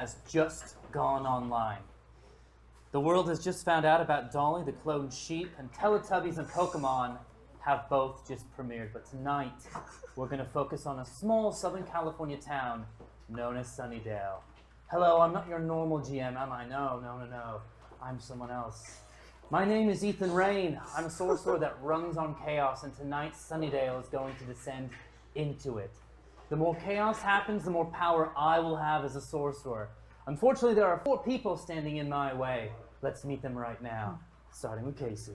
has just gone online. The world has just found out about Dolly the cloned sheep, and Teletubbies and Pokemon have both just premiered. But tonight, we're going to focus on a small Southern California town known as Sunnydale. Hello, I'm not your normal GM, am I? No. I'm someone else. My name is Ethan Rain. I'm a sorcerer that runs on chaos, and tonight Sunnydale is going to descend into it. The more chaos happens, the more power I will have as a sorcerer. Unfortunately, there are 4 people standing in my way. Let's meet them right now, starting with Casey.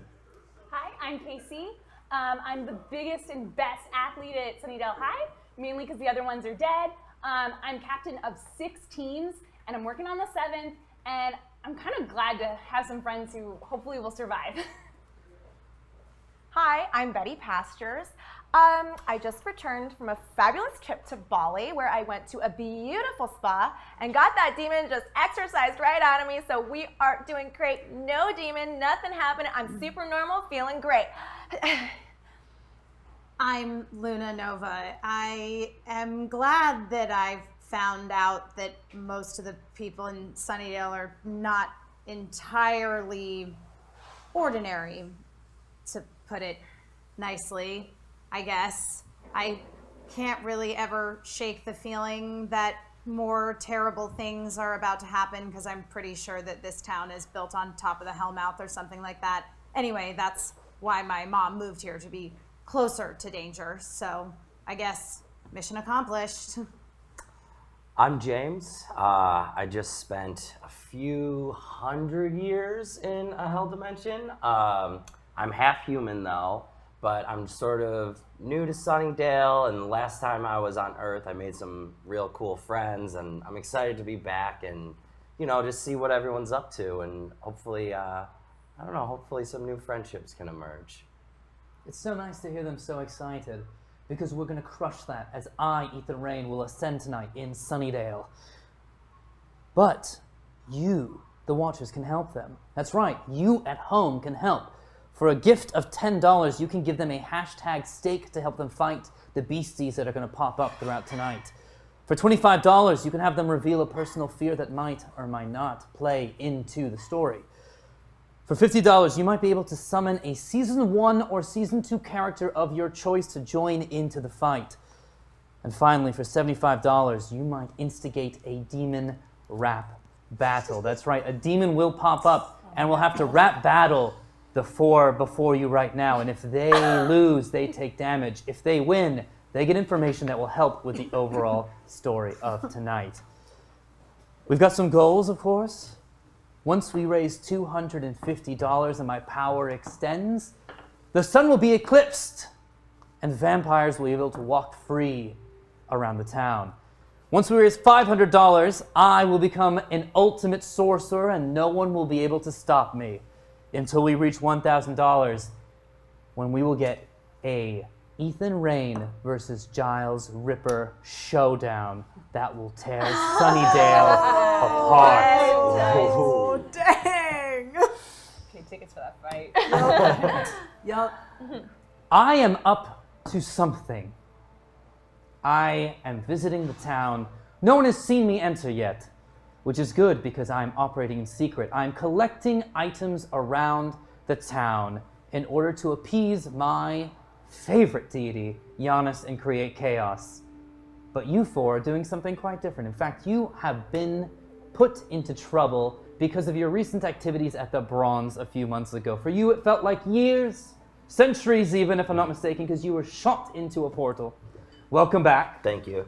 Hi, I'm Casey. I'm the biggest and best athlete at Sunnydale High, mainly because the other ones are dead. I'm captain of 6 teams, and I'm working on the 7th, and I'm kind of glad to have some friends who hopefully will survive. Hi, I'm Betty Pastures. I just returned from a fabulous trip to Bali where I went to a beautiful spa and got that demon just exorcised right out of me, so we are doing great. No demon, nothing happened. I'm super normal, feeling great. I'm Luna Nova. I am glad that I've found out that most of the people in Sunnydale are not entirely ordinary, to put it nicely, I guess. I can't really ever shake the feeling that more terrible things are about to happen, because I'm pretty sure that this town is built on top of the Hellmouth or something like that. Anyway, that's why my mom moved here, to be closer to danger. So I guess mission accomplished. I'm James. I just spent a few hundred years in a hell dimension. I'm half human though, but I'm sort of new to Sunnydale, and last time I was on Earth I made some real cool friends, and I'm excited to be back and, just see what everyone's up to, and hopefully, hopefully some new friendships can emerge. It's so nice to hear them so excited, because we're going to crush that as I, Ethan Rain, will ascend tonight in Sunnydale. But you, the Watchers, can help them. That's right, you at home can help. For a gift of $10, you can give them a #stake to help them fight the beasties that are going to pop up throughout tonight. For $25, you can have them reveal a personal fear that might or might not play into the story. For $50, you might be able to summon a Season 1 or Season 2 character of your choice to join into the fight. And finally, for $75, you might instigate a demon rap battle. That's right, a demon will pop up and will have to rap battle the 4 before you right now. And if they lose, they take damage. If they win, they get information that will help with the overall story of tonight. We've got some goals, of course. Once we raise $250 and my power extends, the sun will be eclipsed, and vampires will be able to walk free around the town. Once we raise $500, I will become an ultimate sorcerer, and no one will be able to stop me until we reach $1,000, when we will get a Ethan Rain versus Giles Ripper showdown that will tear Sunnydale apart. Oh, dang! Okay, tickets for that fight. Yup. I am up to something. I am visiting the town. No one has seen me enter yet, which is good because I'm operating in secret. I'm collecting items around the town in order to appease my favorite deity, Giannis, and create chaos. But you 4 are doing something quite different. In fact, you have been put into trouble because of your recent activities at the Bronze a few months ago. For you, it felt like years, centuries even, if I'm not mistaken, because you were shot into a portal. Welcome back. Thank you.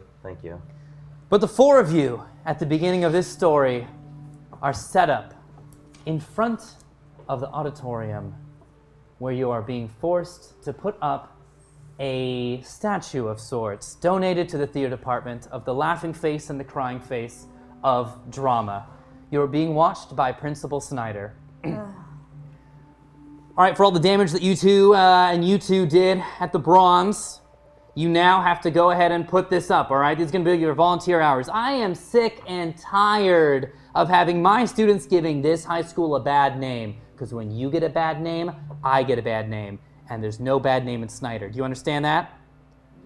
But the 4 of you, at the beginning of this story, are set up in front of the auditorium where you are being forced to put up a statue of sorts, donated to the theater department, of the laughing face and the crying face of drama. You are being watched by Principal Snyder. All right, for all the damage that you two did at the Bronze, you now have to go ahead and put this up, all right? These are going to be your volunteer hours. I am sick and tired of having my students giving this high school a bad name, because when you get a bad name, I get a bad name, and there's no bad name in Snyder. Do you understand that?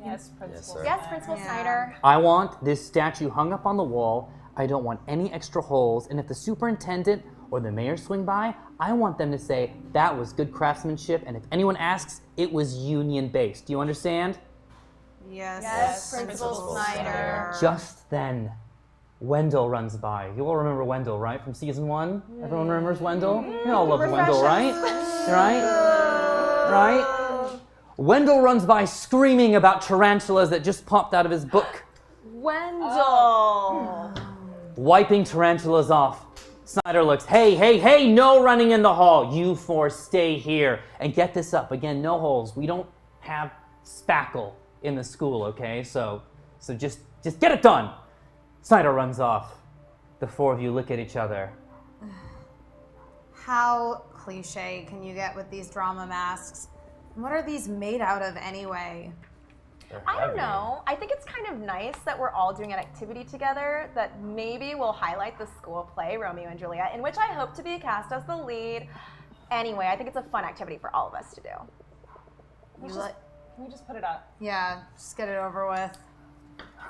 Yes, Principal. Yes, sir. Yes, Principal Snyder. I want this statue hung up on the wall. I don't want any extra holes, and if the superintendent or the mayor swing by, I want them to say, that was good craftsmanship, and if anyone asks, it was union-based. Do you understand? Yes, Principal Snyder. Just then, Wendell runs by. You all remember Wendell, right? From season 1? Everyone remembers Wendell? You all love Wendell, right? Right? Wendell runs by screaming about tarantulas that just popped out of his book. Wendell. Wiping tarantulas off. Snyder looks, hey, no running in the hall. You four stay here. And get this up, again, no holes. We don't have spackle in the school, okay? So just get it done. Snyder runs off. The four of you look at each other. How cliche can you get with these drama masks? What are these made out of anyway? I don't know. I think it's kind of nice that we're all doing an activity together that maybe will highlight the school play, Romeo and Juliet, in which I hope to be cast as the lead. Anyway, I think it's a fun activity for all of us to do. Can we just put it up? Yeah, just get it over with.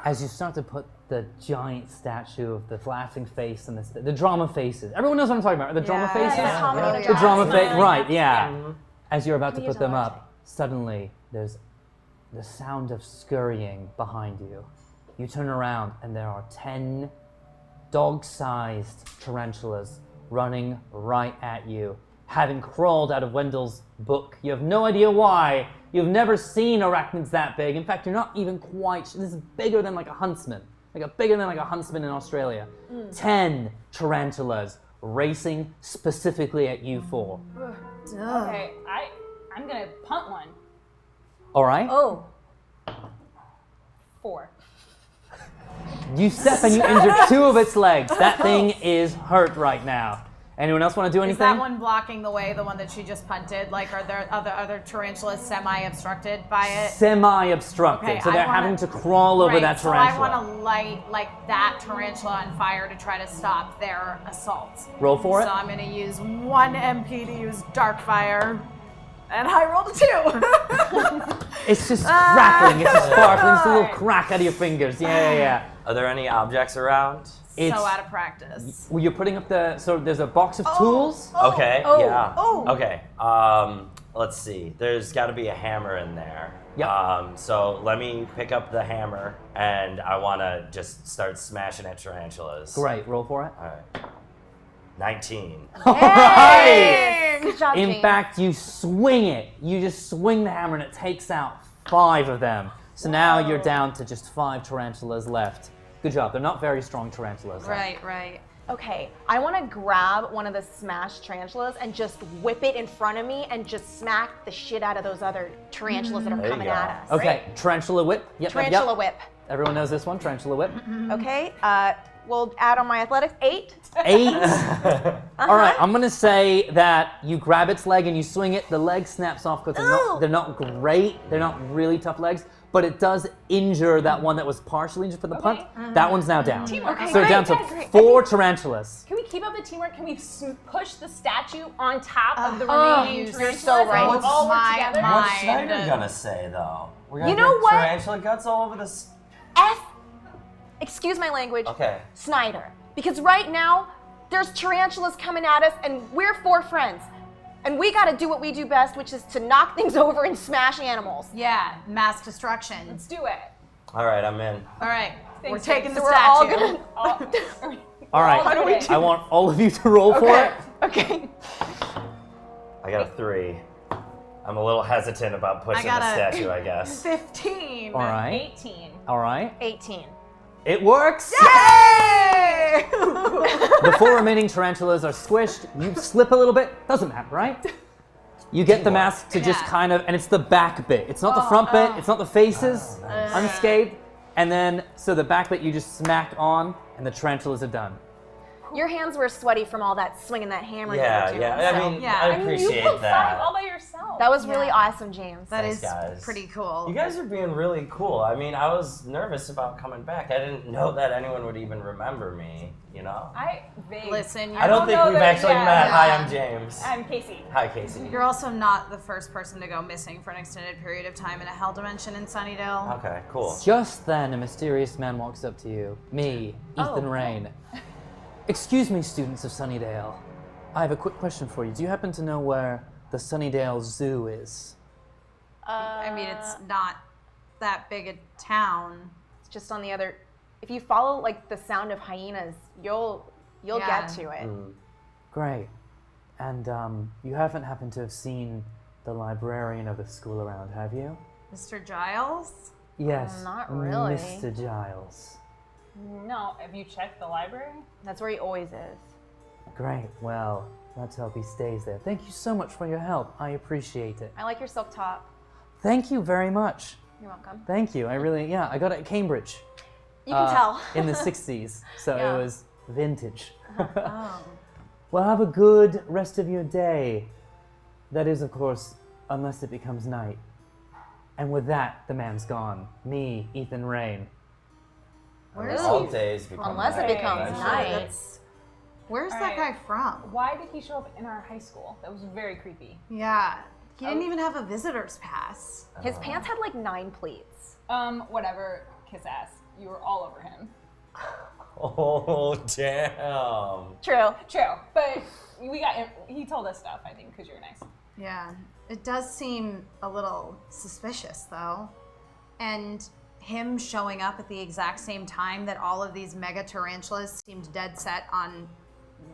As you start to put the giant statue of the laughing face and the drama faces. Everyone knows what I'm talking about, the drama faces? Yeah, comedy The drama face, smiling. right, yeah. As you're about to We put use them a up, suddenly there's the sound of scurrying behind you. You turn around and there are 10 dog-sized tarantulas running right at you, having crawled out of Wendell's book. You have no idea why. You've never seen arachnids that big. In fact, you're not even quite. This is bigger than like a huntsman. Bigger than like a huntsman in Australia. 10 tarantulas racing specifically at you four. Okay, I'm gonna punt one. All right? Oh. 4. You step and you injure 2 of its legs. That thing is hurt right now. Anyone else want to do anything? Is that one blocking the way, the one that she just punted? Like, are there other tarantulas semi-obstructed by it? Semi-obstructed, Okay, so they're I wanna- having to crawl over that So tarantula. I want to light that tarantula on fire to try to stop their assault. Roll for it. So I'm going to use 1 MP to use dark fire, and I rolled a 2. It's just crackling, it's just sparkling, just a little crack out of your fingers. Yeah. Are there any objects around? It's, So out of practice. well, you're putting up so there's a box of tools. Okay, yeah. Oh. Okay, let's see. There's got to be a hammer in there. Yep. So let me pick up the hammer, and I want to just start smashing at tarantulas. Great, roll for it. All right. 19. All right. Good job, In James. fact, you swing it. You just swing the hammer and it takes out 5 of them. So now you're down to just 5 tarantulas left. Good job. They're not very strong tarantulas. Right. Okay, I want to grab one of the smashed tarantulas and just whip it in front of me and just smack the shit out of those other tarantulas that are There you coming go. at us. Okay, tarantula whip. Yep, Tarantula yep. whip. Everyone knows this one, tarantula whip. Okay, we'll add on my athletics. 8. 8. All right, I'm gonna say that you grab its leg and you swing it. The leg snaps off because they're not great. They're not really tough legs, but it does injure that one that was partially injured for the punt. That one's now down. Teamwork. So down to Great. 4 tarantulas. Can we keep up the teamwork? Can we push the statue on top of the remaining you're tarantulas? so right. And we all work My together? mind. What's Snyder gonna say though? We're gonna You know get what? tarantula guts all over this. Excuse my language. Okay. Snyder. Because right now, there's tarantulas coming at us and we're 4 friends. And we gotta do what we do best, which is to knock things over and smash animals. Yeah, mass destruction. Let's do it. All right, I'm in. All right, we're Thanks, taking the So we're all statue. gonna. All right, How do we I want all of you to roll for it. Okay. I got a 3. I'm a little hesitant about pushing got the a- statue, I guess. 15. All right, 18. all right. 18. It works. Yay! The 4 remaining tarantulas are squished. You slip a little bit. Doesn't matter, right? You get the mask to just Yeah. kind of, and it's the back bit. It's not the front bit. It's not the faces unscathed. And then, so the back bit you just smack on, and the tarantulas are done. Your hands were sweaty from all that swinging that hammer. Yeah, you were yeah. doing, I so- mean, Yeah. I I mean, You appreciate put 5 that. all by yourself. That was really awesome, James. That Thanks, is guys. pretty cool. You guys are being really cool. I mean, I was nervous about coming back. I didn't know that anyone would even remember me, you know? Listen, I don't think know we've that- actually yeah. met. Hi, Yeah. I'm James. I'm Casey. Hi, Casey. you're also not the first person to go missing for an extended period of time in a hell dimension in Sunnydale. Okay, cool. Just then, a mysterious man walks up to you. Me, Ethan Rain. Excuse me, students of Sunnydale. I have a quick question for you. Do you happen to know where the Sunnydale Zoo is? I mean, it's not that big a town. It's just on the other. If you follow like the sound of hyenas, you'll Yeah. get to it. Great. And you haven't happened to have seen the librarian of the school around, have you? Mr. Giles? Yes. Not really. Mr. Giles. No, have you checked the library? That's where he always is. Great. Well, let's hope he stays there. Thank you so much for your help. I appreciate it. I like your silk top. Thank you very much. You're welcome. Thank you. I got it at Cambridge. You can tell. In the 60s. So Yeah. it was vintage. Oh. Well, have a good rest of your day. That is, of course, unless it becomes night. And with that, the man's gone. Me, Ethan Rain. Where is All he? days become Unless it night becomes eventually. night. Where's All that right. guy from? Why did he show up in our high school? That was very creepy. Yeah. He didn't even have a visitor's pass. His pants had like 9 pleats. Whatever, kiss ass. You were all over him. Oh, damn. True. True, but he told us stuff, I think, because you were nice. Yeah. It does seem a little suspicious, though. And him showing up at the exact same time that all of these mega tarantulas seemed dead set on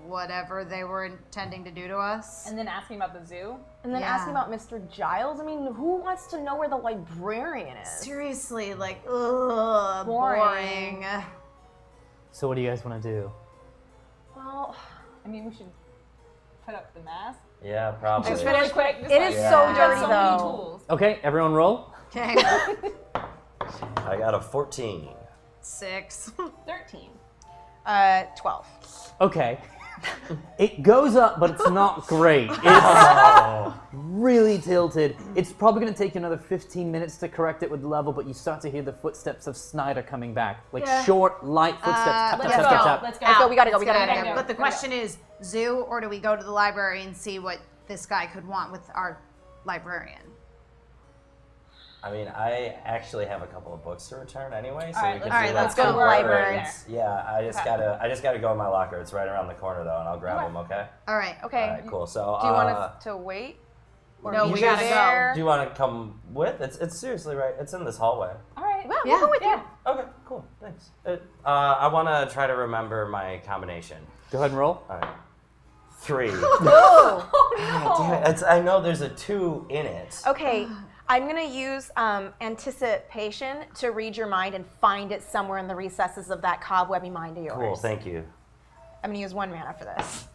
whatever they were intending to do to us. And then asking about the zoo. And then Yeah. asking about Mr. Giles. I mean, who wants to know where the librarian is? Seriously, like, ugh, Boring. boring. So what do you guys want to do? Well, I mean, we should put up the mask. Yeah, probably. Just really quick. Just it is like, so we got dirty so many though. tools. Okay, everyone roll. Okay. I got a 14. 6. 13. 12. Okay. It goes up, but it's not great. It's really tilted. It's probably going to take you another 15 minutes to correct it with level, but you start to hear the footsteps of Snyder coming back. Like short, light footsteps. Tap, Let's tap, go. tap, tap. Let's go. Let's go. We gotta go. We Let's gotta go. go. But the question is, zoo, or do we go to the library and see what this guy could want with our librarian? I mean, I actually have a couple of books to return anyway, so Alright, we can let's do go. that. Let's go. tomorrow. Library. Yeah, I just gotta go in my locker. It's right around the corner though, and I'll grab them. Okay. All right. Okay. All right, cool. So, Do you want us to wait? Or No, meet we you gotta go. there? do you want to come with? It's seriously right. It's in this hallway. All right. Well, Yeah. we'll go with you. Okay, cool. Thanks. I want to try to remember my combination. Go ahead and roll. All right. 3. Oh. Damn it, I know there's a 2 in it. Okay. I'm gonna use anticipation to read your mind and find it somewhere in the recesses of that cobwebby mind of yours. Cool. Thank you. I'm gonna use 1 mana for this.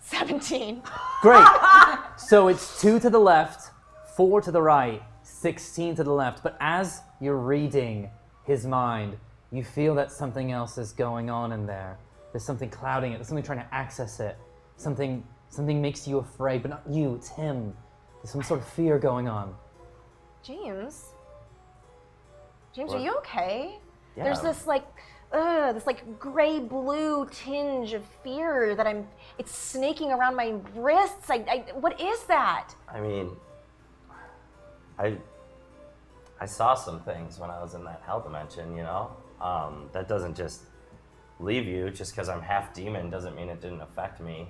17. Great. So it's 2 to the left, 4 to the right, 16 to the left. But as you're reading his mind, you feel that something else is going on in there. There's something clouding it. There's something trying to access it. Something makes you afraid, but not you. It's him. There's some sort of fear going on. James? James, What? are you okay? Yeah. There's this like gray-blue tinge of fear that it's snaking around my wrists. What is that? I mean, I saw some things when I was in that hell dimension, you know? That doesn't just leave you. Just because I'm half demon doesn't mean it didn't affect me.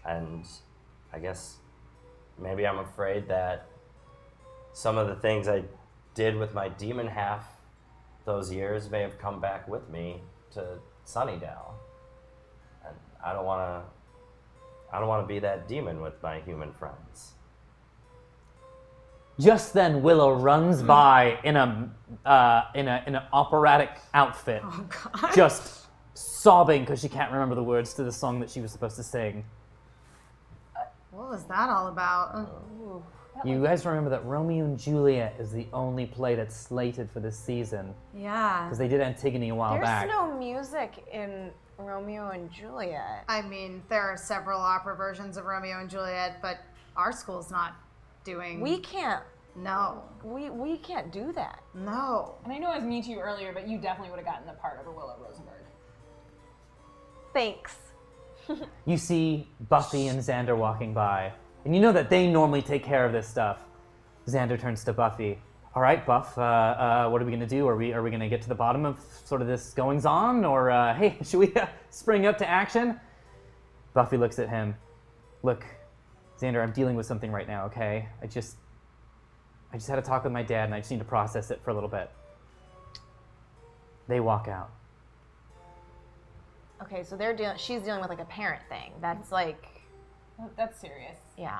And I guess maybe I'm afraid that some of the things I did with my demon half those years may have come back with me to Sunnydale. And I don't want to be that demon with my human friends. Just then, Willow runs by in an operatic outfit, just sobbing because she can't remember the words to the song that she was supposed to sing. What was that all about? You guys remember that Romeo and Juliet is the only play that's slated for this season Yeah. because they did Antigone a while There's back. no music in Romeo and Juliet. I mean, there are several opera versions of Romeo and Juliet, but our school's not doing. We can't. No. We can't do that. No. And I know I was mean to you earlier, but you definitely would have gotten the part over Willow Rosenberg. Thanks. You see Buffy and Xander walking by, and you know that they normally take care of this stuff. Xander turns to Buffy. All right, Buff, what are we gonna do? Are we gonna get to the bottom of sort of this goings on, or hey, should we spring up to action? Buffy looks at him. Look, Xander, I'm dealing with something right now. Okay, I just had a talk with my dad, and I just need to process it for a little bit. They walk out. Okay, so she's dealing with like a parent thing. That's like, That's serious. yeah.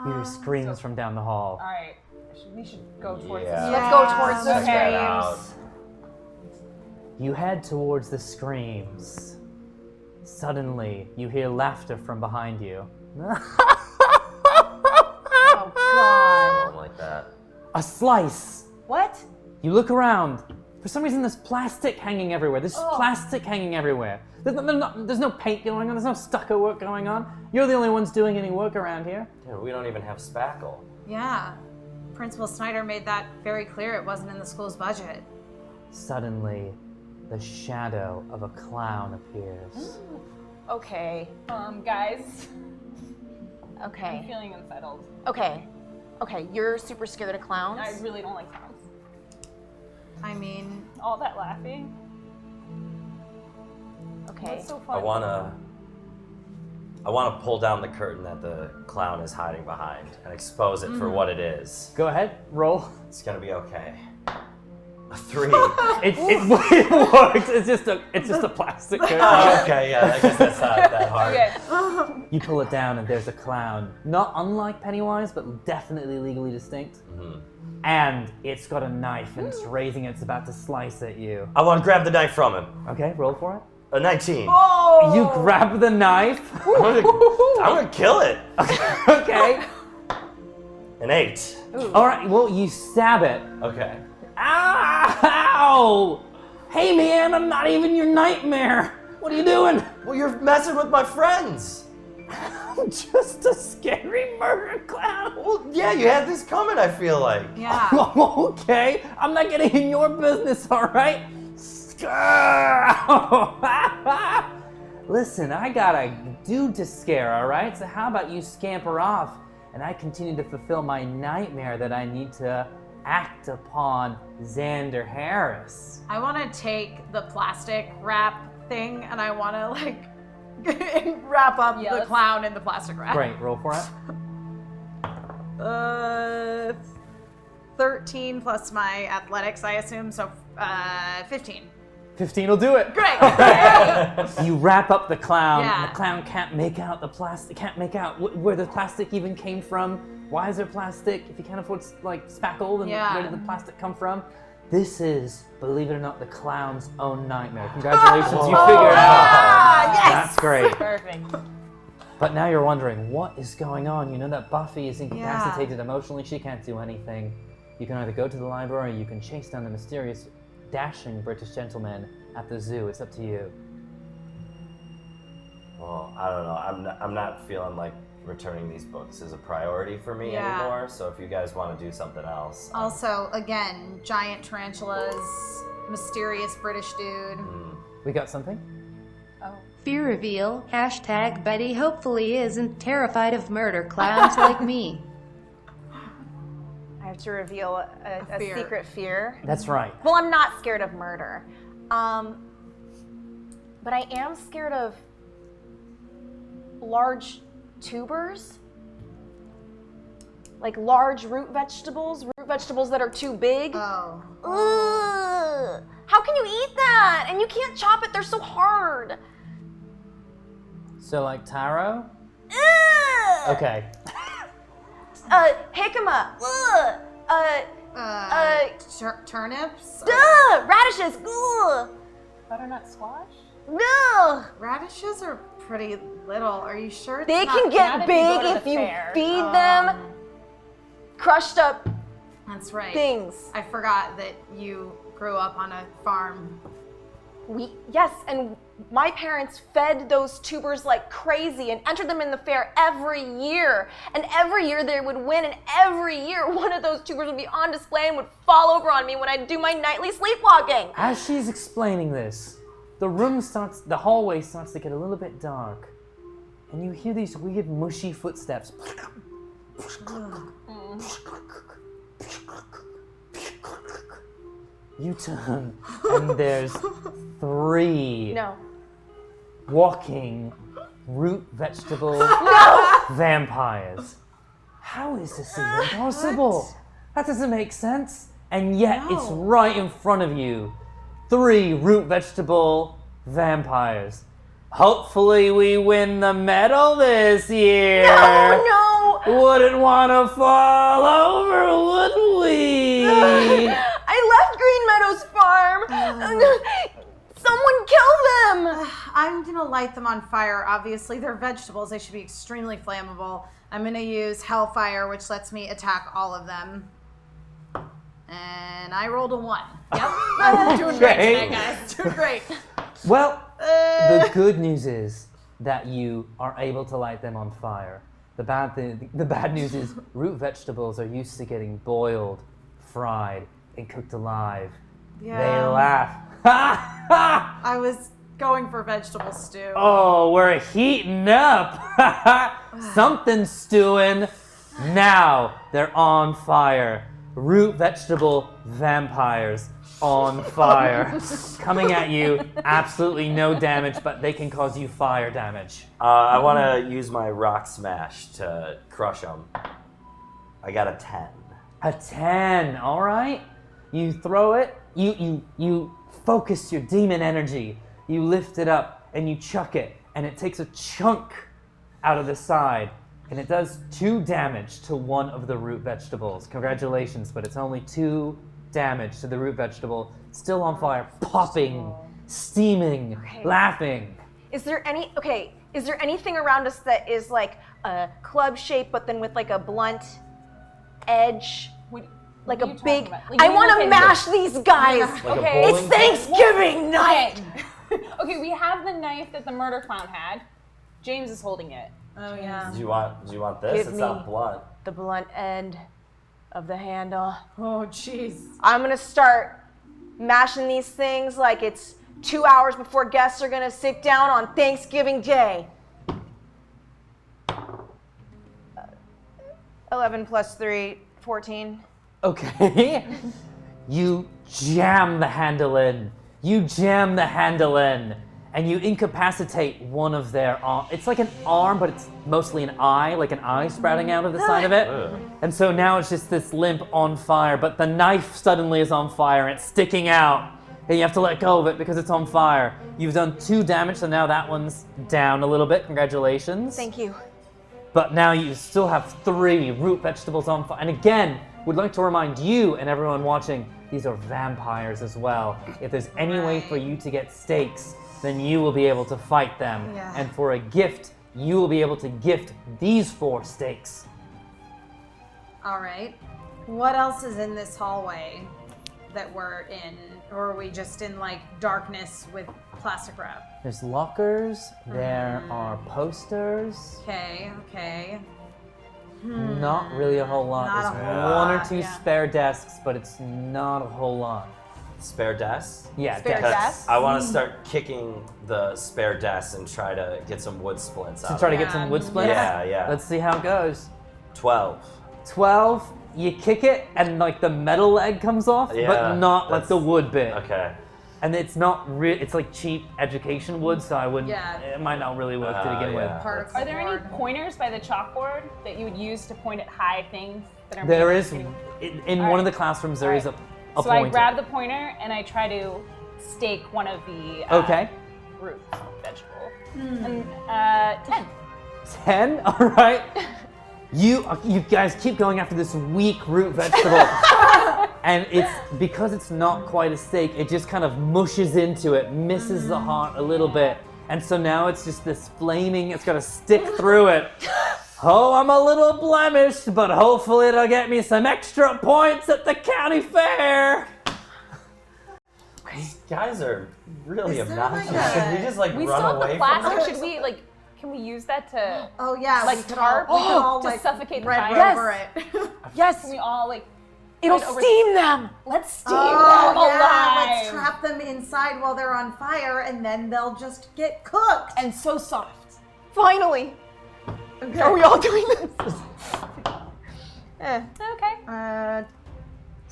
You hear screams from down the hall. All right, we should go towards Yeah. this. Let's go towards the Check that out. screams. You head towards the screams. Suddenly, you hear laughter from behind you. Oh God. Something like that. A slice. What? You look around. For some reason, there's plastic hanging everywhere. There's plastic hanging everywhere. There's no paint going on. There's no stucco work going on. You're the only ones doing any work around here. Dude, we don't even have spackle. Yeah. Principal Snyder made that very clear. It wasn't in the school's budget. Suddenly, the shadow of a clown appears. Okay. Guys, I'm Okay. feeling unsettled. Okay. Okay. You're super scared of clowns. I really don't like clowns. I mean, All that laughing. Okay. What's so I fun? wanna pull down the curtain that the clown is hiding behind and expose it for what it is. Go ahead, roll. It's gonna be okay. A 3. It works. It's just a plastic curtain. Oh, okay, yeah, I guess that's not that hard. Okay. You pull it down and there's a clown. Not unlike Pennywise, but definitely legally distinct. And it's got a knife and it's raising it. It's about to slice at you. I want to grab the knife from him. Okay, roll for it. A 19. Oh. You grab the knife. I'm gonna kill it. Okay. An 8. All right. Well, you stab it. Okay. Ow! Hey, man, I'm not even your nightmare. What are you doing? Well, you're messing with my friends. I'm just a scary murder clown. Well, yeah, you had this coming, I feel like. yeah. Okay, I'm not getting in your business, all right? Listen, I got a dude to scare, all right? So how about you scamper off and I continue to fulfill my nightmare that I need to act upon Xander Harris. I want to take the plastic wrap thing and I want to like wrap up the let's- clown in the plastic wrap. Great, roll for it. 13 plus my athletics, I assume, so 15. 15 will do it. Great. You wrap up the clown, Yeah. and the clown can't make out the plastic, can't make out where the plastic even came from. Why is there plastic? If you can't afford like spackle, then Yeah. where did the plastic come from? This is, believe it or not, the clown's own nightmare. Congratulations, you figured it out. yes! That's great. Perfect. But now you're wondering, what is going on? You know that Buffy is incapacitated emotionally, she can't do anything. You can either go to the library, or you can chase down the mysterious, dashing British gentleman at the zoo. It's up to you. Well, I don't know. I'm not feeling like returning these books is a priority for me Yeah. anymore. So if you guys want to do something else, Also, again, giant tarantulas, mysterious British dude. We got something? Fear reveal, hashtag Betty hopefully isn't terrified of murder clowns like me. I have to reveal a fear. secret fear. That's right. Well, I'm not scared of murder. But I am scared of large tubers. Like large root vegetables that are too big. Oh. Ugh. How can you eat that? And you can't chop it, they're so hard. So like taro? Ugh. Okay. Jicama. Turnips? Duh. Radishes. Ugh. Butternut squash? Ugh. Radishes are pretty little. Are you sure it's They not- can not get if you big go to if the you fair. feed them crushed up That's right. things. I forgot that you grew up on a farm. Yes, and my parents fed those tubers like crazy and entered them in the fair every year. And every year they would win, and every year one of those tubers would be on display and would fall over on me when I'd do my nightly sleepwalking. As she's explaining this, the hallway starts to get a little bit dark. And you hear these weird mushy footsteps. You turn, and there's 3 walking root vegetable vampires. How is this even possible? That doesn't make sense. And yet it's right in front of you. 3 root vegetable vampires. Hopefully we win the medal this year. No! Wouldn't want to fall over, would we? I left Green Meadows Farm. Someone kill them. I'm gonna light them on fire. Obviously, they're vegetables. They should be extremely flammable. I'm gonna use Hellfire, which lets me attack all of them. And I rolled a 1. Yep. I'm doing great today, guys. Doing great. Well, the good news is that you are able to light them on fire. The bad news is root vegetables are used to getting boiled, fried, and cooked alive. Yeah. They laugh. Ha ha! I was going for vegetable stew. Oh, we're heating up. Something's stewing. Now they're on fire. Root vegetable vampires on fire. Coming at you, absolutely no damage, but they can cause you fire damage. I want to use my rock smash to crush them. I got a 10. A 10, all right. You throw it, you focus your demon energy, you lift it up, and you chuck it, and it takes a chunk out of the side, and it does 2 damage to one of the root vegetables. Congratulations, but it's only 2 damage to the root vegetable, still on fire, popping, steaming, laughing. Is there anything around us that is like a club shape, but then with like a blunt edge? Like a big. Like, I want to mash these guys. Like Okay. a It's bowling Thanksgiving night. Okay, we have the knife that the murder clown had. James is holding it. Oh, yeah. Do you want this? Give It's me- not blunt. The blunt end of the handle. Oh, jeez. I'm gonna start mashing these things like it's 2 hours before guests are gonna sit down on Thanksgiving Day. 11 plus 3, 14. Okay. You jam the handle in. And you incapacitate one of their arms. It's like an arm, but it's mostly an eye, like an eye sprouting out of the side of it. And so now it's just this limp on fire, but the knife suddenly is on fire and it's sticking out. And you have to let go of it because it's on fire. You've done 2 damage, so now that one's down a little bit. Congratulations. Thank you. But now you still have 3 root vegetables on fire. And again, would like to remind you and everyone watching, these are vampires as well. If there's any way for you to get stakes, then you will be able to fight them. Yeah. And for a gift, you will be able to gift these 4 stakes. All right. What else is in this hallway that we're in? Or are we just in like darkness with plastic wrap? There's lockers, there are posters. Okay. Not really a whole lot. Not There's a whole 1 or lot, 2 yeah. spare desks, but it's not a whole lot. Spare desk? Yeah, Spare desks. desks? I want to start kicking the spare desks and try to get some wood splints out. To try to of get some wood splints? Yeah. Let's see how it goes. 12. 12, you kick it and like the metal leg comes off, Yeah, but not like that's- the wood bit. Okay. And it's not it's like cheap education wood, so I wouldn't, Yeah. it might not really work to begin with. yeah. Particle Are there any board. pointers by the chalkboard that you would use to point at high things that are There maybe is, getting- in All one of right. the classrooms, there All is a right. a So I pointer. grab the pointer and I try to stake one of the Okay. root vegetable. And 10. 10? All right. You guys keep going after this weak root vegetable. And it's because it's not quite a steak, it just kind of mushes into it, misses the heart a little bit. And so now it's just this flaming, it's got to stick through it. Oh, I'm a little blemished, but hopefully it'll get me some extra points at the county fair. These guys are really Is there obnoxious. like a- Should we just like We run still have away the plastic. from Should we like? Can we use that to Oh yeah, like we could tarp? all, we could all to like suffocate the red fire. over it. Yes, Can we all like? it'll fight over- steam them. Let's steam Oh them yeah, alive. let's trap them inside while they're on fire, and then they'll just get cooked. And so soft. Finally. Okay. Are we all doing this? Okay.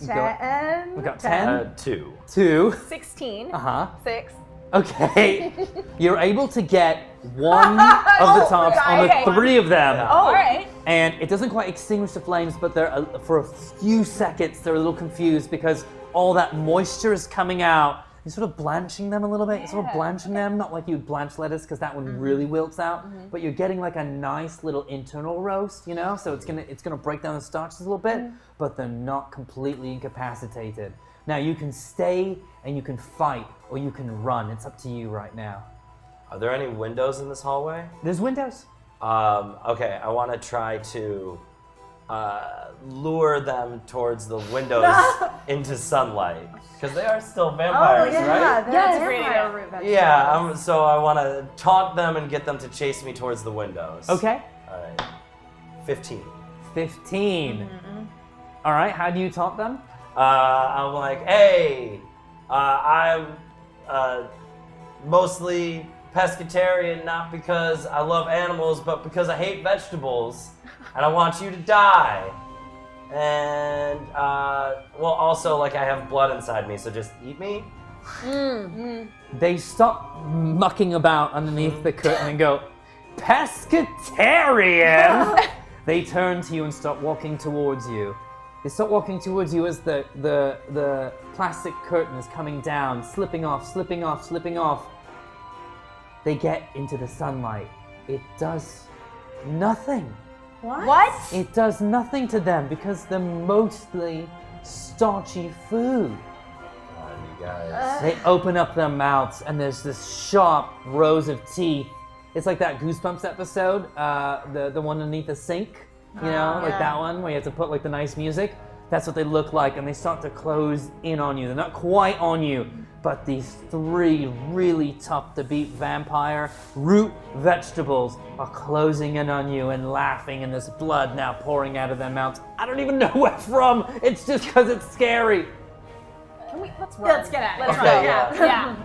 10. We got 10, 2. 2. 16. Uh-huh. 6. Okay. You're able to get one of the tops on the okay. 3 of them. Yeah. All right. And it doesn't quite extinguish the flames, but for a few seconds they're a little confused because all that moisture is coming out. You're sort of blanching them a little bit. You're sort of blanching them, not like you'd blanch lettuce because that one really wilts out. But you're getting like a nice little internal roast, you know. So it's gonna break down the starches a little bit, but they're not completely incapacitated. Now you can stay and you can fight or you can run. It's up to you right now. Are there any windows in this hallway? There's windows. Okay, I want to try to lure them towards the windows into sunlight. Because they are still vampires, right? Yes. Great Vampire idea. root vegetables. Yeah, so I want to taunt them and get them to chase me towards the windows. Okay. All right. 15. 15. All right. How do you taunt them? I'm like, hey, I'm mostly pescatarian, not because I love animals, but because I hate vegetables, and I want you to die. And, well, also, like, I have blood inside me, so just eat me. They stop mucking about underneath the curtain and go, pescatarian! They turn to you and start walking towards you. They start walking towards you as the plastic curtain is coming down, slipping off, slipping off, slipping off. They get into the sunlight. It does nothing. What? It does nothing to them because they're mostly starchy food. You guys. They open up their mouths and there's this sharp rows of teeth. It's like that Goosebumps episode, the one underneath the sink, you know, like that one where you have to put like the nice music. That's what they look like, and they start to close in on you. They're not quite on you, but these 3 really tough to beat vampire root vegetables are closing in on you and laughing, and there's blood now pouring out of their mouths. I don't even know where from. It's just because it's scary. Can we? Let's run. Let's get at it. Let's Okay, run. yeah. Yeah.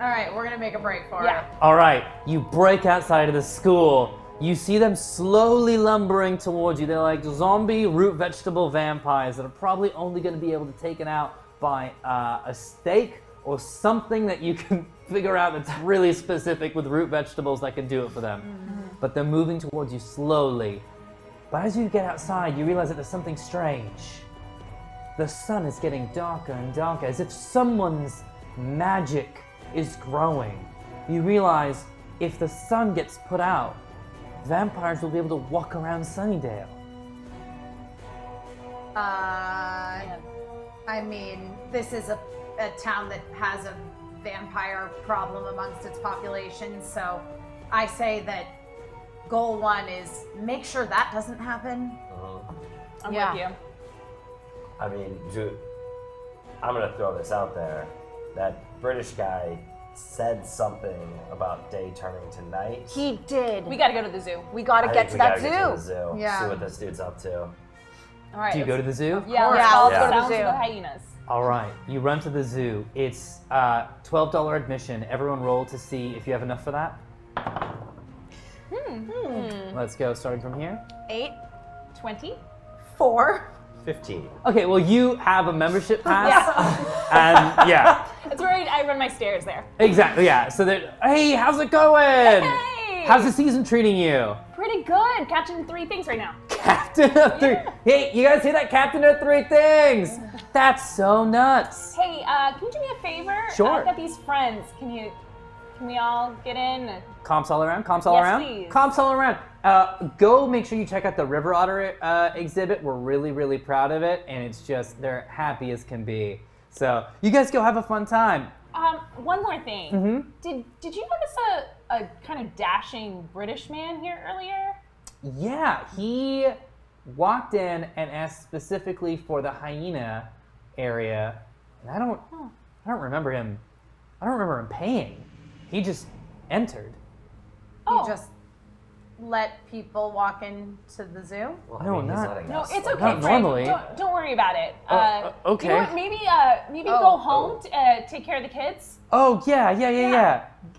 All right, we're gonna make a break for Yeah. it. All right, you break outside of the school. You see them slowly lumbering towards you. They're like zombie root vegetable vampires that are probably only going to be able to take it out by a steak or something that you can figure out that's really specific with root vegetables that can do it for them. But they're moving towards you slowly. But as you get outside, you realize that there's something strange. The sun is getting darker and darker, as if someone's magic is growing. You realize if the sun gets put out, vampires will be able to walk around Sunnydale. I mean, this is a town that has a vampire problem amongst its population, so I say that goal 1 is make sure that doesn't happen. I'm Yeah. with you. I mean, I'm going to throw this out there. That British guy said something about day turning to night. He did. We got to go to the zoo. We gotta I get think to we that gotta get to the zoo. zoo. Yeah. See what this dude's up to. All right. Do you go to the zoo? Yeah, let's Yeah, follow let's the go to the sounds of zoo. the hyenas. All right, you run to the zoo. It's $12 admission. Everyone roll to see if you have enough for that. Let's go, starting from here. 8, 20. 4. 15. Okay, well, you have a membership pass. And yeah, That's where I run my stairs there. exactly, yeah. So that, hey, how's it going? Hey! How's the season treating you? Pretty good. Catching 3 things right now. Captain of 3. Hey, you guys hear that? Captain of 3 things. That's so nuts. Hey, can you do me a favor? Sure. I've got these friends. Can we all get in? Comps all around? Comps all Yes, around? please. Comps all around. Go make sure you check out the River Otter exhibit. We're really, really proud of it, and it's just, they're happy as can be. So you guys go have a fun time. One more thing. Did you notice a kind of dashing British man here earlier? Yeah, he walked in and asked specifically for the hyena area, and I I don't remember him paying. He just entered. Oh. You just let people walk into the zoo? Well, No, he's not- letting No, us, it's like, okay, Not Frank. normally. Don't worry about it. okay. You know what? Maybe Oh, go home, take care of the kids. Oh, yeah.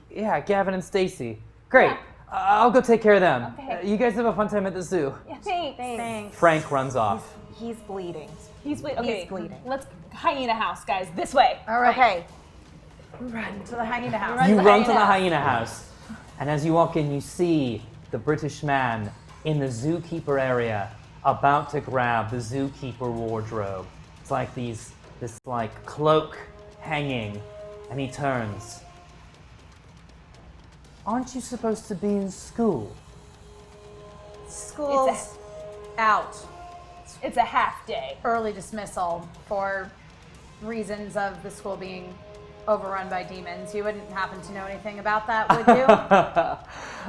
Yeah, Gavin and Stacy. Great. Yeah. I'll go take care of them. Okay. You guys have a fun time at the zoo. Yeah, thanks. Thanks. Frank runs off. He's bleeding. He's bleeding. Okay, He's bleeding. let's hyena house, guys. This way. All right. Okay. Run to the hyena house. You the run to the hyena hyena house, and as you walk in, you see the British man in the zookeeper area about to grab the zookeeper wardrobe. It's like this like cloak hanging, and he turns. Aren't you supposed to be in school? School's out. It's a half day. Early dismissal for reasons of the school being overrun by demons. You wouldn't happen to know anything about that, would you?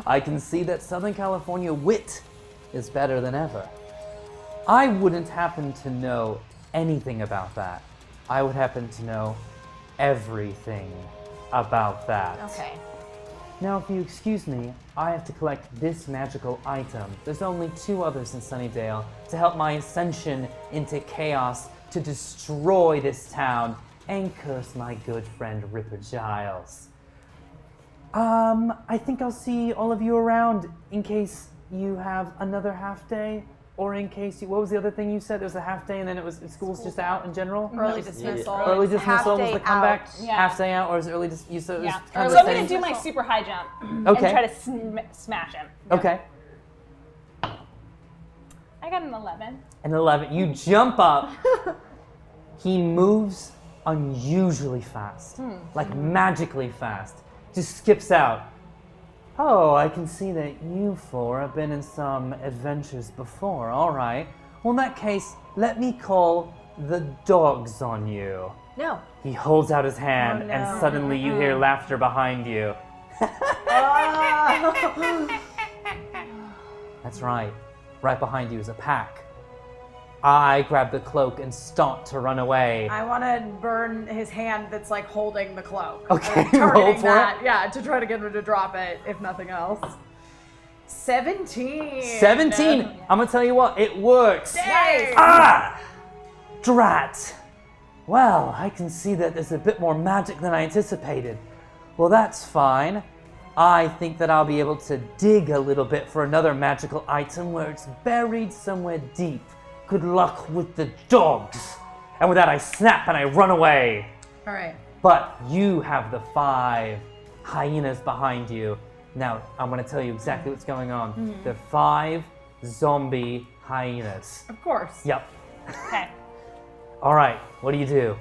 I can see that Southern California wit is better than ever. I wouldn't happen to know anything about that. I would happen to know everything about that. Okay. Now, if you excuse me, I have to collect this magical item. There's only 2 others in Sunnydale to help my ascension into chaos to destroy this town and curse my good friend Ripper Giles. I think I'll see all of you around in case you have another half day, or in case you, what was the other thing you said? There was a half day and then it was school's just out in general? Early dismissal. Early It's dismissal was half the day comeback? out. Yeah. Half day out, or is it early you said it was Yeah. kind So of I'm the gonna same? do my super high jump Okay. and try to smash him. Okay. I got an 11. An 11. You jump up. He moves unusually fast, like magically fast. Just skips out. Oh, I can see that you 4 have been in some adventures before. All right. Well, in that case, let me call the dogs on you. No. He holds out his hand, and suddenly you hear laughter behind you. That's right. Right behind you is a pack. I grab the cloak and start to run away. I want to burn his hand that's like holding the cloak. Okay, Targeting roll for that. it. Yeah, to try to get him to drop it, if nothing else. 17. 17! I'm gonna tell you what, it works! Nice. Ah! Drat! Well, I can see that there's a bit more magic than I anticipated. Well, that's fine. I think that I'll be able to dig a little bit for another magical item where it's buried somewhere deep. Good luck with the dogs! And with that, I snap and I run away. All right. But you have the 5 hyenas behind you. Now, I'm going to tell you exactly what's going on. They're 5 zombie hyenas. Of course. Yep. Okay. All right, what do you do?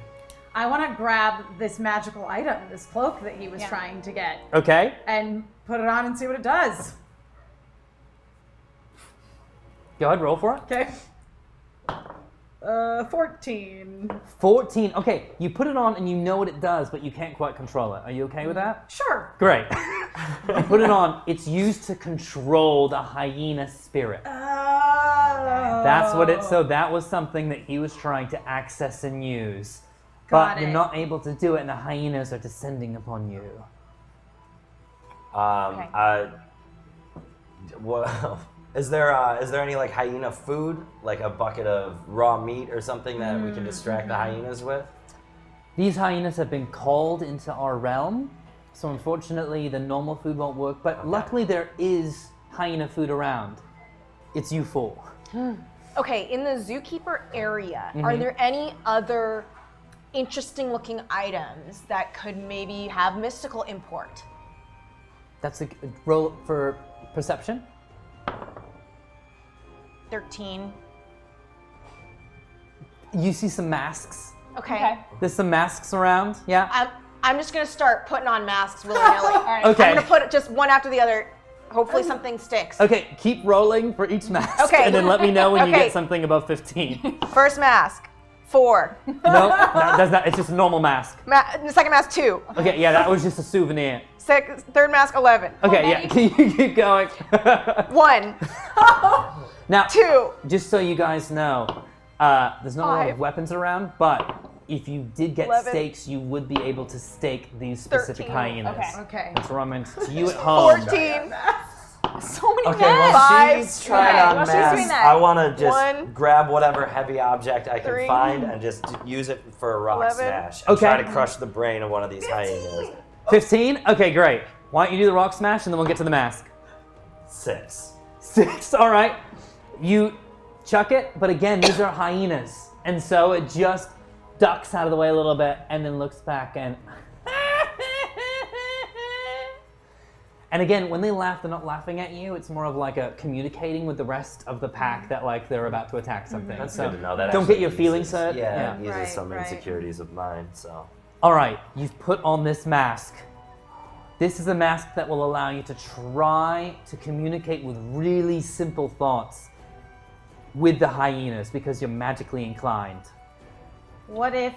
I want to grab this magical item, this cloak that he was Yeah. trying to get, Okay. and put it on and see what it does. Go ahead, roll for it. Okay. 14. 14. Okay, you put it on and you know what it does, but you can't quite control it. Are you okay with that? Sure. Great. You put it on. It's used to control the hyena spirit. That's what it. So that was something that he was trying to access and use, but Got you're it. not able to do it, and the hyenas are descending upon you. Well, is there any like hyena food, like a bucket of raw meat or something that we can distract the hyenas with? These hyenas have been called into our realm, so unfortunately the normal food won't work. But luckily there is hyena food around. It's you 4. Okay, in the zookeeper area, are there any other interesting looking items that could maybe have mystical import? That's a roll for perception. 13. You see some masks. Okay. There's some masks around. Yeah. I'm just gonna start putting on masks willy-nilly. All right. Okay. I'm gonna put it just one after the other. Hopefully something sticks. Okay, keep rolling for each mask, Okay. and then let me know when you Okay. get something above 15. First mask, 4. No, that's not. It's just a normal mask. Second mask, 2. Okay, yeah, that was just a souvenir. Third mask, 11. Okay, yeah, can you keep going? 1, Now, 2. just so you guys know, there's not a lot of 5. weapons around, but if you did get 11. stakes, you would be able to stake these specific 13. hyenas. Okay. Okay. That's what I meant to you at home. 14. So many Okay, masks. well, Five. she's trying Okay, on while she's doing masks. that, I want to just 1, grab whatever heavy object I can 3, find and just use it for a rock 11. smash. And Okay. try to crush the brain of one of these hyenas. 15? Okay, great. Why don't you do the rock smash and then we'll get to the mask. 6. 6, all right. You chuck it, but again, these are hyenas. And so it just ducks out of the way a little bit and then looks back and... And again, when they laugh, they're not laughing at you. It's more of like a communicating with the rest of the pack that like they're about to attack something. That's so good to know. That don't actually get your feelings eases- hurt. Yeah, it eases Right, some right. insecurities of mine. So All right, you've put on this mask. This is a mask that will allow you to try to communicate with really simple thoughts with the hyenas because you're magically inclined. What if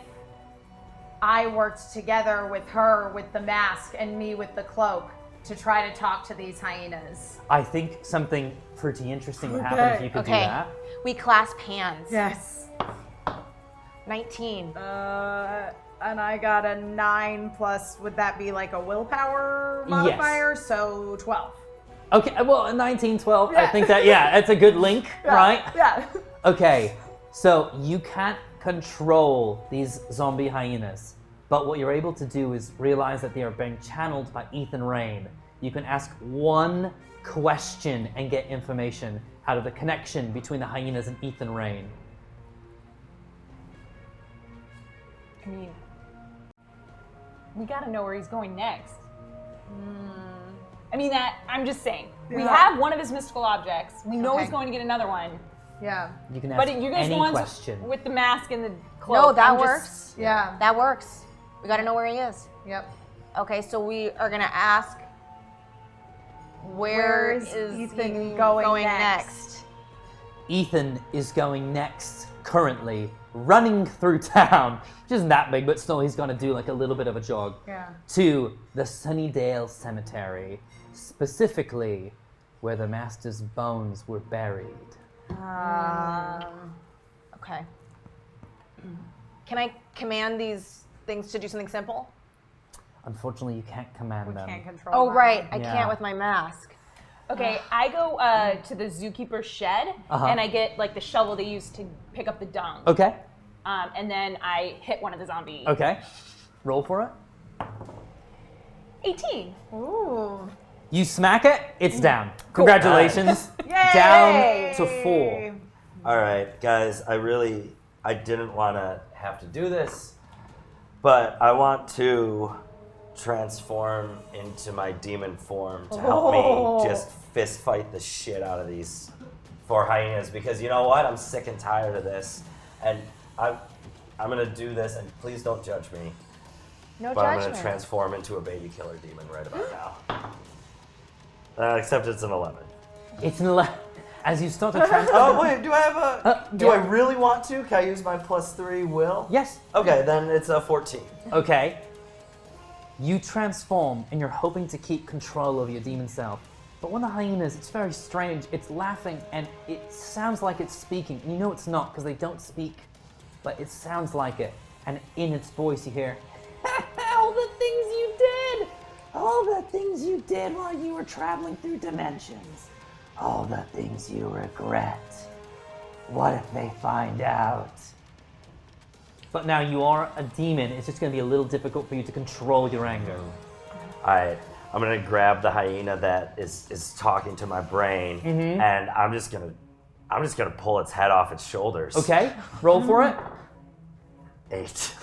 I worked together with her with the mask and me with the cloak to try to talk to these hyenas? I think something pretty interesting would happen if you could do Okay. that. We clasp hands. Yes. 19. And I got a 9 plus, would that be like a willpower modifier? So 12. Okay, well, 19, 12, I Yeah. think that's a good link, right? Yeah. Okay, so you can't control these zombie hyenas, but what you're able to do is realize that they are being channeled by Ethan Rain. You can ask one question and get information out of the connection between the hyenas and Ethan Rain. I mean, we gotta know where he's going next. I mean, I'm just saying. We Yeah. have one of his mystical objects. We know Okay. he's going to get another one. Yeah. You can ask But you guys any the ones question. with the mask and the cloak. No, that I'm just- works. Yeah. That works. We gotta know where he is. Yep. Okay, so we are gonna ask where Where's is Ethan he going next? Ethan is going next, currently, running through town, which isn't that big, but still he's gonna do like a little bit of a jog, Yeah. to the Sunnydale Cemetery, specifically where the Master's bones were buried. Okay. Can I command these things to do something simple? Unfortunately, you can't command them. Can't control Oh, that. right. I Yeah. can't with my mask. Okay, I go to the zookeeper's shed Uh-huh. and I get like the shovel they use to pick up the dung. Okay, And then I hit one of the zombies. okay. Roll for it. 18. Ooh. You smack it, it's down. Congratulations. Yay! Down to 4. all right, guys. I didn't want to have to do this, but I want to transform into my demon form to help me just fist fight the shit out of these 4 hyenas, because you know what? I'm sick and tired of this, and I'm gonna do this, and please don't judge me, No but I'm judgment. gonna transform into a baby killer demon right about now. Except it's an 11. It's an 11. As you start to transform. Oh wait, do I have a? Do I yeah. really want to? Can I use my +3 will? Yes. Okay, then it's a 14. Okay. You transform and you're hoping to keep control over your demon self. But one of the hyenas, it's very strange. It's laughing and it sounds like it's speaking. And you know it's not because they don't speak, but it sounds like it. And in its voice you hear, all the things you did! All the things you did while you were traveling through dimensions. All the things you regret. What if they find out? But now you are a demon. It's just going to be a little difficult for you to control your anger. I'm gonna grab the hyena that is talking to my brain, and I'm just gonna pull its head off its shoulders. Okay, roll for it. 8.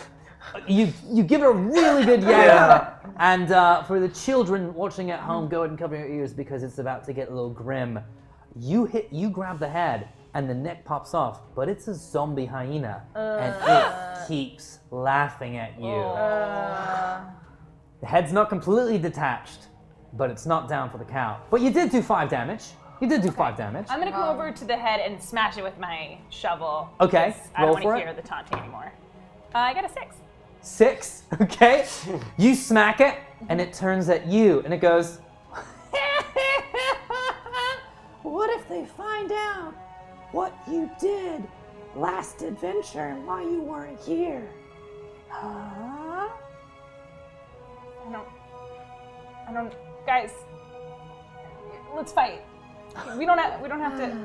You give it a really good yeah. And for the children watching at home, go ahead and cover your ears because it's about to get a little grim. You grab the head, and the neck pops off, but it's a zombie hyena, and it keeps laughing at you. The head's not completely detached, but it's not down for the count. But you did do 5 damage. You did do 5 damage. I'm gonna come over to the head and smash it with my shovel. Okay, 'cause I don't roll want for to it. hear the taunting anymore. I got a 6. 6, okay? You smack it, and it turns at you, and it goes, what if they find out what you did last adventure and why you weren't here? I don't, guys, let's fight. We don't have to.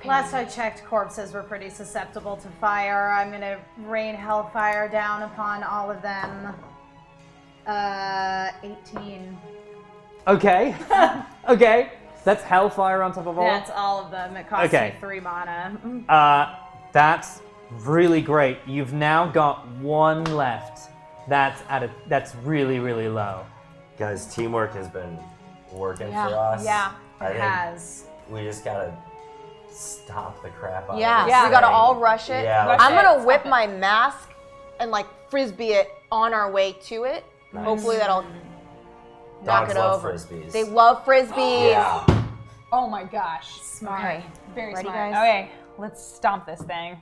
Last I checked, corpses were pretty susceptible to fire. I'm gonna rain hellfire down upon all of them. 18. Okay. Okay. That's hellfire on top of all. That's all of them. It costs Okay. me 3 mana. That's really great. You've now got one left. That's really, really low. Guys, teamwork has been working Yeah. for us. Yeah, I it think has. we just gotta stop the crap out Yeah, of this we gotta thing. all rush it. Yeah, Rush let's- I'm it. gonna Stop whip it. my mask and like frisbee it on our way to it. Nice. Hopefully that'll knock Dogs it love over. frisbees. They love frisbees. Yeah. Oh my gosh. Smart. Okay. Very Ready, smart. guys? Okay, let's stomp this thing.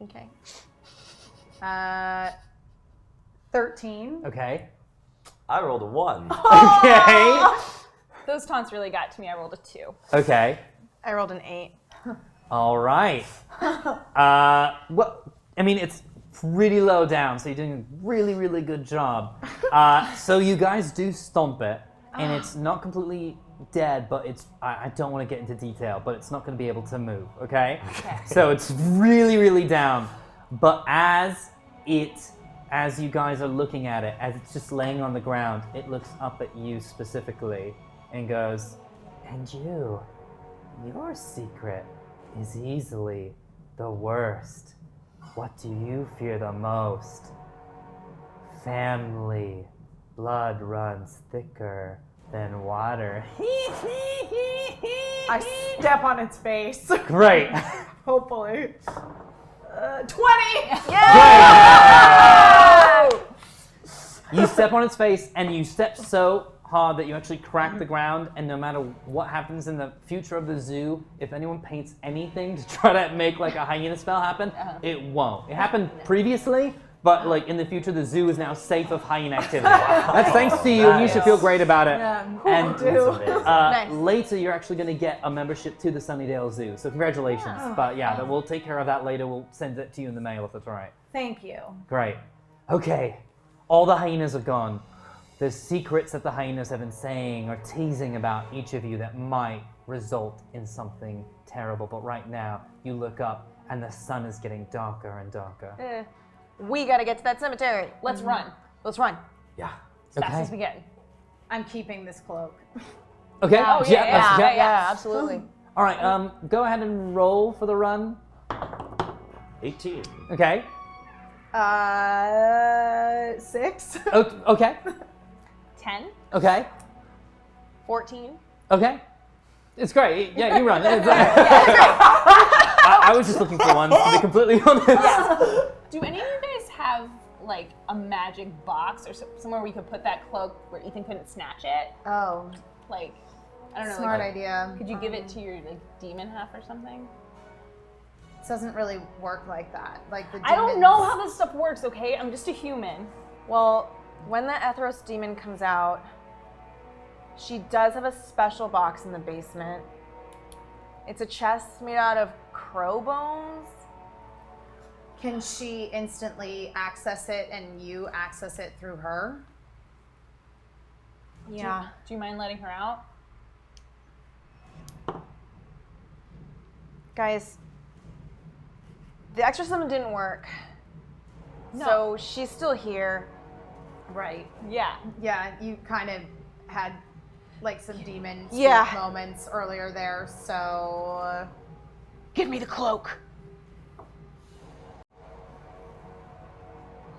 Okay. 13. Okay. I rolled a 1. Okay. Those taunts really got to me. I rolled a 2. Okay. I rolled an 8. All right. Well, I mean, it's pretty low down, so you're doing a really, really good job. So you guys do stomp it, and it's not completely dead, but it's, I don't want to get into detail, but it's not going to be able to move, okay? So it's really, really down. But as you guys are looking at it, as it's just laying on the ground, it looks up at you specifically and goes, and your secret is easily the worst. What do you fear the most? Family. Blood runs thicker than water. I step on its face. Great. Hopefully. 20! You step on its face, and you step so hard that you actually crack the ground, and no matter what happens in the future of the zoo, if anyone paints anything to try to make like a hyena spell happen, it won't. It happened previously, but like in the future, the zoo is now safe of hyena activity. That's thanks to you, and you should feel great about it. And That's amazing. Nice. later, you're actually going to get a membership to the Sunnydale Zoo, so congratulations. But yeah, we'll take care of that later. We'll send it to you in the mail if that's all right. Thank you. Great. Okay, all the hyenas are gone. There's secrets that the hyenas have been saying or teasing about each of you that might result in something terrible. But right now, you look up and the sun is getting darker and darker. We gotta get to that cemetery. Let's run. Let's run. Yeah. As fast as we can. I'm keeping this cloak. Okay. Oh, yeah, that's- Yeah, absolutely. All right. Go ahead and roll for the run. 18. Okay. 6. Okay. 10. Okay. 14. Okay. It's great. Yeah, you run. I was just looking for one, to be completely honest. Do any of you guys have like a magic box or somewhere we could put that cloak where Ethan couldn't snatch it? Oh. Like, I don't know. Smart like, idea. Could you give it to your like demon half or something? This doesn't really work like that. Like the I don't demons- know how this stuff works. Okay, I'm just a human. Well, when the Ethros demon comes out, she does have a special box in the basement. It's a chest made out of crow bones. Can she instantly access it and you access it through her? Yeah. Do you mind letting her out? Guys, the exorcism didn't work. No. So she's still here. Right. Yeah. Yeah, you kind of had like some demon Yeah. speak moments earlier there, so Give me the cloak.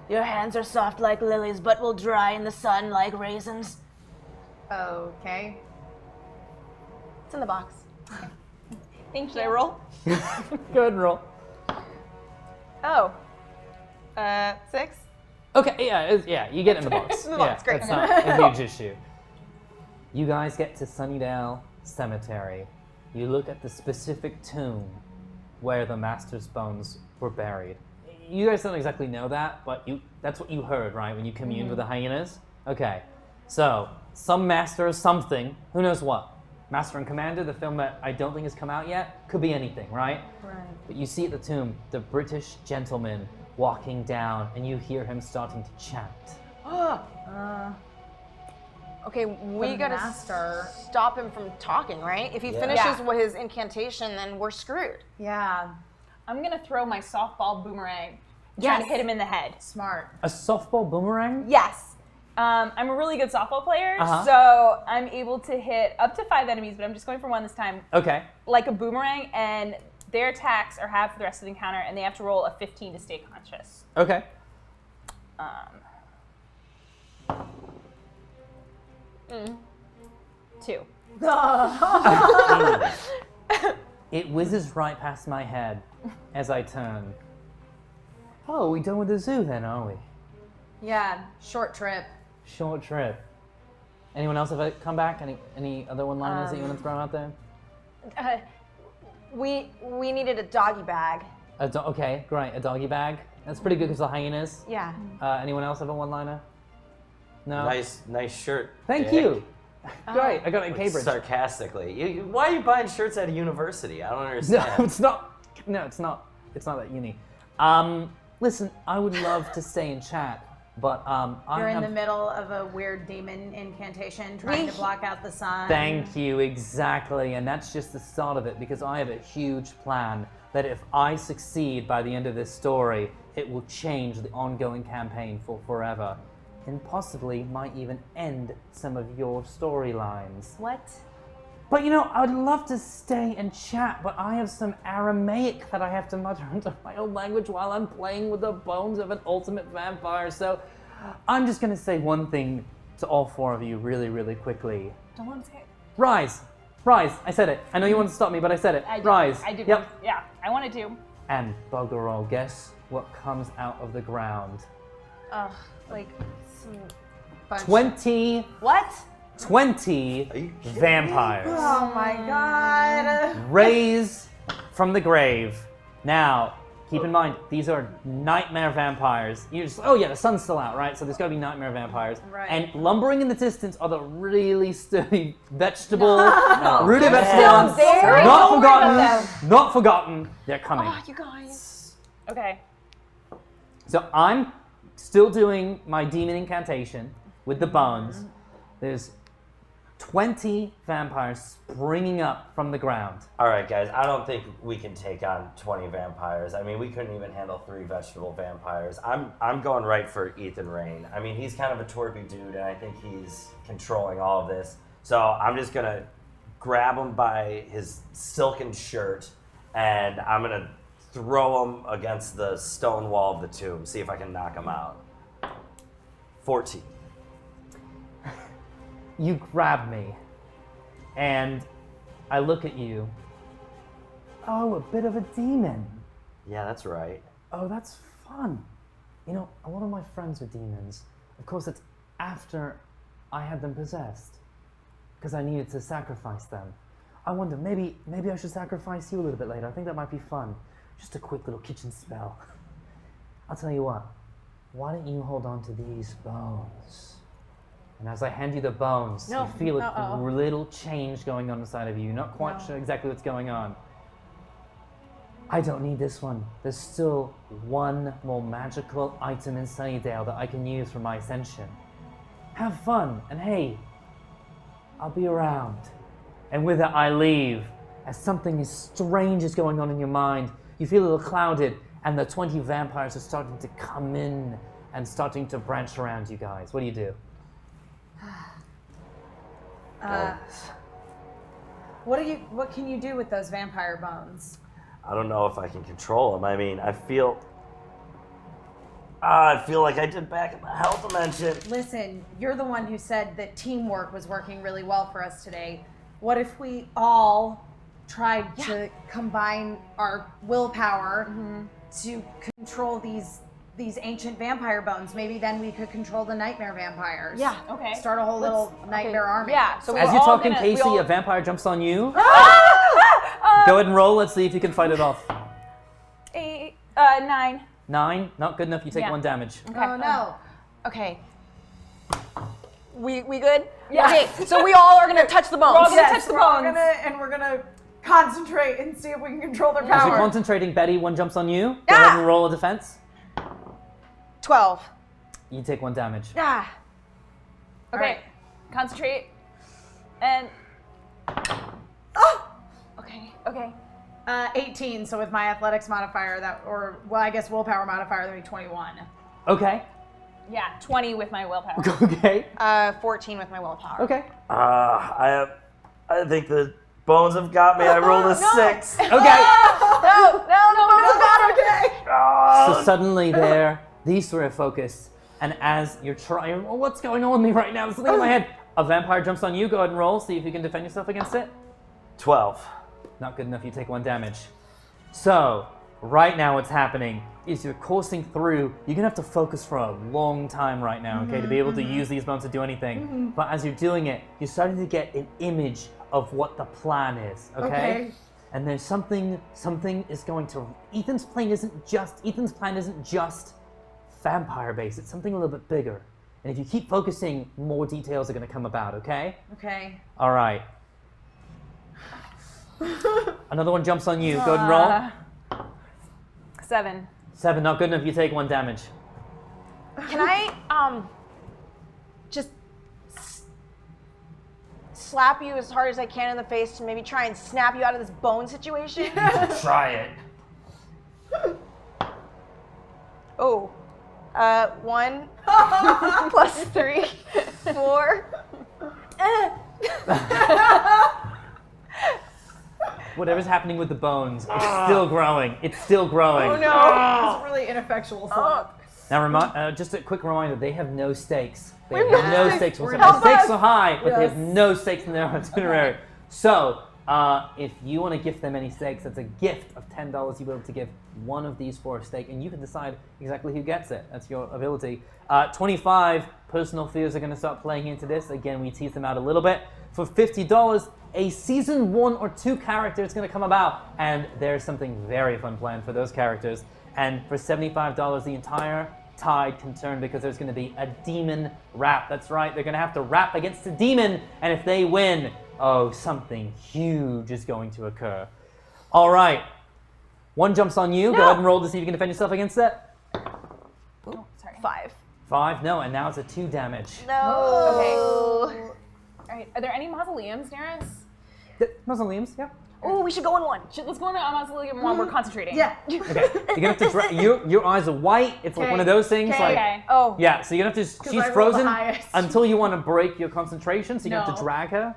Your hands are soft like lilies, but will dry in the sun like raisins. okay. It's in the box. Thank Should I you. roll? Go ahead and roll. Oh. 6? Okay, yeah, you get in the box. In the box, great. That's not a huge issue. You guys get to Sunnydale Cemetery. You look at the specific tomb where the Master's bones were buried. You guys don't exactly know that, but that's what you heard, right, when you communed with the hyenas? Okay, so some master of something, who knows what, Master and Commander, the film that I don't think has come out yet, could be anything, right? Right. But you see at the tomb the British gentleman walking down, and you hear him starting to chant. Okay, we The gotta master. stop him from talking, right? If he Yeah. finishes with his incantation, then we're screwed. Yeah, I'm gonna throw my softball boomerang. Try Yes. to hit him in the head. smart. A softball boomerang? Yes. I'm a really good softball player, Uh-huh. so I'm able to hit up to 5 enemies, but I'm just going for 1 this time, Okay. like a boomerang, and their attacks are half for the rest of the encounter, and they have to roll a 15 to stay conscious. Okay. 2. It whizzes right past my head as I turn. Oh, we done with the zoo then, are we? Yeah, short trip. Short trip. Anyone else have a comeback? Any other one-liners that you want to throw out there? We needed a doggy bag. Okay, great. A doggy bag. That's pretty good because the hyenas. Yeah. Anyone else have a one-liner? No. Nice shirt. Thank Dick. you. Great. I got it in Like, Cambridge. sarcastically. Why are you buying shirts at a university? I don't No, understand. it's not. No, it's not. It's not at uni. Listen, I would love to stay and chat, but You're I in have. the middle of a weird demon incantation trying to block out the sun. Thank you, exactly, and that's just the start of it because I have a huge plan that if I succeed by the end of this story, it will change the ongoing campaign for forever, and possibly might even end some of your storylines. What? But you know, I would love to stay and chat, but I have some Aramaic that I have to mutter into my own language while I'm playing with the bones of an ultimate vampire. So I'm just gonna say one thing to all 4 of you really, really quickly. Don't want to say it. Rise! Rise! I said it. I know you want to stop me, but I said it. Rise! I did. Yep. Yeah, I wanted to. And bugger all, guess what comes out of the ground? Like some... Bunch. 20 What? 20 Are you kidding me? vampires. Oh my god. Raise from the grave. Now, keep in mind, these are nightmare vampires. You just, oh yeah, the sun's still out, right? So there's gotta be nightmare vampires. Right. And lumbering in the distance are the really sturdy vegetable, rooted vegetable Still ones. there? Not Don't worry about forgotten. Not forgotten. They're coming. Oh, you guys. Okay. So I'm still doing my demon incantation with the bones. There's 20 vampires springing up from the ground. All right, guys. I don't think we can take on 20 vampires. I mean, we couldn't even handle 3 vegetable vampires. I'm going right for Ethan Rain. I mean, he's kind of a twerpy dude, and I think he's controlling all of this. So I'm just gonna grab him by his silken shirt, and I'm gonna throw him against the stone wall of the tomb. See if I can knock him out. 14. You grab me, and I look at you. Oh, a bit of a demon. Yeah, that's right. Oh, that's fun. You know, a lot of my friends are demons. Of course, it's after I had them possessed, because I needed to sacrifice them. I wonder, maybe I should sacrifice you a little bit later. I think that might be fun. Just a quick little kitchen spell. I'll tell you what. Why don't you hold on to these bones? And as I hand you the bones, you feel a little change going on inside of you. You're not quite sure exactly what's going on. I don't need this one. There's still one more magical item in Sunnydale that I can use for my ascension. Have fun, and hey, I'll be around. And with it, I leave. As something as strange is going on in your mind, you feel a little clouded, and the 20 vampires are starting to come in and starting to branch around you guys. What do you do? What can you do with those vampire bones? I don't know if I can control them. I mean, I feel like I did back in the hell dimension. Listen, you're the one who said that teamwork was working really well for us today. What if we all tried to combine our willpower to control these ancient vampire bones? Maybe then we could control the nightmare vampires. Yeah. Okay. Start a whole little nightmare army. Yeah. So As we're you're all talking, gonna- we Casey, all- a vampire jumps on you. Go ahead and roll. Let's see if you can fight it off. 9. 9, not good enough. You take Yeah. 1 damage. Okay. Oh no. Okay. We good? Yeah. Okay, so we all are gonna touch the bones. We're all gonna touch the we're all bones. we're gonna concentrate and see if we can control their As you're power. concentrating, Betty, one jumps on you. Go Ah! ahead and roll a defense. 12. You take 1 damage. Ah. Okay. Concentrate. And. Oh. Okay. 18, so with my athletics modifier, I guess willpower modifier, that would be 21. Okay. Yeah, 20 with my willpower. Okay. 14 with my willpower. Okay. I think the bones have got me. I rolled a 6. Okay. No, not okay. So suddenly these three are focused, and as you're trying, oh, what's going on with me right now? There's something in my head. A vampire jumps on you. Go ahead and roll. See if you can defend yourself against it. 12. Not good enough. You take 1 damage. So right now what's happening is you're coursing through. You're gonna have to focus for a long time right now, okay, to be able to use these bones to do anything. But as you're doing it, you're starting to get an image of what the plan is, okay? And there's something is going to. Ethan's plan isn't just vampire based. It's something a little bit bigger. And if you keep focusing, more details are going to come about, okay? Okay. All right. Another one jumps on you. Go ahead and roll. 7. 7, not good enough. You take 1 damage. Can I just slap you as hard as I can in the face to maybe try and snap you out of this bone situation? Try it. Oh. 1 plus 3, 4. Whatever's happening with the bones, it's still growing. It's still growing. Oh no! It's really ineffectual. Now, just a quick reminder: they have no stakes. They We're have not- no stakes. we're The not- stakes are high, but they Yes. have no stakes in their itinerary. So, if you want to gift them any stakes, that's a gift of $10. You'll be able to give one of these for a stake, and you can decide exactly who gets it. That's your ability. 25 personal fears are going to start playing into this. Again, we tease them out a little bit. For $50, a season 1 or 2 character is going to come about, and there's something very fun planned for those characters. And for $75, the entire tide can turn because there's going to be a demon rap. That's right, they're going to have to rap against a demon, and if they win, oh, something huge is going to occur. All right, one jumps on you. Go ahead and roll to see if you can defend yourself against it. Oh, sorry. 5. 5, no, and now it's a 2 damage. No. Okay. All right. Are there any mausoleums near us? Mausoleums, yeah. Oh, we should go in one. Let's go into a mausoleum while we're concentrating. Yeah. Okay, you're gonna have to your eyes are white. It's like one of those things. Okay. Like, Okay. Oh. yeah, so you're gonna have to. I She's rolled the frozen highest. until you want to break your concentration. So you have to No. drag her.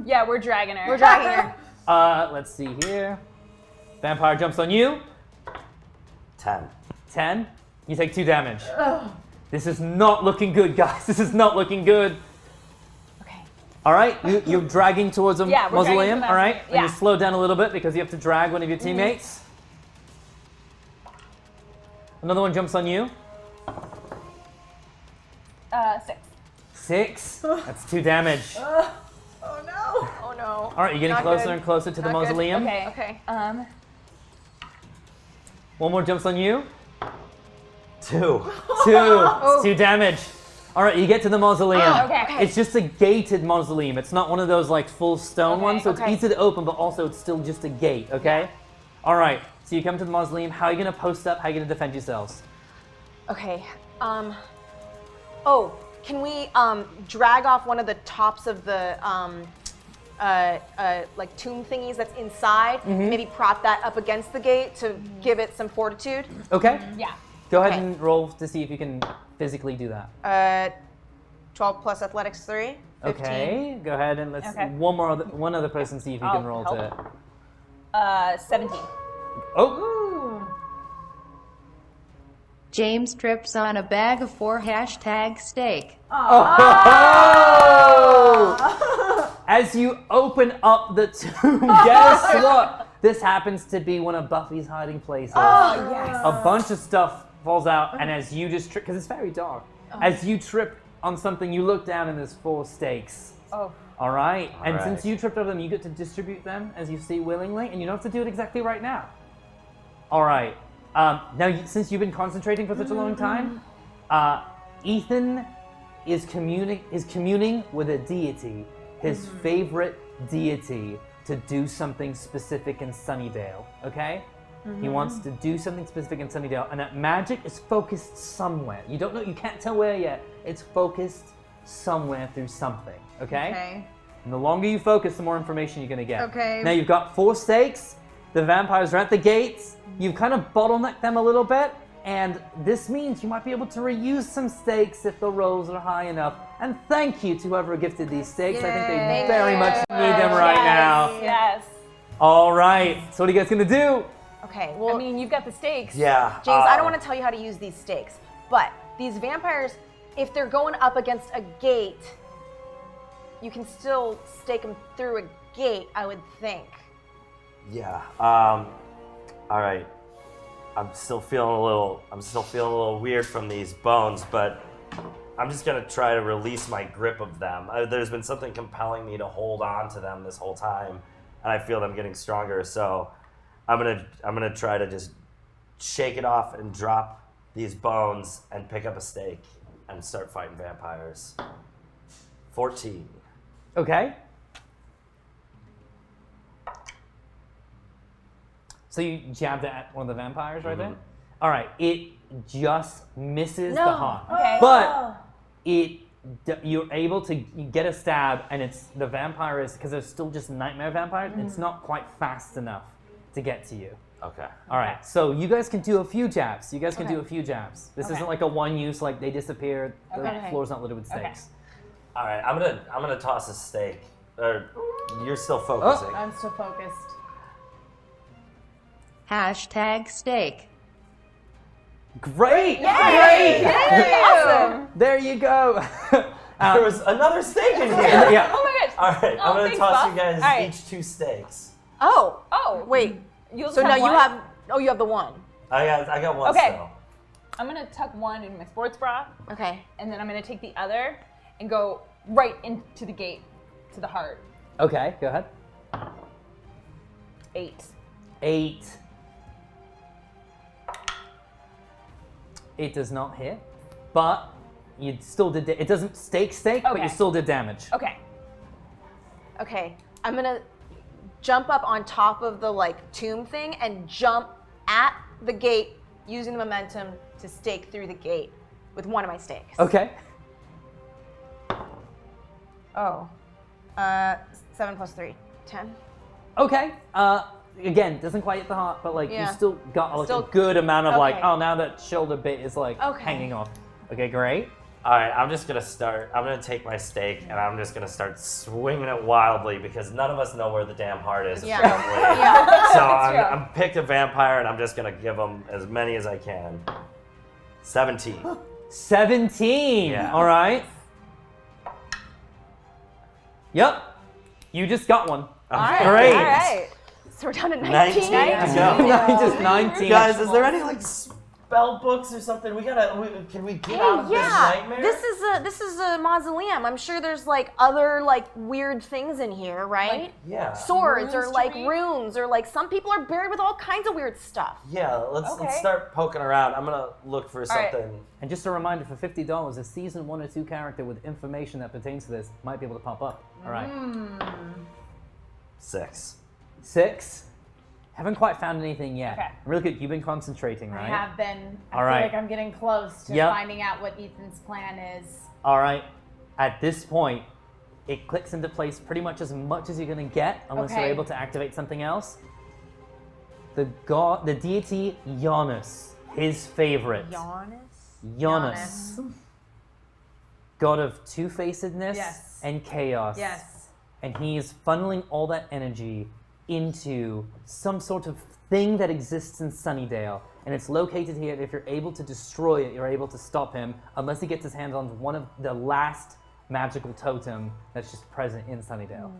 Yeah, we're dragging her. We're dragging her. Let's see here. Vampire jumps on you. 10. 10. You take 2 damage. This is not looking good, guys. This is not looking good. Okay. All right, you're dragging towards a Yeah, we're dragging mausoleum. to the All right, mausoleum, and you yeah. slow down a little bit because you have to drag one of your teammates. Another one jumps on you. 6. 6. That's 2 damage. Oh no! Oh no. All right, you're getting Not closer good. and closer to the Not good. mausoleum. Okay. Okay. One more jumps on you. 2. 2. It's 2 damage. All right, you get to the mausoleum. Oh, okay. It's just a gated mausoleum. It's not one of those like full stone Okay, ones, so it's okay. easy to open, but also it's still just a gate. Okay. All right. So you come to the mausoleum. How are you gonna post up? How are you gonna defend yourselves? Okay. Oh, can we drag off one of the tops of the like tomb thingies that's inside? Maybe prop that up against the gate to give it some fortitude. Okay. Yeah. Go ahead Okay. and roll to see if you can physically do that. 12 plus athletics 3. 15. Okay. Go ahead and let's Okay. one other person see if you can I'll roll help. to. 17. Oh. James trips on a bag of 4 #steak. As you open up the tomb, guess what? This happens to be one of Buffy's hiding places. Oh, yes. A bunch of stuff falls out, and as you just trip, because it's very dark, as you trip on something, you look down and there's 4 stakes. Oh. All right? And right. since you tripped over them, you get to distribute them as you see willingly, and you don't have to do it exactly right now. All right. Now, since you've been concentrating for such a long time, Ethan is communing with a deity, his favorite deity, to do something specific in Sunnydale, okay? He wants to do something specific in Sunnydale, and that magic is focused somewhere. You don't know, you can't tell where yet. It's focused somewhere through something, okay? Okay. And the longer you focus, the more information you're gonna get. Okay. Now you've got 4 stakes. The vampires are at the gates. You've kind of bottlenecked them a little bit, and this means you might be able to reuse some stakes if the rolls are high enough. And thank you to whoever gifted these stakes. I think they very much need them right now. Yes. All right. So what are you guys gonna do? Okay, well, I mean, you've got the stakes. Yeah. James, I don't want to tell you how to use these stakes, but these vampires, if they're going up against a gate, you can still stake them through a gate, I would think. Yeah. All right. I'm still feeling a little weird from these bones, but I'm just gonna try to release my grip of them. There's been something compelling me to hold on to them this whole time, and I feel them getting stronger. So I'm gonna try to just shake it off and drop these bones and pick up a stake and start fighting vampires. 14. Okay. So you jabbed it at one of the vampires right there? All right, it just misses the heart. Okay. But you're able to get a stab, and it's the vampire is, because they're still just nightmare vampires, it's not quite fast enough to get to you. Okay. All right, so you guys can do a few jabs. This isn't like a one use, like they disappear, the floor's not littered with stakes. All right. I'm gonna toss a stake. Or you're still focusing. I'm still focused. #steak. Great! Yay! Great! Awesome. There you go. There was another stake in here. Yeah. Oh my gosh. All right. Oh, I'm gonna thanks, toss Buff. you guys All right. each 2 stakes. Oh, wait. You'll So just now you one? have, you have the one. I got one Okay. still. I'm gonna tuck one in my sports bra, Okay. and then I'm gonna take the other and go right into the gate, to the heart. Okay, go ahead. 8. 8. It does not hit, but you still did. It doesn't stake, but Okay. you still did damage. Okay. Okay. I'm gonna jump up on top of the tomb thing and jump at the gate using the momentum to stake through the gate with one of my stakes. Okay. Oh. 7 plus 3. 10. Okay. Again, doesn't quite hit the heart, but you Yeah. still got a Still- good amount of okay. now that shoulder bit is Okay. hanging off. Okay, great. All right. I'm gonna take my stake and I'm just gonna start swinging it wildly because none of us know where the damn heart is. Yeah. Apparently. Yeah. So true. I'm picked a vampire and I'm just gonna give them as many as I can. 17. 17. Yeah. All right. Yep. You just got one. Okay. Great. All right. So we're down to 19 19. to go. Just 19. Guys, is there any spell books or something? Can we get out of this nightmare? This is a mausoleum. I'm sure there's other weird things in here, right? Yeah. Swords or Runes to read? runes or some people are buried with all kinds of weird stuff. Yeah, let's Okay. start poking around. I'm gonna look for right. something. And just a reminder, for $50, a season 1 or 2 character with information that pertains to this might be able to pop up. All right. 6. 6. Haven't quite found anything yet. Okay. Really good. You've been concentrating, I right? have been. I All feel right. like I'm getting close to Yep. finding out what Ethan's plan is. All right. At this point, it clicks into place pretty much as you're going to get, unless you're Okay. able to activate something else. The deity Janus, his favorite. Janus. God of two-facedness Yes. and chaos. Yes. And he is funneling all that energy into some sort of thing that exists in Sunnydale. And it's located here. If you're able to destroy it, you're able to stop him, unless he gets his hands on one of the last magical totem that's just present in Sunnydale.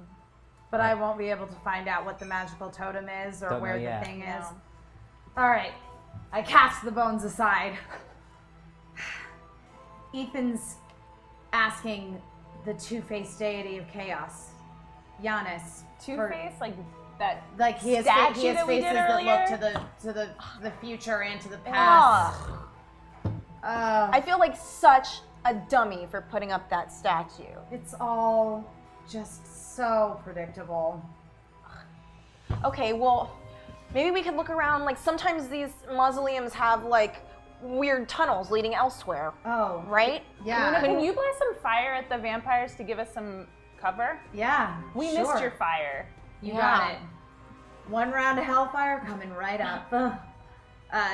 But I won't be able to find out what the magical totem is or Don't know where yet. the thing is. All right. I cast the bones aside. Ethan's asking the two-faced deity of chaos, Janus. Two-Face, that Like he has statue that we faces did that earlier? look to the future and to the past. I feel like such a dummy for putting up that statue. It's all just so predictable. Okay, well, maybe we could look around. Like, sometimes these mausoleums have, like, weird tunnels leading elsewhere, Oh, right? yeah. Can you blast some fire at the vampires to give us some cover? Yeah. We sure. missed your fire. You Yeah. got it. One round of hellfire coming right up.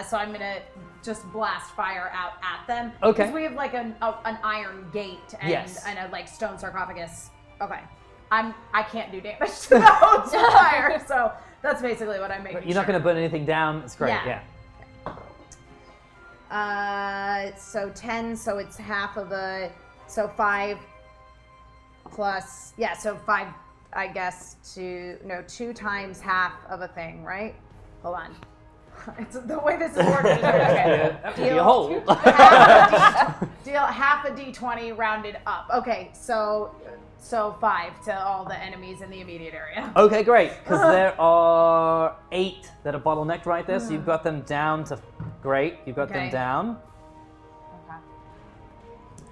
So I'm gonna just blast fire out at them. Okay. Because we have like an iron gate and, Yes. and a like stone sarcophagus. Okay. I can't do damage to the host with fire, so that's basically what I'm making. You're not going to put anything down. It's great. Yeah. Yeah. So 10, so it's half of so 5 plus, so 5, I guess, 2 times half of a thing, right? Hold on. It's the way this is working. Okay. That would be a hole. Deal half a d20 rounded up. Okay, so 5 to all the enemies in the immediate area. Okay, great. Because there are 8 that are bottlenecked right there, so you've got them down to. Great, you've got them Okay. down.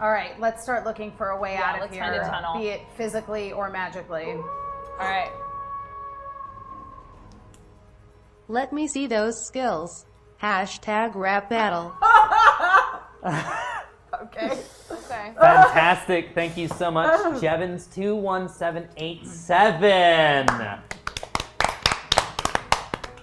All right, let's start looking for a way out of let's here, find a tunnel. be it physically or magically. All right. Let me see those skills. #rap battle. Okay. Okay. Fantastic. Thank you so much. Jevons 21787.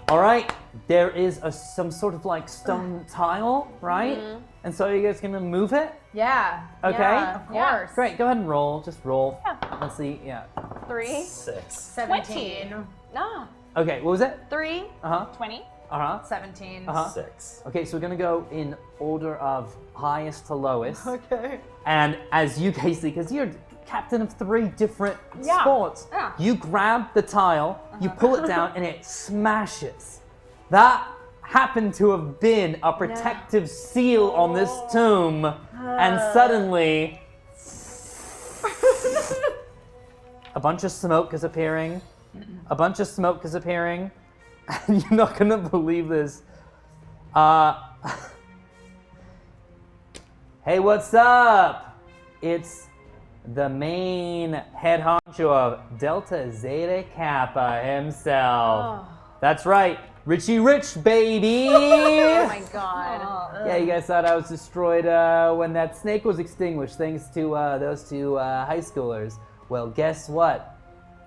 All right. There is some sort of like stone tile, right? And so are you guys going to move it? Yeah. Okay. Yeah. Of course. Great. Go ahead and roll. Just roll. Let's see. Yeah. 3. 6. 17. No. Okay. What was it? 3. Uh-huh. 20. Uh-huh. 17. Uh-huh. 6. Okay, so we're going to go in order of highest to lowest. Okay. And as you, Casey, because you're captain of 3 different Yeah. sports, Yeah. you grab the tile, you pull it down, and it smashes. That happened to have been a protective seal on this tomb, and suddenly a bunch of smoke is appearing. A bunch of smoke is appearing. And you're not gonna believe this. Hey, what's up? It's the main head honcho of Delta Zeta Kappa himself. That's right, Richie Rich, baby! Oh my god. Yeah, you guys thought I was destroyed when that snake was extinguished thanks to those 2 high schoolers. Well, guess what?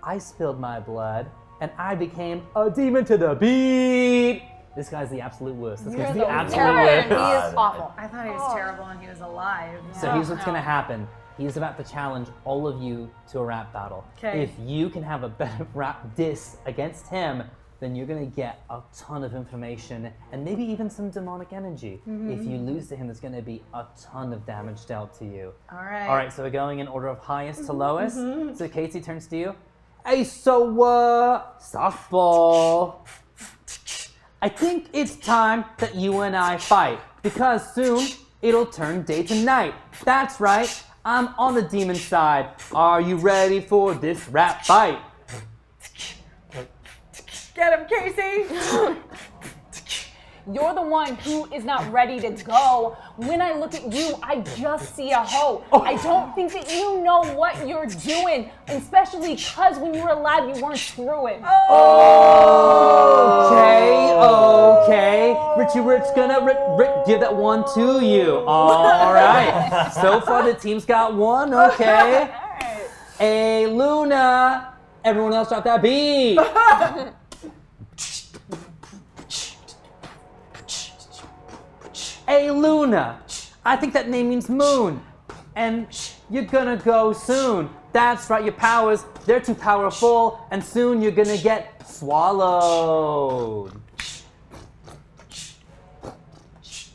I spilled my blood, and I became a demon to the beat! This guy's the absolute worst. This guy's the absolute Terrible. He worst. is awful. I thought he was terrible and he was alive. So here's what's gonna happen. He's about to challenge all of you to a rap battle. 'Kay. If you can have a better rap diss against him, then you're gonna get a ton of information and maybe even some demonic energy. If you lose to him, there's gonna be a ton of damage dealt to you. All right. All right, so we're going in order of highest to lowest. So Casey turns to you. Hey, so softball. I think it's time that you and I fight because soon it'll turn day to night. That's right, I'm on the demon side. Are you ready for this rap fight? Get him, Casey! You're the one who is not ready to go. When I look at you, I just see a hoe. I don't think that you know what you're doing, especially because when you were alive, you weren't screwing. Okay. Richie Rich gonna give that one to you. All right. So far the team's got one. Okay. Hey, Luna. Everyone else drop that beat. Hey, Luna. I think that name means moon. And you're gonna go soon. That's right, your powers, they're too powerful, and soon you're gonna get swallowed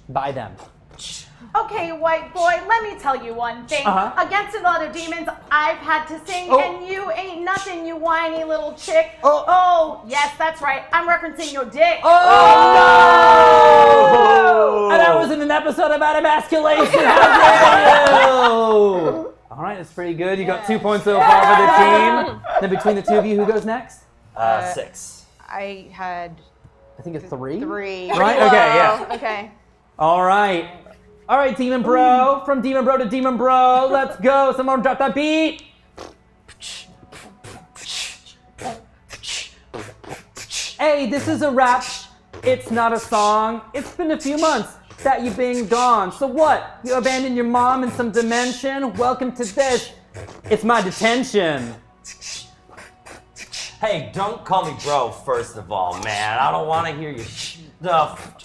by them. Okay, white boy, let me tell you one thing. Uh-huh. Against a lot of demons, I've had to sing, Oh. and you ain't nothing, you whiny little chick. Oh. Oh, yes, that's right. I'm referencing your dick. Oh, no! And that was in an episode about emasculation. How dare you? All right, that's pretty good. You got 2 points so far for the team. Then between the 2 of you, who goes next? 6. I had I think a 3. 3. Right? Okay, yeah. Okay. All right. All right, Demon Bro. From Demon Bro to Demon Bro. Let's go. Someone drop that beat. Hey, this is a rap. It's not a song. It's been a few months that you've been gone. So what? You abandoned your mom in some dimension? Welcome to this. It's my detention. Hey, don't call me bro, first of all, man. I don't want to hear your stuff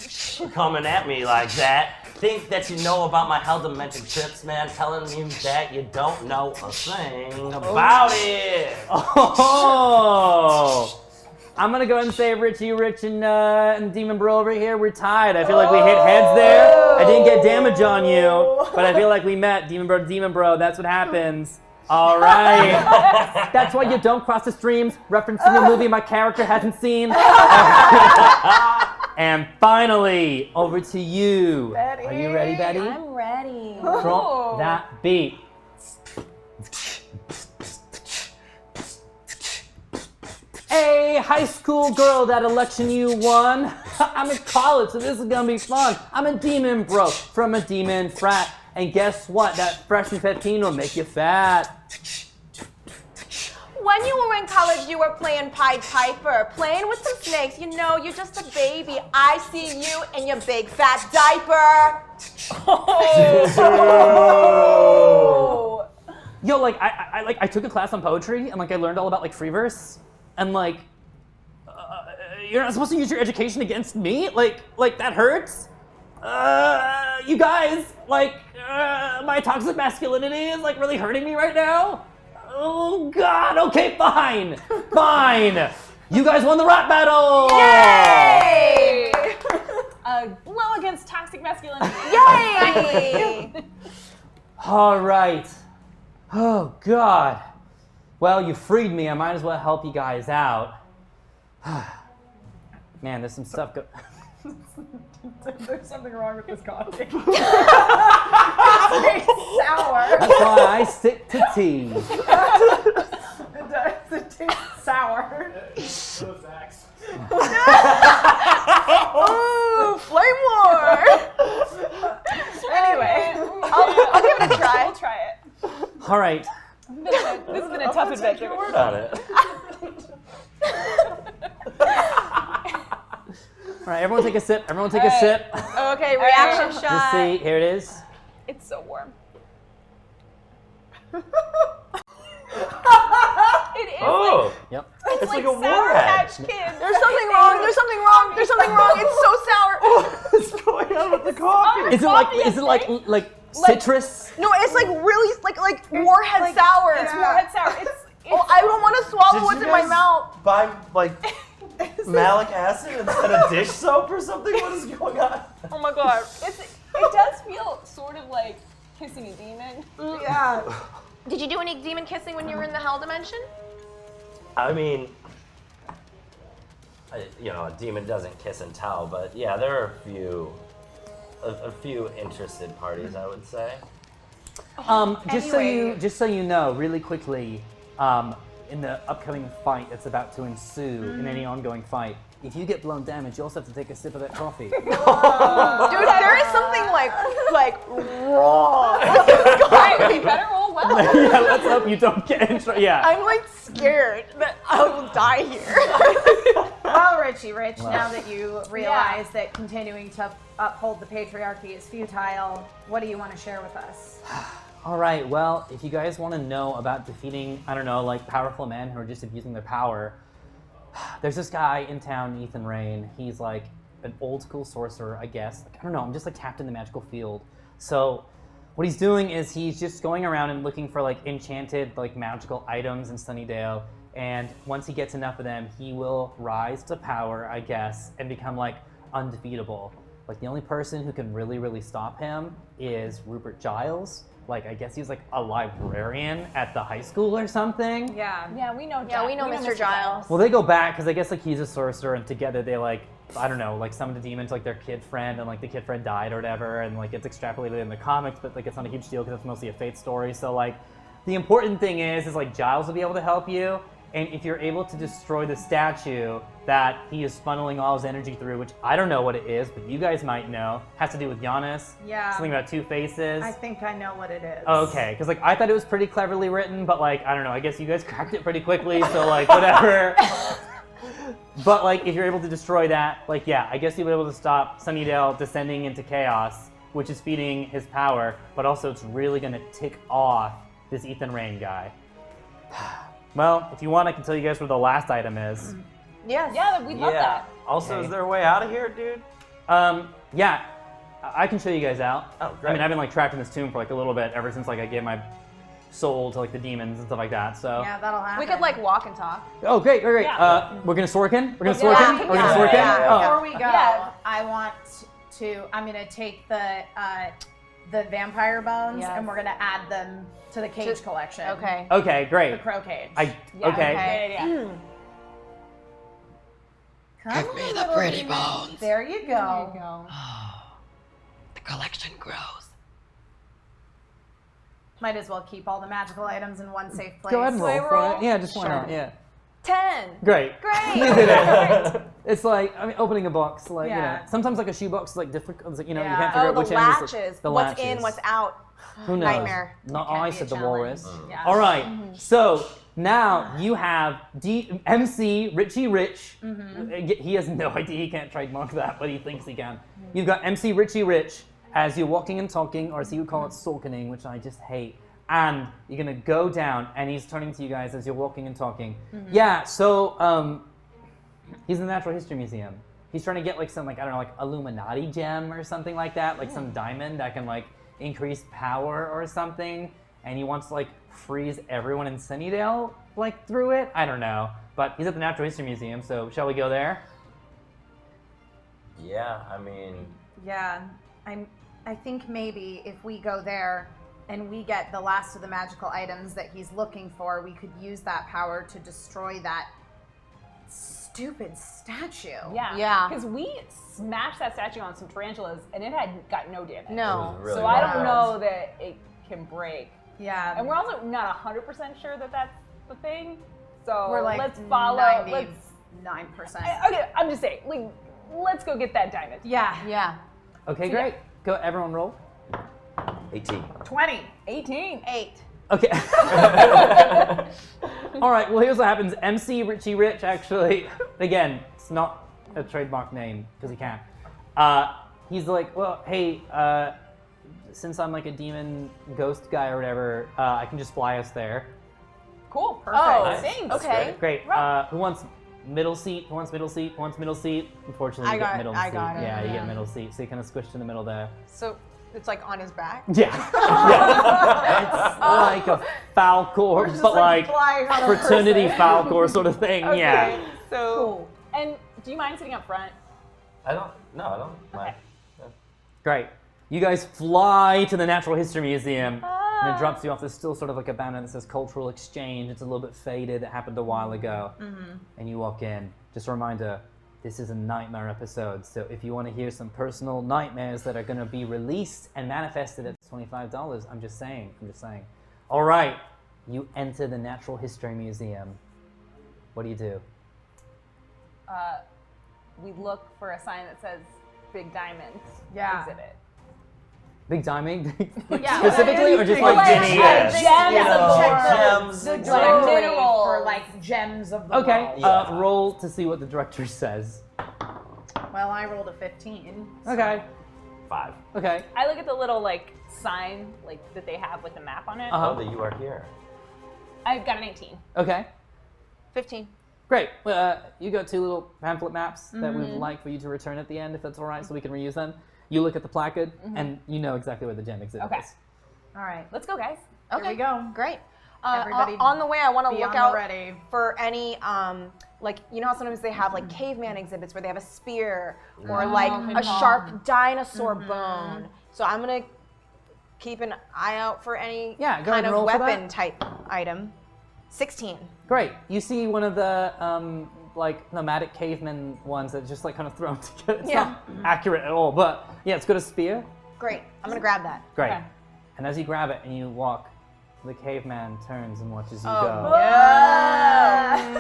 coming at me like that. Think that you know about my hell dimension trips, man. Telling you that you don't know a thing about it. Oh! I'm gonna go ahead and say, Rich, and Demon Bro over here, we're tied. I feel like we hit heads there. I didn't get damage on you, but I feel like we met. Demon Bro to Demon Bro, that's what happens. All right. That's why you don't cross the streams, referencing a movie my character hasn't seen. And finally, over to you. Betty. Are you ready, Betty? I'm ready. Drop that beat. Hey, high school girl, that election you won. I'm in college, so this is gonna be fun. I'm a demon bro from a demon frat. And guess what? That freshman 15 will make you fat. When you were in college, you were playing Pied Piper, playing with some snakes. You know, you're just a baby. I see you in your big fat diaper. Oh. Yo, like I took a class on poetry, and like I learned all about like free verse, and like you're not supposed to use your education against me. Like that hurts. You guys, like my toxic masculinity is like really hurting me right now. Oh God. Okay, fine. You guys won the rap battle. Yay! A blow against toxic masculinity. Yay! All right. Oh God. Well, you freed me. I might as well help you guys out. Man, there's some stuff There's something wrong with this coffee. It's sour. That's why I stick to tea. It does. It tastes sour. Ooh, flame war! Anyway, I'll give it a try. We'll try it. All right. This has been a tough adventure. Word on it. All right, everyone take a sip. Everyone take a sip. Okay, reaction Just shot. see, here it is. It's so warm. It is Oh, Yep. it's like a Sour warhead. Patch Kids. There's something wrong. There's something wrong. It's so sour. What's going on with the coffee? Is it like citrus? No, it's like really like warhead sour. It's warhead sour. It's Oh, I don't want to swallow what's in my guys mouth. buy like malic acid instead of dish soap or something? What is going on? Oh my god. it does feel sort of like kissing a demon. Yeah. Did you do any demon kissing when you were in the hell dimension? I mean, a demon doesn't kiss and tell, but yeah, there are a few interested parties, I would say. Just so you know, really quickly, in the upcoming fight that's about to ensue in any ongoing fight, if you get blown damage, you also have to take a sip of that coffee. Dude, there is something like wrong. Alright, we better roll well. Yeah, let's hope you don't get in trouble. Yeah. I'm like scared that I will die here. Well, Rich, now that you realize that continuing to uphold the patriarchy is futile, what do you want to share with us? All right, well, if you guys want to know about defeating, I don't know, like powerful men who are just abusing their power, there's this guy in town, Ethan Rain. He's like an old school sorcerer, I guess. Like, I don't know, I'm just like captain the magical field. So what he's doing is he's just going around and looking for like enchanted, like magical items in Sunnydale. And once he gets enough of them, he will rise to power, I guess, and become like undefeatable. Like the only person who can really, really stop him is Rupert Giles. Like, I guess he's like a librarian at the high school or something. Yeah. Yeah, we know. Yeah, we know Mr. Giles. Well, they go back because I guess like he's a sorcerer, and together they like, I don't know, like summon the demon to like their kid friend, and like the kid friend died or whatever, and like it's extrapolated in the comics, but like it's not a huge deal because it's mostly a fate story. So like, the important thing is like Giles will be able to help you, and if you're able to destroy the statue that he is funneling all his energy through, which I don't know what it is, but you guys might know, has to do with Giannis. Yeah. Something about two faces. I think I know what it is. Okay, because like I thought it was pretty cleverly written, but like I don't know. I guess you guys cracked it pretty quickly, so like whatever. But like if you're able to destroy that, like yeah, I guess you'll be able to stop Sunnydale descending into chaos, which is feeding his power, but also it's really gonna tick off this Ethan Rain guy. Well, if you want, I can tell you guys where the last item is. Yes. Yeah, we'd love that. Also, Okay. is there a way out of here, dude? Yeah, I can show you guys out. Oh, great. I mean, I've been like trapped in this tomb for like a little bit ever since like I gave my soul to like the demons and stuff like that. So. Yeah, that'll happen. We could like walk and talk. Oh, great. Yeah. We're gonna Sorkin. We're gonna Yeah, Sorkin. We're gonna Sorkin. yeah, Oh. Before we go, Yeah. I want to. I'm gonna take the vampire bones Yes. and we're gonna add them to the cage collection. Okay. Okay, The great. crow cage. Yeah, Okay. Yeah. Come Give me on, the little pretty demon. bones. There you go. There you go. The collection grows. Might as well keep all the magical items in one safe place. Go ahead and roll for roll? it. Yeah, just why Sure. not? Yeah. 10. Great. Great. You did it. It's like opening a box. Like you know, Yeah. sometimes like a shoebox is like different. It's like, you know, you Yeah. can't figure Oh, out the which end is latches. the What's latches. in, what's out. Who knows? Nightmare. Not Can't I be said a the walrus. challenge. Yeah. All right. So now you have MC Richie Rich. He has no idea he can't trademark that, but he thinks he can. You've got MC Richie Rich as you're walking and talking, or as you would call it, sulkening, which I just hate. And you're gonna go down, and he's turning to you guys as you're walking and talking. Yeah. So he's in the Natural History Museum. He's trying to get like some like I don't know like Illuminati gem or something like that, like some diamond that can like increase power or something. And he wants to like freeze everyone in Sunnydale like through it. I don't know, but he's at the Natural History Museum. So shall we go there? Yeah, I mean, Yeah, I think maybe if we go there and we get the last of the magical items that he's looking for, we could use that power to destroy that stupid statue. Yeah. Yeah. Because we smashed that statue on some tarantulas and it had got no damage. it No. was really So I wild. don't know that it can break. Yeah. And we're also not 100% sure that that's the thing. So We're like let's follow. 99%. Okay, I'm just saying, like, let's go get that diamond. Yeah. Yeah. Okay, great. Go, everyone, roll. 18. 20. 18. 8. Okay. All right. Well, here's what happens. MC Richie Rich actually, again, it's not a trademark name because he can't. He's like, well, hey, since I'm like a demon ghost guy or whatever, I can just fly us there. Cool. Perfect. Oh, Nice. Thanks. Okay. Great. Who wants middle seat? Who wants middle seat? Who wants middle seat? Unfortunately, I you got get it. middle I seat. got it. Yeah, you Yeah. get middle seat. So you kind of squished in the middle there. So it's like on his back? Yeah. Yeah. It's like a Falcor, Just but like flying on a fraternity person. Falcor sort of thing. Yeah. So Cool. And do you mind sitting up front? I don't mind. Great. You guys fly to the Natural History Museum, and it drops you off. There's still sort of like a banner that says Cultural Exchange. It's a little bit faded. It happened a while ago. And you walk in. Just a reminder, this is a nightmare episode. So if you want to hear some personal nightmares that are going to be released and manifested at $25, I'm just saying. All right. You enter the Natural History Museum. What do you do? We look for a sign that says Big Diamonds Yeah. exhibit. Big diamond? Yeah. Specifically, or just like Like, any? like gems You of know, the gems. the Jewelry minerals. for like gems of the Okay, world. Yeah. roll to see what the director says. Well, I rolled a 15. Okay, 5. okay. I look at the little like sign like that they have with the map on it. Uh-huh. Oh, that you are here. I've got an 18. Okay, 15. great. You got 2 little pamphlet maps that we would like for you to return at the end, if that's all right, so we can reuse them. You look at the placard, and you know exactly where the gem exhibit Okay. is. All right. Let's go, guys. Okay. Here we go. Great. Everybody On the way, I want to be look on the out ready. for any, like, you know how sometimes they have like caveman exhibits where they have a spear or like a sharp dinosaur bone. So I'm going to keep an eye out for any Yeah, go kind ahead and of roll for weapon that. type item. 16. Great. You see one of the like nomadic caveman ones that's just like kind of thrown together. It's Yeah. not accurate at all, but yeah, it's got a spear. Great. I'm going to grab that. Great. Okay. And as you grab it and you walk, the caveman turns and watches you Oh. go. Yeah.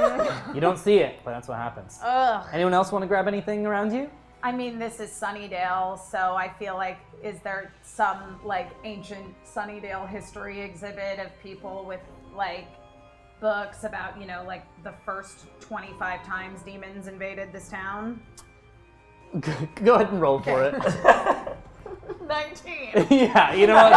don't see it, but that's what happens. Ugh. Anyone else want to grab anything around you? I mean, this is Sunnydale, so I feel like, is there some like ancient Sunnydale history exhibit of people with like books about, you know, like the first 25 times demons invaded this town? Go ahead and roll for it. 19. Yeah, you know what?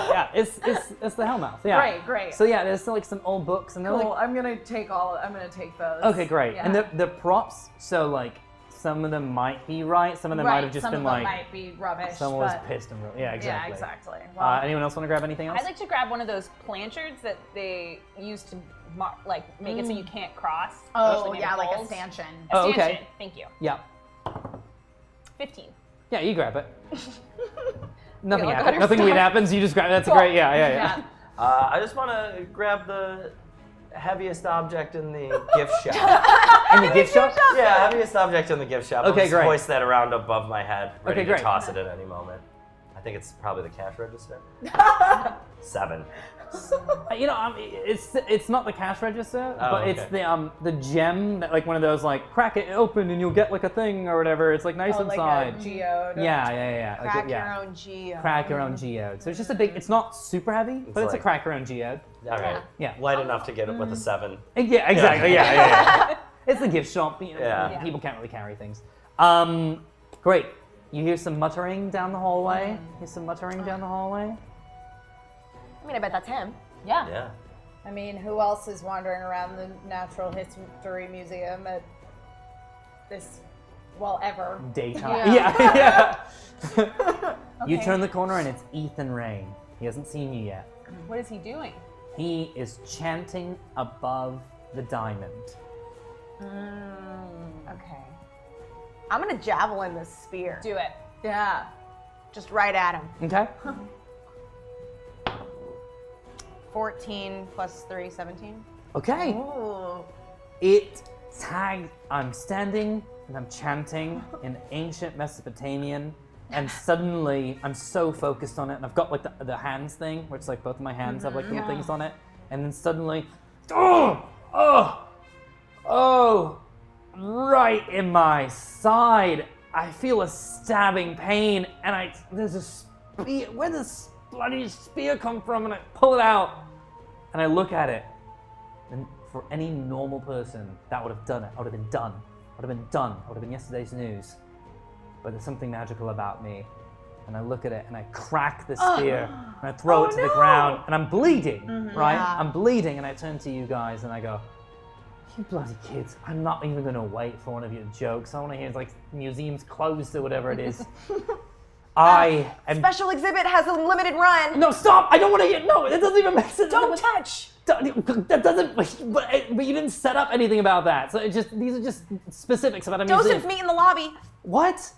Yeah, it's the Hellmouth. Yeah. Great. So yeah, there's still like some old books, and they're Cool. like, I'm gonna take those. okay, great. Yeah. And the props, so like some of them might be right, some of them might have just some been of them like might be rubbish. someone was but- pissed and yeah, exactly. Yeah, exactly. Well, Anyone else want to grab anything else? I'd like to grab one of those planchards that they use to make it so you can't cross. oh especially yeah, near like a poles. stanchion. A Oh, okay. stanchion. Thank you. Yeah. 15. Yeah, you grab it. Nothing like happens. other Nothing weird happens. You just grab it. That's great. Yeah. I just want to grab the heaviest object in the gift shop. In the gift shop? Yeah, heaviest object in the gift shop. Okay, I'll just great. hoist that around above my head, ready Okay, to great. toss it at any moment. I think it's probably the cash register. 7. You know, it's not the cash register, Oh, but okay. it's the gem that like one of those like crack it open and you'll get like a thing or whatever. It's like nice inside. Like a geode. Yeah. Like, Crack yeah. your own geode. Crack your own geode. So it's just a big. It's not super heavy, but it's a like- crack your own geode. All right. Yeah. Light enough to get it with a 7. Yeah, exactly. Yeah. It's the gift shop. You know, Yeah. People can't really carry things. Great. You hear some muttering down the hallway. Hear some muttering down the hallway. I mean, I bet that's him. Yeah. Yeah. I mean, who else is wandering around the Natural History Museum at this, well, ever? Daytime. Yeah. You Okay. turn the corner and it's Ethan Rain. He hasn't seen you yet. What is he doing? He is chanting above the diamond. Okay. I'm gonna javelin this spear. Do it. Yeah. Just right at him. Okay. 14 plus 3, 17. Okay. Ooh. It tagged. I'm standing and I'm chanting in ancient Mesopotamian, and suddenly I'm so focused on it, and I've got like the hands thing, where it's like both of my hands have like little things on it, and then suddenly, right in my side, I feel a stabbing pain, and there's a spear. Where does this bloody spear come from? And I pull it out, and I look at it. And for any normal person, that would have done it. I would have been done. I would have been done. I would have been yesterday's news. But there's something magical about me. And I look at it and I crack the spear and I throw it to the ground and I'm bleeding, right? Yeah. I'm bleeding and I turn to you guys and I go, you bloody kids, I'm not even gonna wait for one of your jokes. I wanna hear like museum's closed or whatever it is. I am. Special exhibit has a limited run. No, stop! I don't wanna hear. No, it doesn't even make sense. Don't touch. That doesn't. But you didn't set up anything about that. So these are just specifics about a museum. Docents meet in the lobby. What?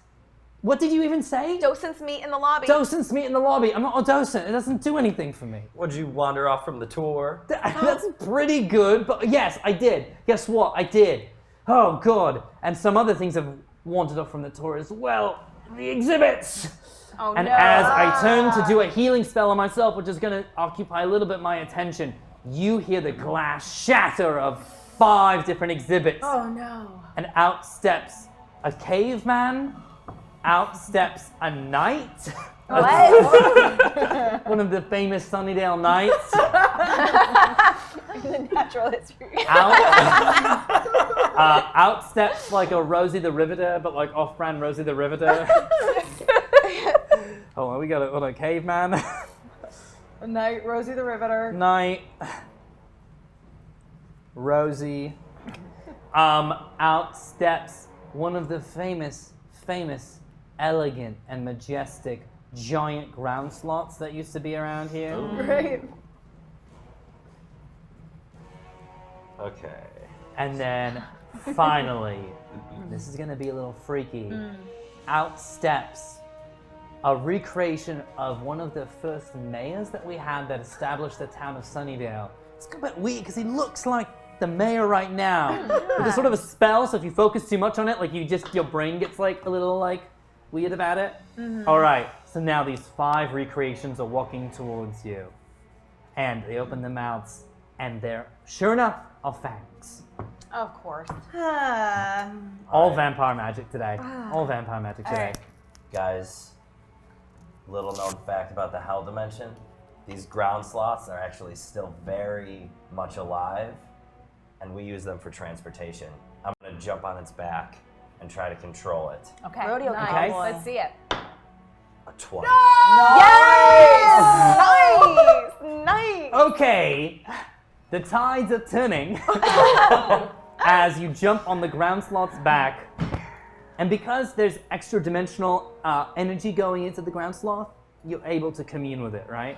What did you even say? Docents meet in the lobby. Docents meet in the lobby. I'm not a docent. It doesn't do anything for me. Would you wander off from the tour? That's pretty good. But yes, I did. Guess what? I did. Oh God. And some other things have wandered off from the tour as well. The exhibits. Oh, And no. as I turn to do a healing spell on myself, which is going to occupy a little bit of my attention, you hear the glass shatter of 5 different exhibits. Oh no. And out steps a caveman, out steps a knight, What? one of the famous Sunnydale knights. The natural history. Out steps like a Rosie the Riveter, but like off-brand Rosie the Riveter. Oh, we got a caveman. Night, Rosie the Riveter. Knight. Rosie. Out steps one of the famous, elegant and majestic giant ground slots that used to be around here. Great. Okay. And then finally, this is gonna be a little freaky. Out steps a recreation of one of the first mayors that we had that established the town of Sunnydale. It's a bit weird because he looks like the mayor right now. But there's sort of a spell, so if you focus too much on it, like your brain gets like a little like weird about it. All right, so now these 5 recreations are walking towards you. And they open their mouths and there, sure enough, are fangs. Of course. All vampire magic today. All vampire magic today. right. Guys, little known fact about the Hell Dimension. These ground sloths are actually still very much alive, and we use them for transportation. I'm gonna jump on its back and try to control it. Okay. Rodeo nice. Okay. Let's see it. A 20. Nice! Nice! Okay, the tides are turning as you jump on the ground sloth's back. And because there's extra dimensional energy going into the ground sloth, you're able to commune with it, right?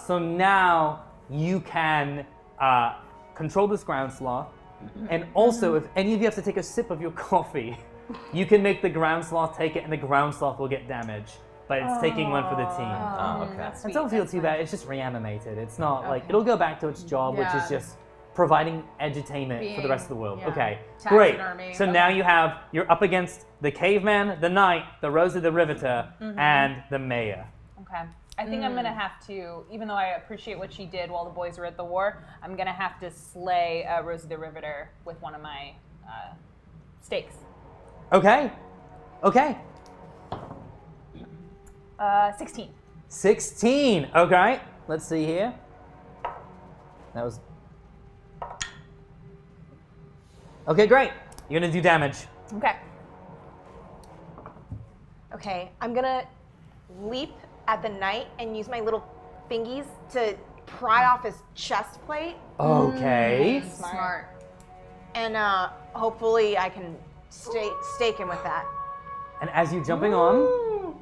So now you can control this ground sloth. And also, if any of you have to take a sip of your coffee, you can make the ground sloth take it and the ground sloth will get damage. But it's taking one for the team. Oh, okay. And don't feel too bad, it's just reanimated. It's not like, it'll go back to its job, which is just providing edutainment for the rest of the world. yeah, Okay, great. taxidermy. So now you're up against the caveman, the knight, the Rosie the Riveter, and the mayor. Okay. I think I'm gonna have to, even though I appreciate what she did while the boys were at the war, I'm gonna have to slay Rosie the Riveter with one of my stakes. Okay, okay. 16. 16, okay. Let's see here. That was... Okay, great. You're gonna do damage. Okay. Okay, I'm gonna leap at the knight and use my little fingies to pry off his chest plate, Okay. Smart. and hopefully I can stake him with that. And as you're jumping on,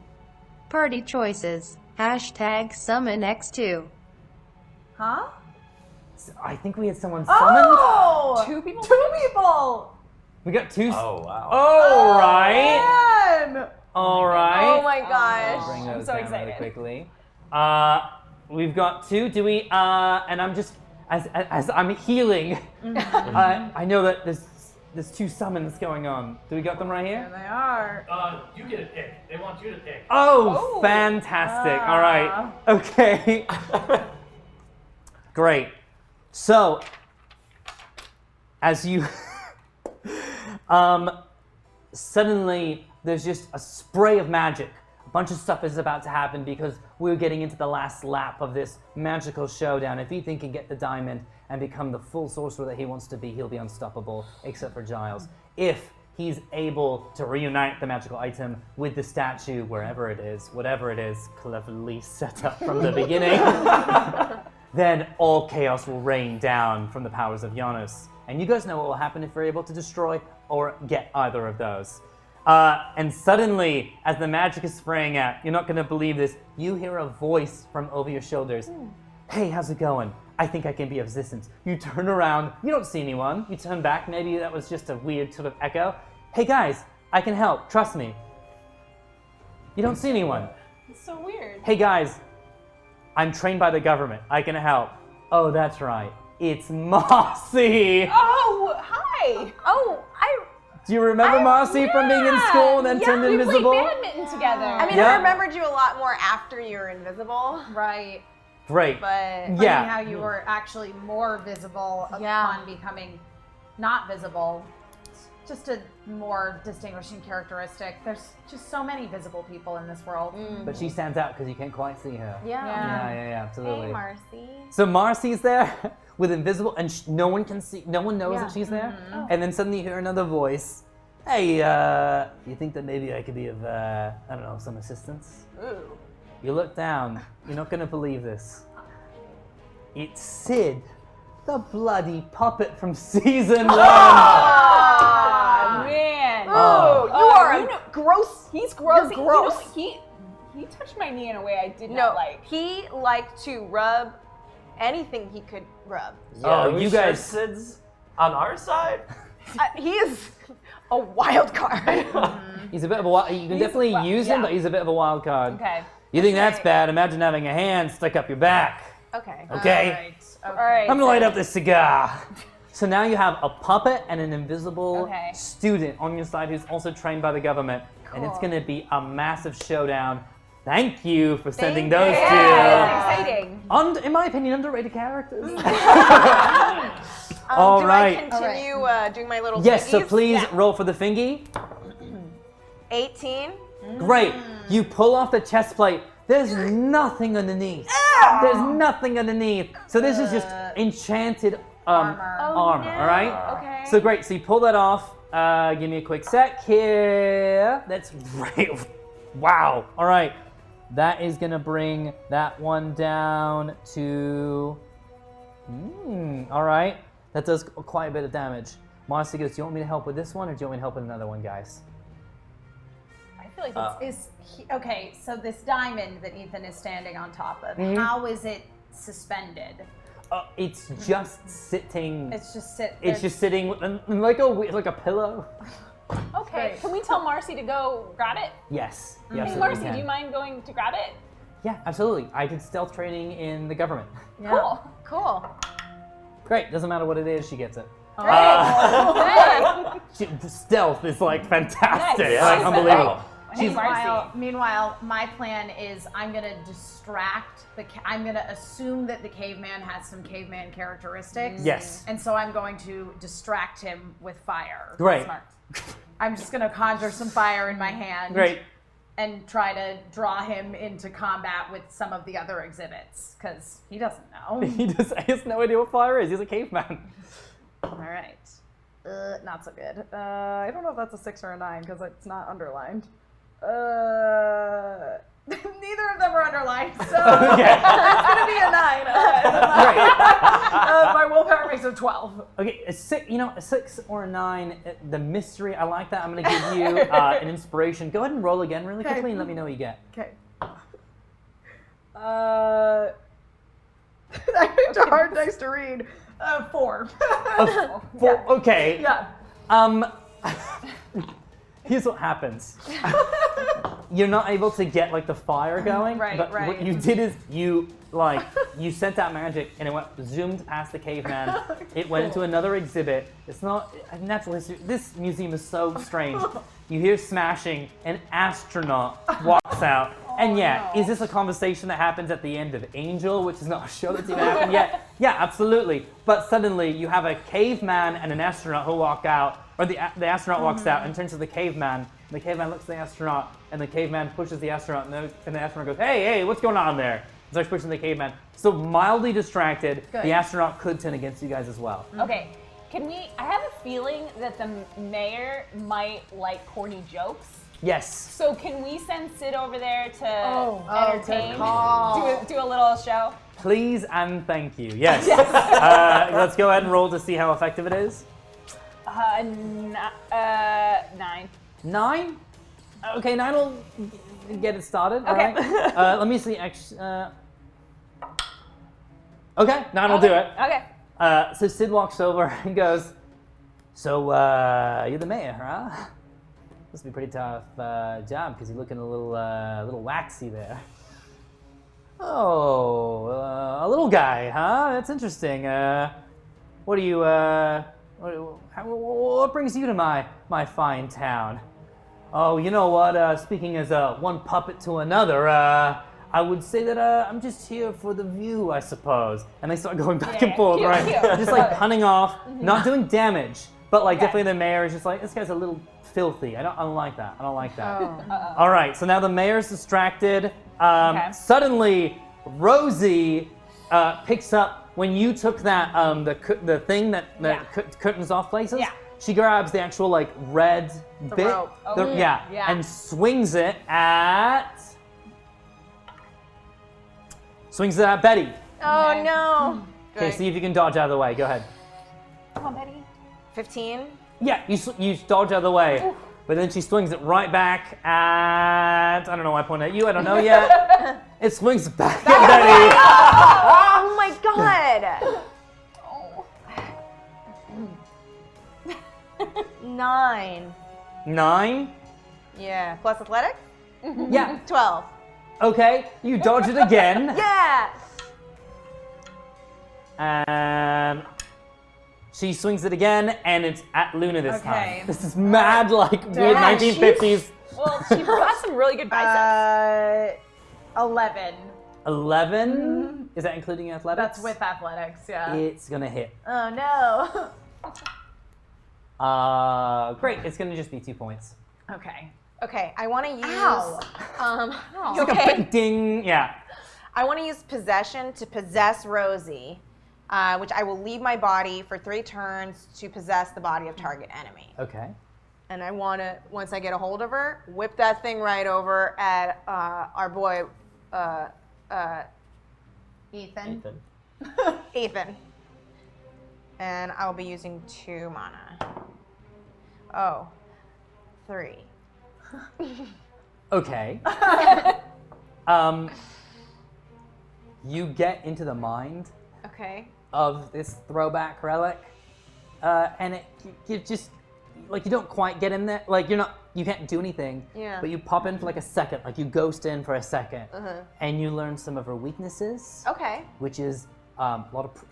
Party choices. Hashtag summon X2. Huh? I think we had someone summoned. Oh! 2 people? 2 people! We got 2. Oh, wow. All right. Man! All right. Oh my gosh. Bring I'm those so down excited. really quickly. We've got 2. Do we? And I'm just as I'm healing. I know that there's 2 summons going on. Do we got them right here? There they are. You get a pick. They want you to pick. Oh, fantastic! All right. Okay. Great. So, as you suddenly there's just a spray of magic. A bunch of stuff is about to happen because we're getting into the last lap of this magical showdown. If Ethan can get the diamond and become the full sorcerer that he wants to be, he'll be unstoppable, except for Giles. If he's able to reunite the magical item with the statue, wherever it is, whatever it is, cleverly set up from the beginning, then all chaos will rain down from the powers of Janus. And you guys know what will happen if we're able to destroy or get either of those. And suddenly, as the magic is spraying out, you're not going to believe this, you hear a voice from over your shoulders. Hey, how's it going? I think I can be of assistance. You turn around, you don't see anyone. You turn back, maybe that was just a weird sort of echo. Hey guys, I can help, trust me. You don't see anyone. It's so weird. Hey guys, I'm trained by the government. I can help. Oh, that's right. It's Marcy. Oh, hi. Oh, Do you remember Marcy from being in school and then turned we invisible? played badminton together. I mean, Yeah. I remembered you a lot more after you were invisible, Right. Great. but Funny Yeah. how you were actually more visible Yeah. upon becoming not visible. It's just a more distinguishing characteristic. There's just so many visible people in this world. But she stands out because you can't quite see her. yeah. Yeah, absolutely. Hey, Marcy. So Marcy's there with invisible, and no one can see. No one knows that she's there. And then suddenly you hear another voice. Hey, you think that maybe I could be of, I don't know, some assistance? Ooh. You look down. You're not gonna believe this. It's Sid, the bloody puppet from season 1. Oh, man. Oh. You are gross. He's gross. You're gross. You know, he touched my knee in a way I did No, not like. he liked to rub anything he could rub. Yeah, Oh, are we you sure guys- Sid's on our side? He is a wild card. He's a bit of a wild. You can definitely use him, yeah. but he's a bit of a wild card. Okay. You think that's bad? Imagine having a hand stuck up your back. Okay. Okay. All right. I'm gonna light up this cigar. So now you have a puppet and an invisible Okay. student on your side who's also trained by the government. And it's Cool. gonna be a massive showdown Thank you for sending Thank those you. two. Yeah, exciting. In my opinion, underrated characters. Do All right. I continue doing my little Yes, so thingies? please roll for the thingy. 18. Great. You pull off the chest plate. There's nothing underneath. There's nothing underneath. So this is just enchanted armor. All right. Okay. So great. So you pull that off. Give me a quick sec here. That's great. Wow. All right. That is gonna bring that one down to. All right. That does quite a bit of damage. Marcy goes, do you want me to help with this one, or do you want me to help with another one, guys? I feel like it's Okay, so this diamond that Ethan is standing on top of, how is it suspended? It's just sitting. It's just sitting like a pillow. okay. Great. Can we tell Marcy to go grab it? Yes. You Hey, absolutely Marcy, can. do you mind going to grab it? Yeah, absolutely. I did stealth training in the government. Cool. Cool. Great. Doesn't matter what it is, she gets it. Stealth is like fantastic. Nice. Like unbelievable. Hey, Marcy. Meanwhile, my plan is I'm gonna distract I'm gonna assume that the caveman has some caveman characteristics. Yes. And so I'm going to distract him with fire. Great. Smart. I'm just gonna conjure some fire in my hand. Great. And try to draw him into combat with some of the other exhibits, because he doesn't know. He has no idea what fire is. He's a caveman. All right. Not so good. I don't know if that's a 6 or a 9, because it's not underlined. Neither of them are underlined, so it's gonna be a 9. My willpower makes it 12. Okay, a 6 or a 9. The mystery, I like that. I'm gonna give you an inspiration. Go ahead and roll again really quickly and let me know what you get. Okay. I picked a hard dice to read. 4. Okay. Yeah. Here's what happens. You're not able to get like the fire going, but what you did is you sent out magic and it went zoomed past the caveman. It went into another exhibit. It's not natural history. This museum is so strange. You hear smashing, an astronaut walks out. And is this a conversation that happens at the end of Angel, which is not a show that's even happened yet? Yeah, absolutely. But suddenly you have a caveman and an astronaut who walk out, or the astronaut walks out and turns to the caveman. And the caveman looks at the astronaut, and the caveman pushes the astronaut, and the astronaut goes, "Hey, what's going on there?" And starts pushing the caveman. So mildly distracted, the astronaut could turn against you guys as well. Okay. I have a feeling that the mayor might like corny jokes. Yes. So can we send Sid over there to entertain? good call. Do a little show? Please and thank you. Yes. Let's go ahead and roll to see how effective it is. 9. 9? Okay, 9 will get it started. Okay. All right. Let me see. Okay, 9 will do it. Okay. So Sid walks over and goes, "So you're the mayor, huh? Must be a pretty tough job because you're looking a little waxy there." "Oh, a little guy, huh? That's interesting. What do you? What brings you to my fine town?" "Oh, you know what? Speaking as one puppet to another, I would say that I'm just here for the view, I suppose." And they start going back and forth, cute, right? cute. Just like punning off, not doing damage, but like definitely the mayor is just like, this guy's a little filthy. I don't like that. I don't like that. All right, so now the mayor's distracted. Suddenly, Rosie picks up when you took that the thing that curtains off places. Yeah. She grabs the actual like red bit, rope. and swings it at Betty. Oh no. Okay, see if you can dodge out of the way. Go ahead. Come on, Betty. 15. Yeah, you dodge out of the way, but then she swings it right back at. I don't know why I pointed at you. I don't know yet. It swings back at Betty. Oh my god. 9. 9. Yeah. Plus athletics? Yeah. 12. Okay, you dodge it again. Yeah. And she swings it again, and it's at Luna this Okay. time. This is mad, like weird 1950s. Well, she got some really good biceps. 11. 11? Is that including athletics? That's with athletics, yeah. It's gonna hit. Oh no. Great. It's gonna just be 2 points. Okay. Okay, I want to use. Ow. You It's like a okay? big ding. Yeah. I want to use possession to possess Rosie, which I will leave my body for 3 turns to possess the body of target enemy. Okay. And I want to, once I get a hold of her, whip that thing right over at our boy, Ethan. Ethan. And I'll be using 2 mana. Oh, 3. Okay. You get into the mind Okay. of this throwback relic, and you just like you don't quite get in there. Like you can't do anything. Yeah. But you pop in for like a second, like you ghost in for a second, and you learn some of her weaknesses. Okay. Which is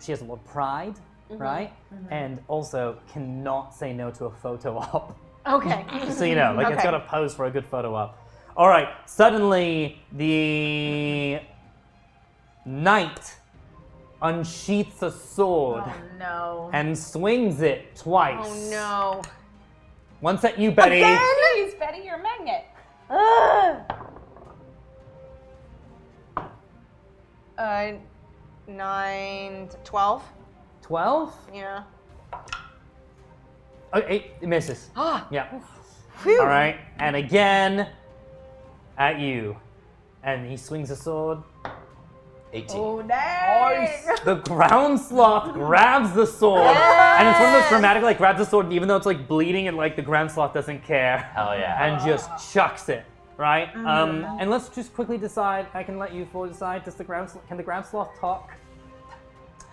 she has a lot of pride, right? And also cannot say no to a photo op. Okay. Just so you know, like it's Okay. got to pose for a good photo op. All right. Suddenly, the knight unsheaths a sword Oh no. and swings it twice. Oh no. Once at you, Betty. Please, Betty, you're a magnet. Ugh. 9, 12. 12? Yeah. Okay, it misses. Ah. Yeah. Phew. All right. And again at you. And he swings a sword. 18. Oh, dang. The ground sloth grabs the sword, and it's one of those dramatic, like, grabs the sword, and even though it's like bleeding, and like the ground sloth doesn't care, Hell yeah. and just chucks it, right? And let's just quickly decide. I can let you four decide. Can the ground sloth talk?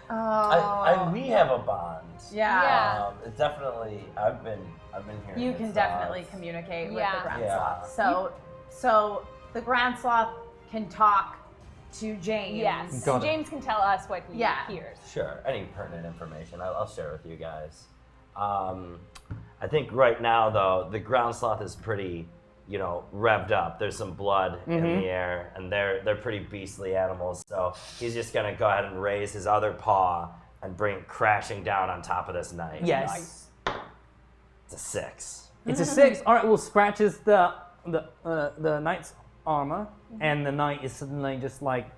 We have a bond. Yeah. It definitely. I've been hearing. You his can thoughts. definitely communicate with Yeah. the ground Yeah. sloth. So the ground sloth can talk to James. Yes. Got it. James can tell us what he Yeah. hears. Sure. Any pertinent information, I'll share with you guys. I think right now though, the ground sloth is pretty, revved up. There's some blood in the air, and they're pretty beastly animals. So he's just gonna go ahead and raise his other paw and bring it crashing down on top of this knight. Yes. It's a 6. It's a 6. All right. Well, scratches the knight's armor, and the knight is suddenly just like,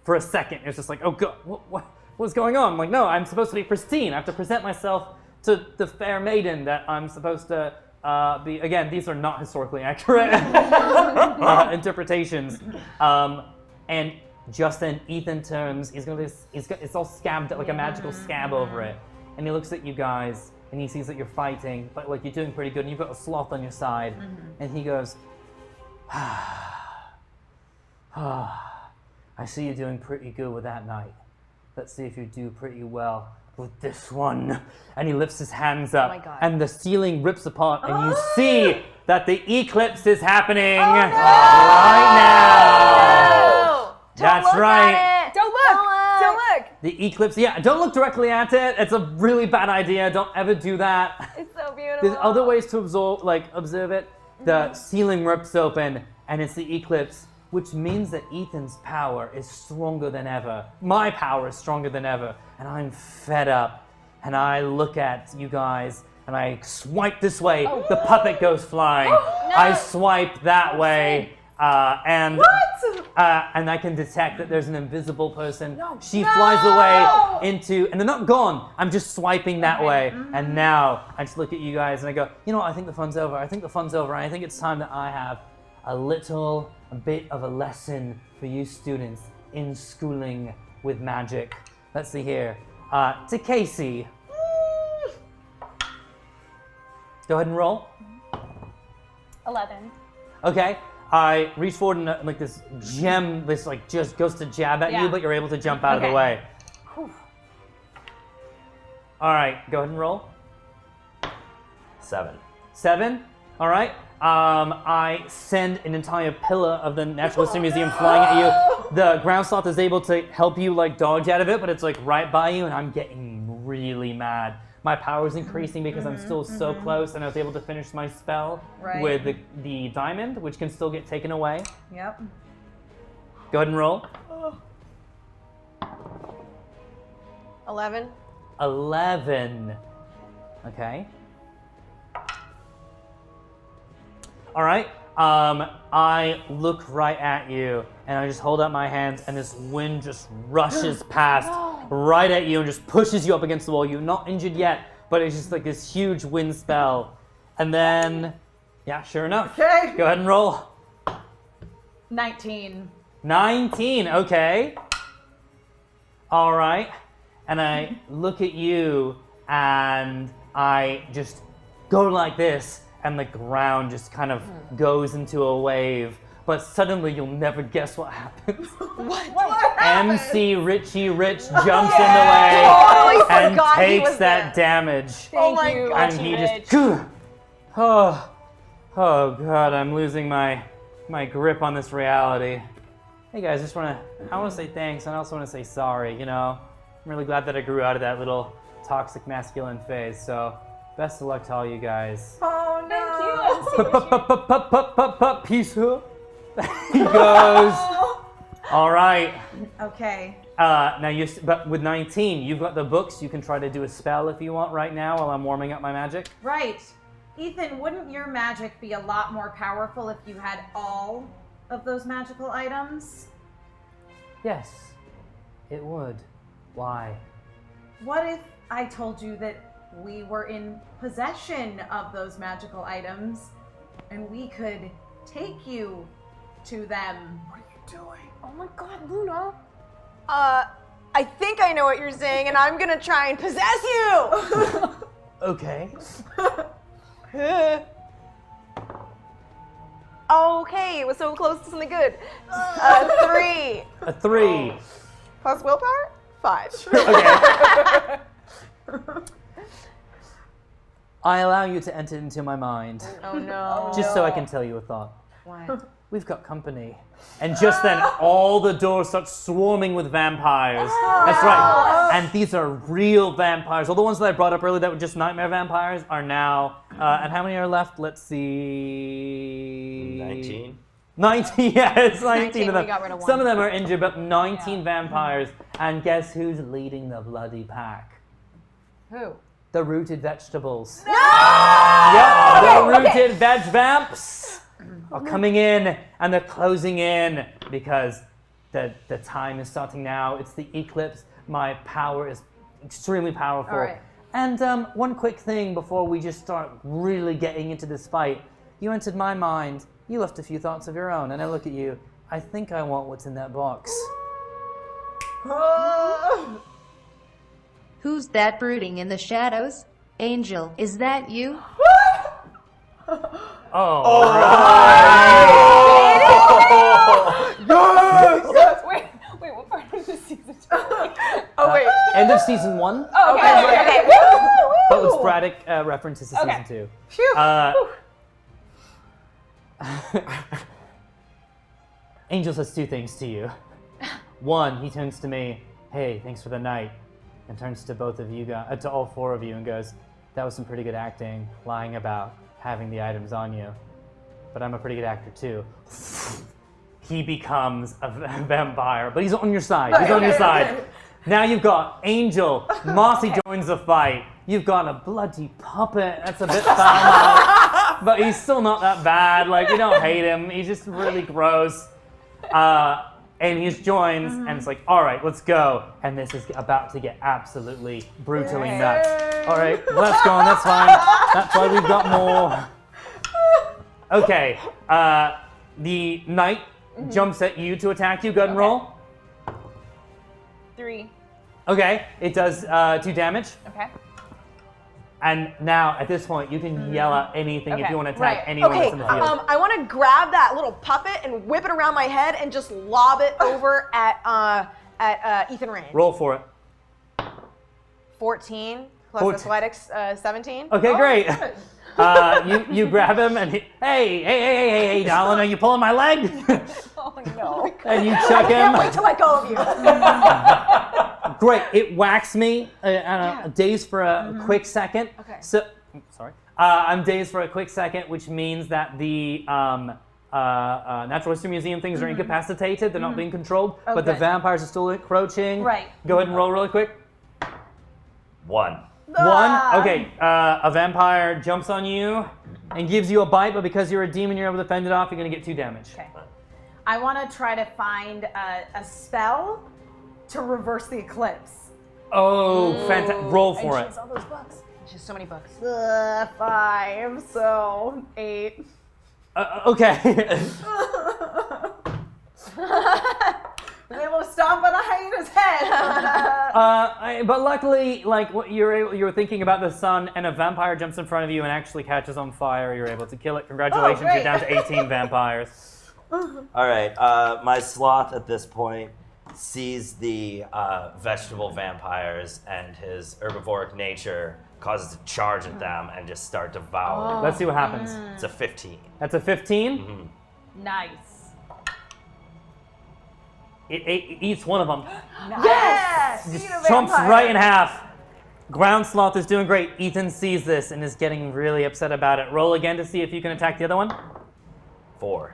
for a second, it's just like, oh god, what's going on? I'm like, no, I'm supposed to be pristine. I have to present myself to the fair maiden that I'm supposed to be. Again, these are not historically accurate interpretations. And just then, Ethan turns. It's all scabbed, like a magical scab over it, and he looks at you guys, and he sees that you're fighting, but like you're doing pretty good, and you've got a sloth on your side, and he goes, I see you're doing pretty good with that knight. Let's see if you do pretty well with this one. And he lifts his hands up, my God. and the ceiling rips apart, and you see that the eclipse is happening right now. That's right. Don't look. Don't look. The eclipse, yeah, don't look directly at it. It's a really bad idea. Don't ever do that. It's so beautiful. There's other ways to observe it. The ceiling rips open, and it's the eclipse, which means that Ethan's power is stronger than ever. My power is stronger than ever, and I'm fed up. And I look at you guys, and I swipe this way. The puppet goes flying. I swipe that way, and I can detect that there's an invisible person. She flies away into, and they're not gone. I'm just swiping that way, and now I just look at you guys and I go, you know what? I think the fun's over. I think the fun's over. And I think it's time that I have a bit of a lesson for you students in schooling with magic. Let's see here. To Casey. Go ahead and roll. 11. Okay. I reach forward and like this gem, this like just goes to jab at you, Yeah. but you're able to jump out of the Okay. way. All right, go ahead and roll. 7. 7. All right. I send an entire pillar of the Natural History Museum flying at you. The ground sloth is able to help you like dodge out of it, but it's like right by you, and I'm getting really mad. My power is increasing because I'm still so close, and I was able to finish my spell Right. with the diamond, which can still get taken away. Yep. Go ahead and roll. 11. 11. Okay. All right. I look right at you, and I just hold up my hands, and this wind just rushes past right at you and just pushes you up against the wall. You're not injured yet, but it's just like this huge wind spell. And then, yeah, sure enough. Okay. Go ahead and roll. 19. 19, okay. All right. And I look at you, and I just go like this, and the ground just kind of goes into a wave. But suddenly you'll never guess what happens. What? MC Richie Rich jumps in the way Totally and forgot he takes was that there. damage. Thank my you, God. And Richie he Rich. just, oh God, I'm losing my grip on this reality. Hey guys, I want to say thanks, and I also want to say sorry. You know, I'm really glad that I grew out of that little toxic masculine phase. So, best of luck to all you guys. Oh Thank no. you, MC Richie. Peace. He goes. All right. Okay. Now but with 19, you've got the books. You can try to do a spell if you want right now while I'm warming up my magic. Right. Ethan, wouldn't your magic be a lot more powerful if you had all of those magical items? Yes, it would. Why? What if I told you that we were in possession of those magical items and we could take you to them? What are you doing? Oh my God, Luna. I think I know what you're saying, and I'm gonna try and possess you! Okay. Okay, it was so close to something good. 3. A 3. Plus willpower? 5. Okay. I allow you to enter into my mind, Oh no. just so I can tell you a thought. What? We've got company. And just then, all the doors start swarming with vampires. That's right. And these are real vampires. All the ones that I brought up earlier that were just nightmare vampires are now. And how many are left? Let's see. 19. 19, yeah, it's 19 of we them. got rid of one. Some of them are injured, but 19 vampires. And guess who's leading the bloody pack? Who? The rooted vegetables. No! Yep, the rooted veg vamps are coming in, and they're closing in because the time is starting now. It's the eclipse. My power is extremely powerful. All right. And one quick thing before we just start really getting into this fight. You entered my mind. You left a few thoughts of your own, and I look at you. I think I want what's in that box. Who's that brooding in the shadows? Angel, is that you? Oh, Wait, what part of the season? Oh wait. End of season 1. Oh, okay. But with sporadic references to Okay. season 2. Phew. Angel says 2 things to you. One, he turns to me, hey, thanks for the night, and turns to both of you guys, to all 4 of you, and goes, that was some pretty good acting, lying about having the items on you. But I'm a pretty good actor too. He becomes a vampire, but he's on your side. He's on your side. Now you've got Angel. Mossy joins the fight. You've got a bloody puppet. That's a bit foul, but he's still not that bad. Like, you don't hate him. He's just really gross. And he just joins, and it's like, all right, let's go. And this is about to get absolutely brutally nuts. All right, let's go on. That's fine. That's why we've got more. Okay, the knight jumps at you to attack you. Go ahead and roll. 3. Okay, it does 2 damage. Okay. And now, at this point, you can yell out anything if Okay, you want to attack right. anyone Okay, that's in the field. I want to grab that little puppet and whip it around my head and just lob it over at Ethan Rain. Roll for it. 14 plus 14. athletics 17. Okay, great. You grab him and hey, darling, are you pulling my leg? Oh no. And you chuck him. Can't wait to let go of you. Great, it whacks me. Dazed for a quick second. Okay. So, sorry. I'm dazed for a quick second, which means that the Natural History Museum things are incapacitated. They're not being controlled. Oh, but the good. vampires are still encroaching. Right. Go ahead and roll really quick. 1. One. Okay. A vampire jumps on you and gives you a bite, but because you're a demon, you're able to fend it off. You're going to get 2 damage. Okay. I want to try to find a spell to reverse the eclipse. Oh, fantastic. Roll for it. all those books. She has so many books. 5, so 8. Okay. Was able to stomp on a hyena's head. But luckily, like what you're thinking about the sun, and a vampire jumps in front of you and actually catches on fire. You're able to kill it. Congratulations, great. you're down to 18 vampires. All right, my sloth at this point sees the vegetable vampires, and his herbivoric nature causes to charge at them and just start devouring. Let's see what happens. It's a 15. That's a 15. Mm-hmm. Nice. It eats one of them. Yes! Just chomps right in half. Ground sloth is doing great. Ethan sees this and is getting really upset about it. Roll again to see if you can attack the other one. 4.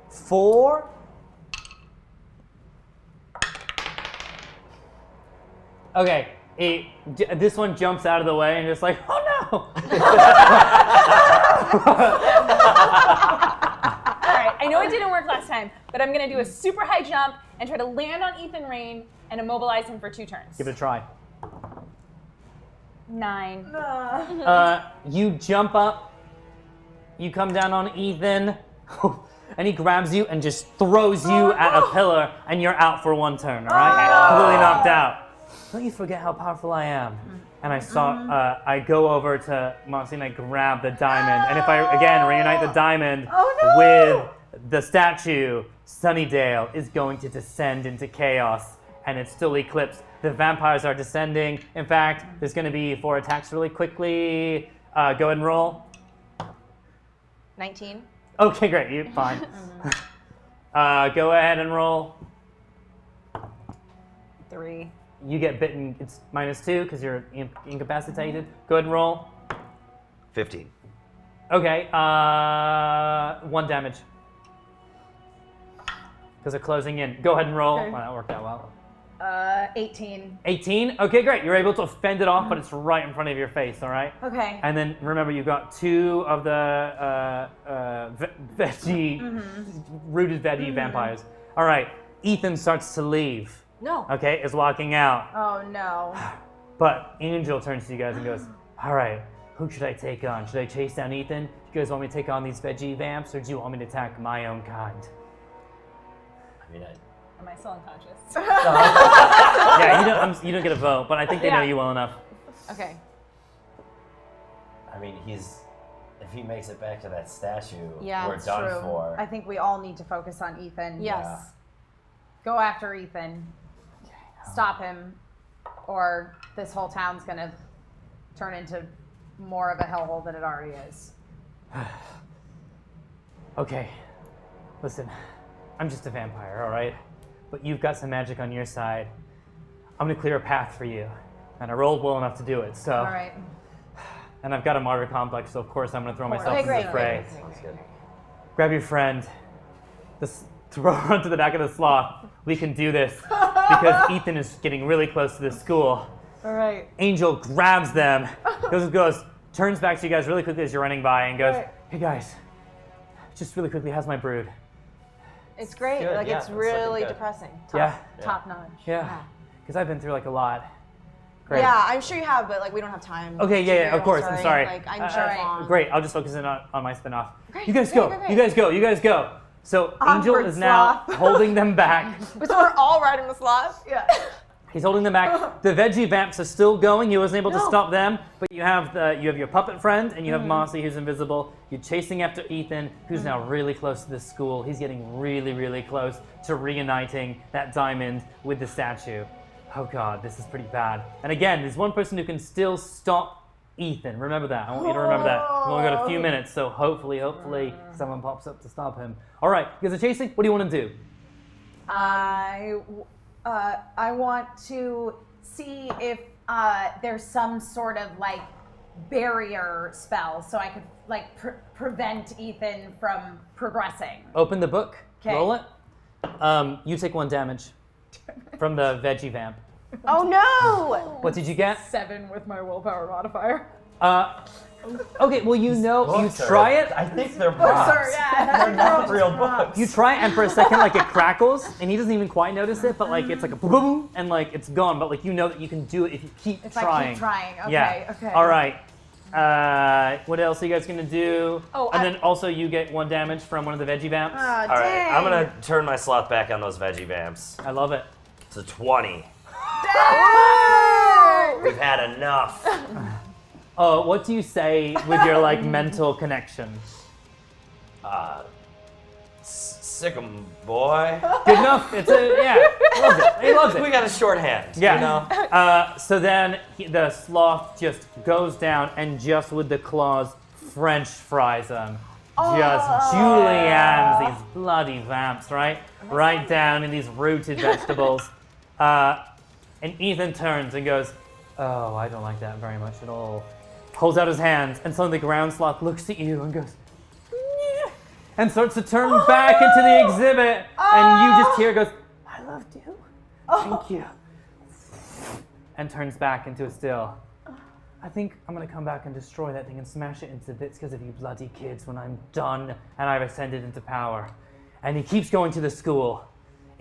4. Okay, this one jumps out of the way and just like, oh no! All right, I know it didn't work last time, but I'm gonna do a super high jump and try to land on Ethan Rain and immobilize him for 2 turns. Give it a try. 9. You jump up, you come down on Ethan, and he grabs you and just throws you at a pillar, and you're out for 1 turn, all right? Completely knocked out. Don't you forget how powerful I am. And I go over to Mossy and I grab the diamond, and if I, again, reunite the diamond with the statue, Sunnydale is going to descend into chaos, and it's still eclipsed. The vampires are descending. In fact, there's going to be 4 attacks really quickly. Go ahead and roll. 19. Okay, great. You're fine. Go ahead and roll. 3. You get bitten. It's -2 because you're incapacitated. Go ahead and roll. 15. Okay. 1 damage. Because they're closing in. Go ahead and roll. Okay. Wow, that worked out well. 18. 18? Okay, great. You're able to fend it off, but it's right in front of your face, all right? Okay. And then remember, you've got 2 of the veggie, rooted veggie vampires. All right. Ethan starts to leave. No. Okay, is walking out. Oh no. But Angel turns to you guys and goes, all right, who should I take on? Should I chase down Ethan? Do you guys want me to take on these veggie vamps, or do you want me to attack my own kind? I mean, Am I still unconscious? Yeah, you don't get a vote, but I think they know you well enough. Okay. I mean, if he makes it back to that statue, Yeah, we're it's done True. for. I think we all need to focus on Ethan. Yes. Go after Ethan. Stop him, or this whole town's gonna turn into more of a hellhole than it already is. Okay, listen, I'm just a vampire, all right? But you've got some magic on your side. I'm gonna clear a path for you. And I rolled well enough to do it, so. All right. And I've got a martyr complex, so of course I'm gonna throw myself into great, the fray. Sounds good. Grab your friend, throw her onto the back of the sloth. We can do this, because Ethan is getting really close to the school. All right. Angel grabs them, goes, turns back to you guys really quickly as you're running by, and goes, hey guys, just really quickly, how's my brood? It's great. Good, Like, yeah, it's it's really looking good. depressing. Yeah? Top notch. Yeah. Because I've been through like a lot. Great. Yeah, I'm sure you have, but like we don't have time. Okay, yeah, of course. I'm sorry. Like I'm sure it's long. Great. I'll just focus in on my spinoff. Great, You guys great, go. great, great. You guys go. So Angel Onward, is now sloth. holding them back. But so we're all riding the sloth. Yeah. He's holding them back. The veggie vamps are still going. He wasn't able to No. stop them, but you have your puppet friend, and you have Mossy, who's invisible. You're chasing after Ethan, who's now really close to the school. He's getting really, really close to reuniting that diamond with the statue. Oh God, this is pretty bad. And again, there's one person who can still stop Ethan. Remember that. I want you to remember that. We've only got a few minutes, so hopefully someone pops up to stop him. All right, you guys are chasing. What do you want to do? I want to see if there's some sort of like barrier spell so I could like prevent Ethan from progressing. Open the book. 'Kay. Roll it. You take 1 damage from the veggie vamp. Oh no! What did you get? 7 with my willpower modifier. Okay, well you Books try it. I think they're props. They're not real books. You try, and for a second, like, it crackles, and he doesn't even quite notice it, but, like, it's like a boom, boom, and, like, it's gone, but, like, you know that you can do it if you keep If trying. I keep trying, okay, Yeah. okay. All right. What else are you guys gonna do? Oh, and then also you get 1 damage from one of the veggie vamps. Oh, All right, I'm gonna turn my sloth back on those veggie vamps. I love it. It's a 20. We've had enough. What do you say with your, like, mental connection? Sick 'em, boy. Good enough? It's a, yeah, he loves it. He loves it. We got a shorthand, Yeah. you know? So then the sloth just goes down and just with the claws French fries them. Just juliennes these bloody vamps, right? Right down in these rooted vegetables. And Ethan turns and goes, "Oh, I don't like that very much at all." Holds out his hands, and suddenly the ground sloth looks at you and goes, "Nyeh," and starts to turn back into the exhibit. And you just hear it goes, "I loved you. Thank you." And turns back into a still. "I think I'm gonna come back and destroy that thing and smash it into bits because of you bloody kids when I'm done and I've ascended into power." And he keeps going to the school.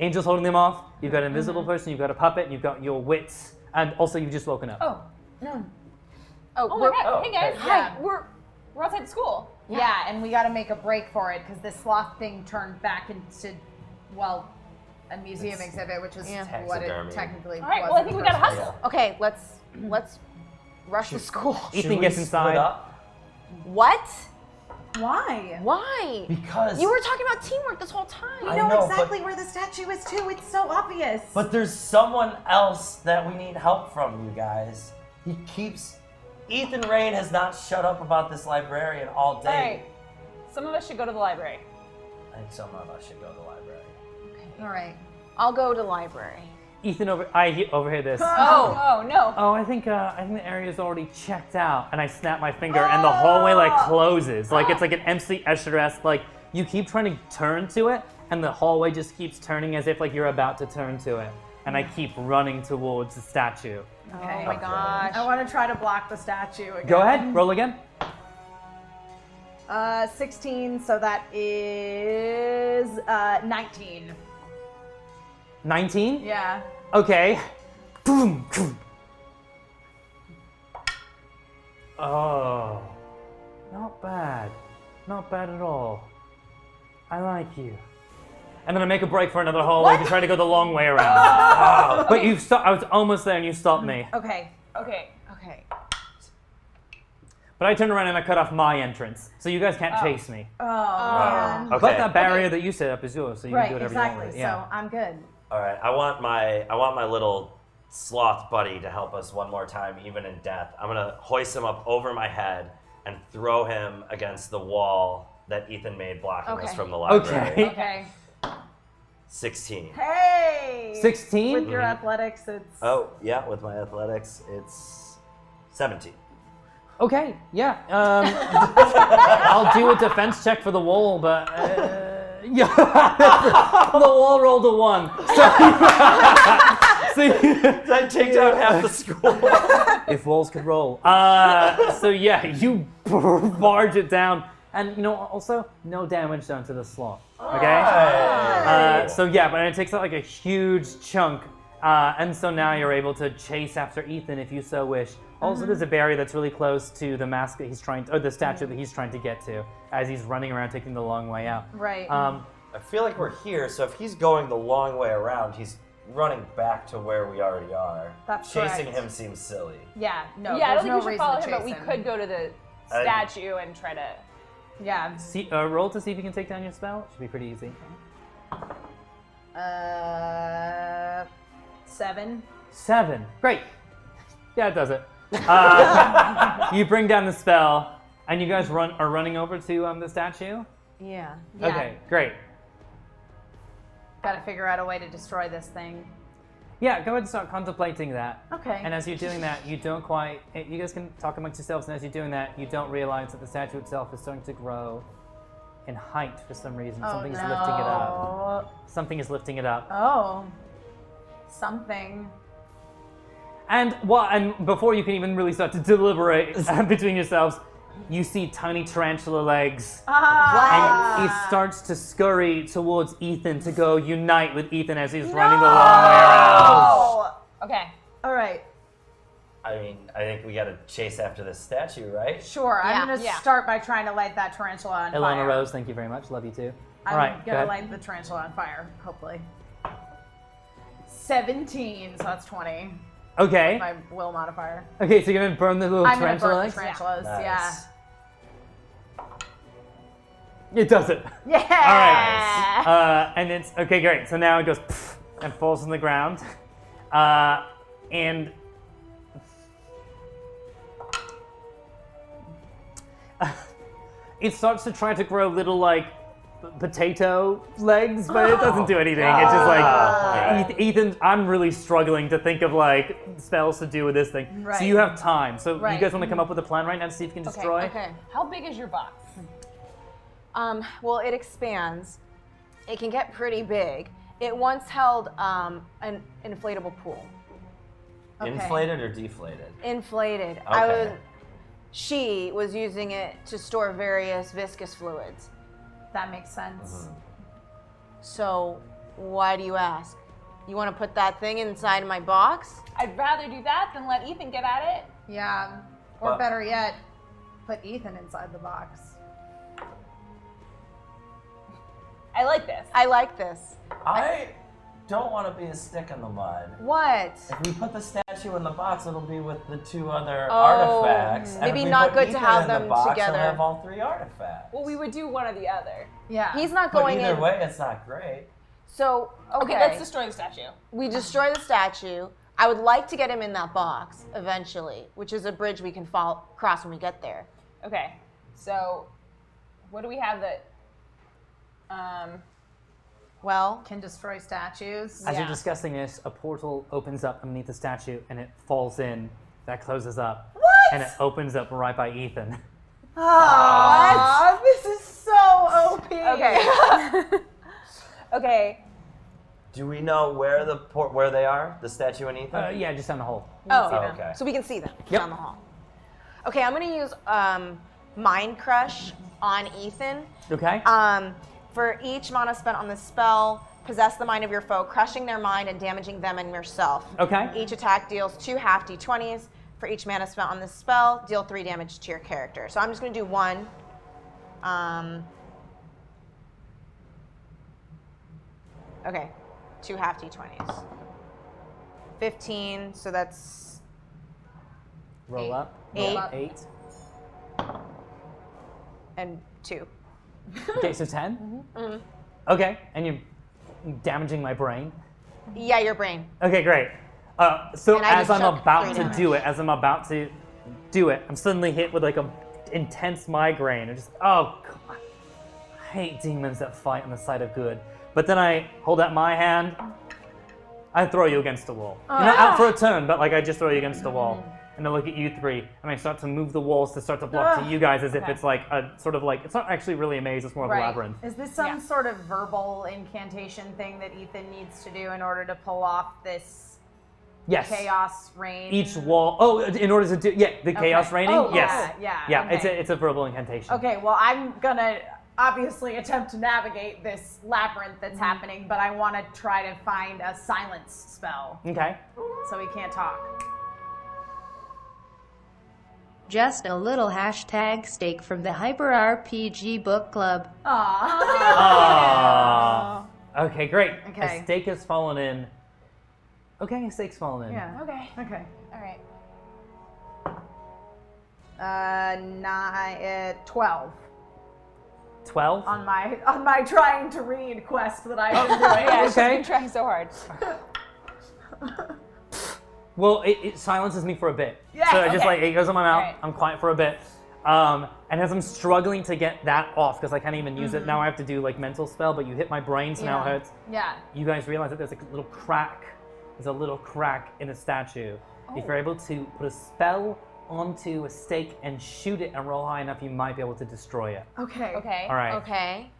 Angel's holding them off. You've got an invisible person, you've got a puppet, you've got your wits, and also you've just woken up. Oh my god! Hey guys, yeah. hi. We're outside school. Yeah, and we got to make a break for it because this sloth thing turned back into, well, a museum exhibit, which is what it Taxidermy. technically All right. was. Well, I in think the we gotta first hustle. Okay, let's rush to school. Should Ethan we gets split inside. up? What? Why? Why? Because You were talking about teamwork this whole time. I You know know, exactly where the statue is too. It's so obvious. But there's someone else that we need help from, you guys. He keeps. Ethan Rain has not shut up about this librarian all day. All right. Some of us should go to the library. I think some of us should go to the library. All right. I'll go to library. Ethan, overhear this. Oh no. Oh, I think the area's already checked out. And I snap my finger, and the hallway like closes, like it's like an MC Escher-esque. Like you keep trying to turn to it, and the hallway just keeps turning as if like you're about to turn to it. And I keep running towards the statue. Oh my gosh. I want to try to block the statue again. Go ahead, roll again. 16, so that is 19. 19. Yeah. Okay. Boom. Boom. Oh, not bad. Not bad at all. I like you. And then I make a break for another hallway to try to go the long way around. But you stopped. I was almost there, and you stopped me. Okay. Okay. Okay. But I turned around and I cut off my entrance, so you guys can't chase me. Oh, man. Okay. But that barrier that you set up is yours, so you Right, can do whatever exactly. you want with it. Yeah. So I'm good. All right. I want my little sloth buddy to help us one more time, even in death. I'm gonna hoist him up over my head and throw him against the wall that Ethan made blocking us Okay. from the library. Okay. Okay. 16. Hey! 16? With your athletics, it's... Oh, yeah, with my athletics, it's 17. Okay, yeah. I'll do a defense check for the wall, but yeah, the wall rolled a 1. So I take down half the school. if walls could roll. So yeah, you barge it down, and you know also no damage done to the sloth. Okay. So yeah, but it takes out like a huge chunk, and so now you're able to chase after Ethan if you so wish. Also, there's a barrier that's really close to the mask that he's trying to, or the statue that he's trying to get to, as he's running around taking the long way out. Right. I feel like we're here, so if he's going the long way around, he's running back to where we already are. That's Chasing correct. him seems silly. Yeah, no, Yeah, I there's don't think no we should reason follow to him, but chase we him. could go to the statue and try to. Yeah. See, roll to see if you can take down your spell. Should be pretty easy. 7. 7. Great. Yeah, it does it. You bring down the spell, and you guys are running over to the statue. Yeah. Okay, great. Got to figure out a way to destroy this thing. Yeah, go ahead and start contemplating that. Okay. And as you're doing that, you don't quite. You guys can talk amongst yourselves, and as you're doing that, you don't realize that the statue itself is starting to grow in height for some reason. Something's lifting it up. Something is lifting it up. Oh. Something. And before you can even really start to deliberate between yourselves, you see tiny tarantula legs. And it starts to scurry towards Ethan to go unite with Ethan as he's running the long way around. Okay. All right. I mean, I think we gotta chase after this statue, right? Sure. I'm going to Yeah. start by trying to light that tarantula on Ilona fire. Rose, thank you very much. Love you too. I'm All right, going go to ahead. light the tarantula on fire, hopefully. 17, so that's 20. Okay. My will modifier. Okay, so you're gonna burn the little I'm going to tarantula burn the legs? tarantulas, Nice. yeah. It does it. Yeah! All right. And it's okay. Great. So now it goes pff, and falls on the ground, and it starts to try to grow little like potato legs, but it doesn't do anything. It's just like Ethan. I'm really struggling to think of like spells to do with this thing. So Right. you have time. So you Right. guys want to come up with a plan right now to see if you can destroy? Okay. How big is your box? Well, it expands. It can get pretty big. It once held an inflatable pool. Inflated or deflated? Inflated. Okay. She was using it to store various viscous fluids. That makes sense. So, why do you ask? You want to put that thing inside my box? I'd rather do that than let Ethan get at it. Yeah. Or Well- better yet, put Ethan inside the box. I like this. I like this. I don't want to be a stick in the mud. What? If we put the statue in the box, it'll be with the 2 other Oh, artifacts. And maybe if we not put good to Ethan have in the them box, together. He'll have all 3 artifacts. Well, we would do one or the other. Yeah. He's not But going either in. way, it's not great. So, Okay, let's destroy the statue. we destroy the statue. I would like to get him in that box eventually, which is a bridge we can cross when we get there. Okay, so what do we have that? Well, Can destroy statues. As you're Yeah. discussing this, a portal opens up underneath the statue and it falls in. That closes up. What? And it opens up right by Ethan. What? This is so OP. Okay. Okay. Do we know where where they are? The statue and Ethan? Yeah, just down the hole. Oh, okay. so we can see them Yep. down the hall. Okay, I'm gonna use Mind Crush on Ethan. Okay. For each mana spent on this spell, possess the mind of your foe, crushing their mind and damaging them and yourself. Okay. Each attack deals 2 half d20s. For each mana spent on this spell, deal 3 damage to your character. So I'm just gonna do 1. Okay, 2 half d20s. 15, so that's Roll up. Eight. Roll up. 8. and 2. Okay, so 10? Okay, and you're damaging my brain. Yeah, your brain. Okay, great. So And I as just I'm took about 3 to damage. do it, I'm suddenly hit with like a intense migraine. And just, oh, God. I hate demons that fight on the side of good. But then I hold out my hand, I throw you against the wall. You're not out for a turn, but like I just throw you against the wall. And I look at you 3, and I start to move the walls to start to block to you guys as if it's like a sort of like, it's not actually really a maze, it's more of a labyrinth. Is this some sort of verbal incantation thing that Ethan needs to do in order to pull off this Yes. chaos reign? Each wall, in order to do, the chaos raining? Oh, yes. yeah, Yeah, it's a verbal incantation. Okay, well, I'm gonna obviously attempt to navigate this labyrinth that's happening, but I want to try to find a silence spell Okay. so we can't talk. Just a little hashtag steak from the Hyper RPG Book Club. Aww. Okay, great. Okay. A stake has fallen in. Okay, a stake's fallen in. Yeah. Okay. Okay. All right. 12 12? on my trying to read quest that I've been doing. Yeah, she's Okay. been trying so hard. Well, it silences me for a bit. Yeah, So it just okay. like, it goes in my mouth, Alright. I'm quiet for a bit. And as I'm struggling to get that off, because I can't even use it, now I have to do like mental spell, but you hit my brain, so now it hurts. Yeah. You guys realize that there's a little crack there's a little crack in the statue. If you're able to put a spell onto a stake and shoot it and roll high enough, you might be able to destroy it. Okay. Okay. All right. Okay.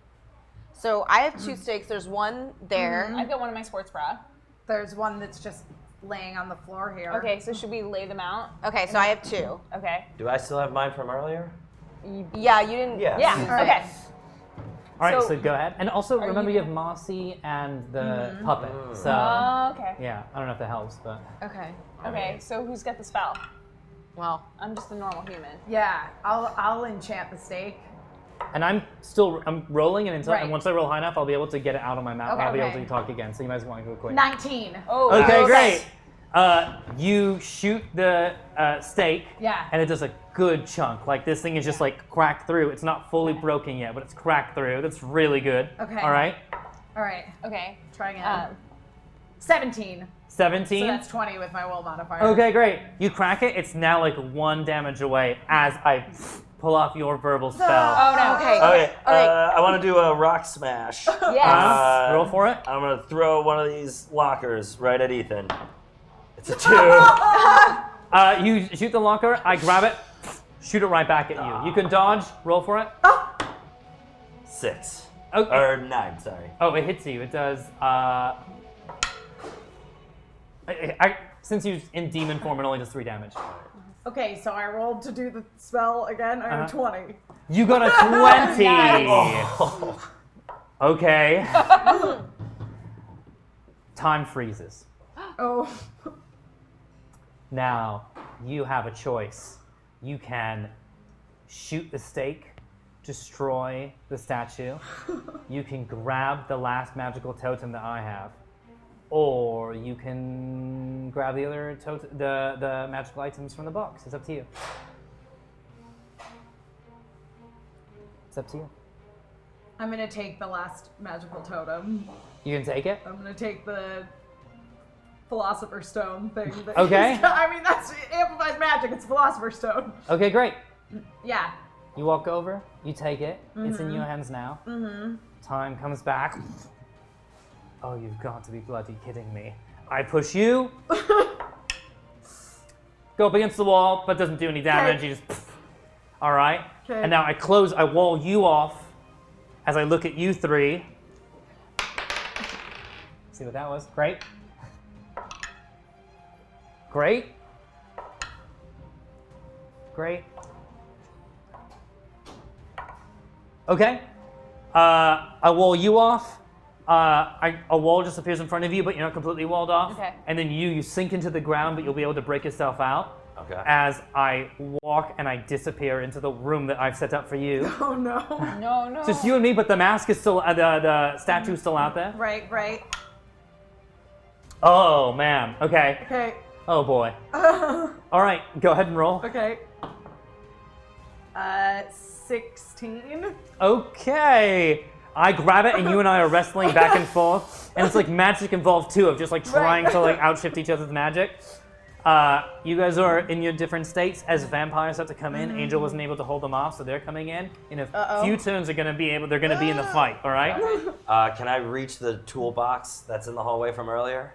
So I have 2 stakes. There's one there. I've got one in my sports bra. There's one that's just laying on the floor here. Okay, so should we lay them out? Okay, so I have 2. Okay. Do I still have mine from earlier? Yeah, you didn't. Yeah. Yeah. All right. Okay. All right, So- so go ahead. And also remember you- you have Marcy and the puppet. So Okay. yeah, I don't know if that helps, but Okay. Okay. So who's got the spell? Well, I'm just a normal human. Yeah, I'll enchant the stake. and I'm rolling and until Right. and once I roll high enough, I'll be able to get it out of my mouth. Okay, I'll be okay. able to talk again. So you guys want to go quick. 19. Oh. Okay, nice. great. You shoot the stake, Yeah. and it does a good chunk. Like this thing is just like cracked through. It's not fully broken yet, but it's cracked through. That's really good. Okay. All right. All right. Okay. Try again. 17. 17. So that's 20 with my will modifier. Okay, great. You crack it. It's now like 1 damage away as I pull off your verbal spell. Oh no. okay. Okay, All right. I want to do a rock smash. Yes. Roll for it. I'm gonna throw one of these lockers right at Ethan. It's a 2. You shoot the locker. I grab it. Shoot it right back at you. You can dodge. Roll for it. 6. Oh, Or 9, sorry. oh, it hits you. It does. Since you're in demon form, it only does 3 damage. Okay, so I rolled to do the spell again. I have 20. You got a 20. Okay. Time freezes. Oh. Now, you have a choice. You can shoot the stake, destroy the statue. You can grab the last magical totem that I have. Or you can grab the other the magical items from the box. It's up to you. It's up to you. I'm gonna take the last magical totem. You can take it? I'm gonna take the Philosopher's Stone thing. That Okay. I mean, that's it amplifies magic. It's Philosopher's Stone. Okay, great. Yeah. You walk over, you take it. It's in your hands now. Time comes back. Oh, you've got to be bloody kidding me. I push you. Go up against the wall, but doesn't do any damage. You just. All right. Okay. And now I wall you off as I look at you 3. See what that was? Great. Great. Great. Okay. I wall you off. A wall just appears in front of you, but you're not completely walled off. Okay. And then you sink into the ground, but you'll be able to break yourself out. Okay. As I walk and I disappear into the room that I've set up for you. Oh no. No, no. Just you and me, but the mask is still, the statue's still out there. Right. Right. Oh man. Okay. Okay. Oh boy. All right. Go ahead and roll. Okay. 16. Okay. I grab it and you and I are wrestling back and forth, and it's like magic involved too, of just like trying to like outshift each other's magic. You guys are in your different states as vampires start to come in. Angel wasn't able to hold them off, so they're coming in. In a few turns, they're gonna be in the fight. All right. Can I reach the toolbox that's in the hallway from earlier?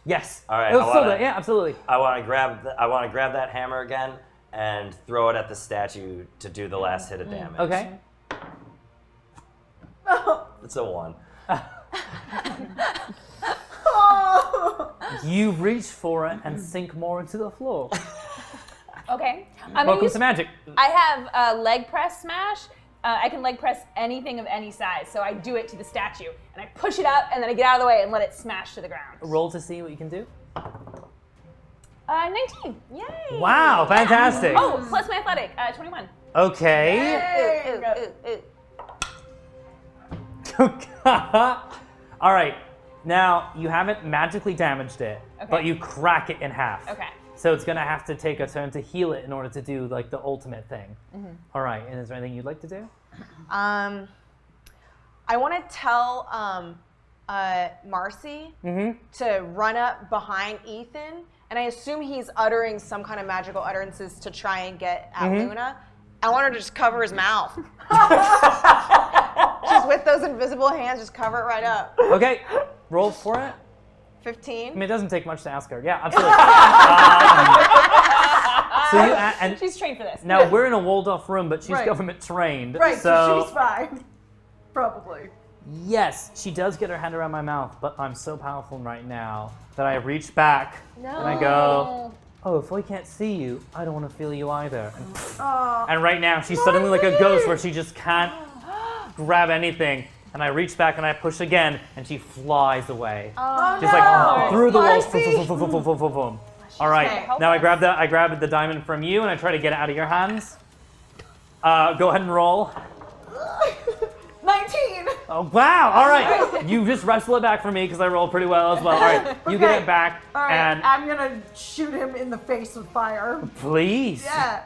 Yes. All right, It was I still wanna- there. Yeah, absolutely. I want to grab that hammer again and throw it at the statue to do the last hit of damage. Okay. It's a 1. You reach for it and sink more into the floor. Okay. I'm gonna Welcome use, to magic. I have a leg press smash. I can leg press anything of any size, so I do it to the statue, and I push it up, and then I get out of the way and let it smash to the ground. Roll to see what you can do. 19. Yay. Wow, fantastic. Oh, plus my athletic, 21. Okay. Ooh, ooh, ooh. All right. Now you haven't magically damaged it, Okay. but you crack it in half. Okay. So it's gonna have to take a turn to heal it in order to do like the ultimate thing. All right. And is there anything you'd like to do? I want to tell Marcy to run up behind Ethan, and I assume he's uttering some kind of magical utterances to try and get at Luna. I want her to just cover his mouth. Just with those invisible hands, just cover it right up. Okay. Roll for it. 15. I mean, it doesn't take much to ask her. Yeah, absolutely. So you and She's trained for this. now we're in a walled-off room, but she's Right. government trained. Right, so So she's fine. Probably. yes, she does get her hand around my mouth, but I'm so powerful right now that I reach back and I go, "Oh, if I can't see you, I don't want to feel you either." And right now, she's suddenly like a ghost where she just can't grab anything. And I reach back and I push again, and she flies away. Just like through the walls. Boom, boom, boom, boom, boom, boom, boom. All right, now I grab the diamond from you, and I try to get it out of your hands. Go ahead and roll. 19! Oh wow! All right, you just wrestle it back for me because I rolled pretty well as well. All right, you get Okay. it back, All right, and I'm gonna shoot him in the face with fire. please. Yeah.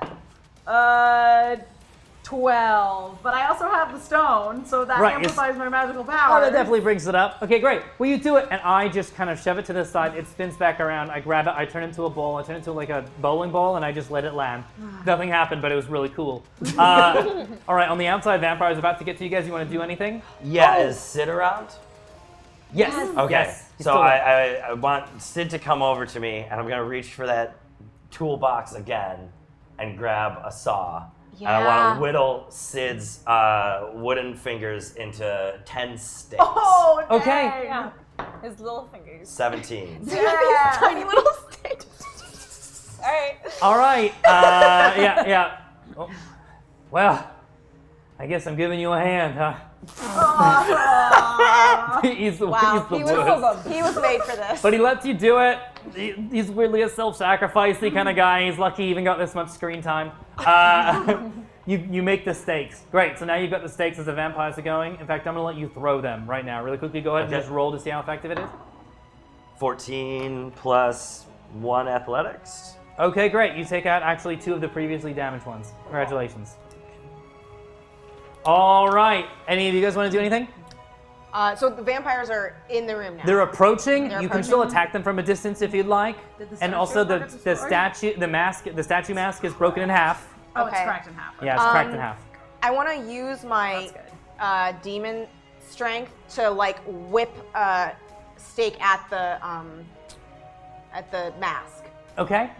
12. But I also have the stone, so that Right, amplifies my magical Oh, power. that definitely brings it up. Okay, great. Well, you do it, and I just kind of shove it to the side. It spins back around. I grab it. I turn it into a ball. I turn it into like a bowling ball, and I just let it land. Nothing happened, but it was really cool. All right, on the outside, Vampire is about to get to you guys. You want to do anything? Yeah, is Sid around? Yes. Okay, Yes. He's so still there. I want Sid to come over to me, and I'm gonna reach for that toolbox again and grab a saw. And I want to whittle Sid's wooden fingers into 10 sticks. Oh, dang. Okay. Yeah. His little fingers. 17. Yeah. Tiny little sticks. All right. All right. Yeah. Oh. Well, I guess I'm giving you a hand, huh? he's the Wow, he's he the worst. was made for this. But he lets you do it. He's weirdly a self-sacrificey kind of guy. He's lucky he even got this much screen time. You make the stakes. Great, so now you've got the stakes as the vampires are going. In fact, I'm gonna let you throw them right now. Really quickly, go ahead and Okay. just roll to see how effective it is. 14 plus 1 athletics. Okay, great. You take out actually 2 of the previously damaged ones. Congratulations. All right. Any of you guys want to do anything? So the vampires are in the room now. They're approaching. They're You can still attack them from a distance if you'd like. And also the statue mask is broken in half. Oh, it's Okay. cracked in half. Yeah, it's cracked in half. I want to use my demon strength to like whip a stake at the mask. Okay.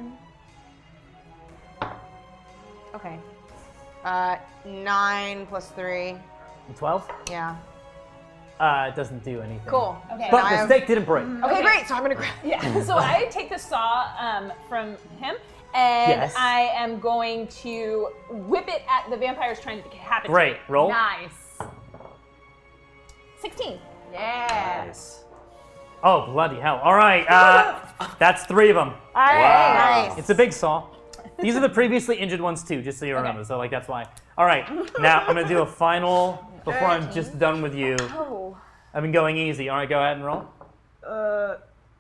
Okay. 9 plus 3. 12. Yeah. It doesn't do anything. Cool. Okay. But Now I the have- stake didn't break. Okay, great. So I'm gonna grab. Yeah. So I take the saw from him, and Yes. I am going to whip it at the vampires trying to decapitate. Great. Roll. Nice. 16. Yeah. Nice. Oh, bloody hell. All right. That's 3 of them. All right. Wow. It's a big saw. These are the previously injured ones too, just so you remember. So like that's why. All right. Now I'm gonna do a final before I'm just done with you. Oh. I've been going easy. All right, go ahead and roll.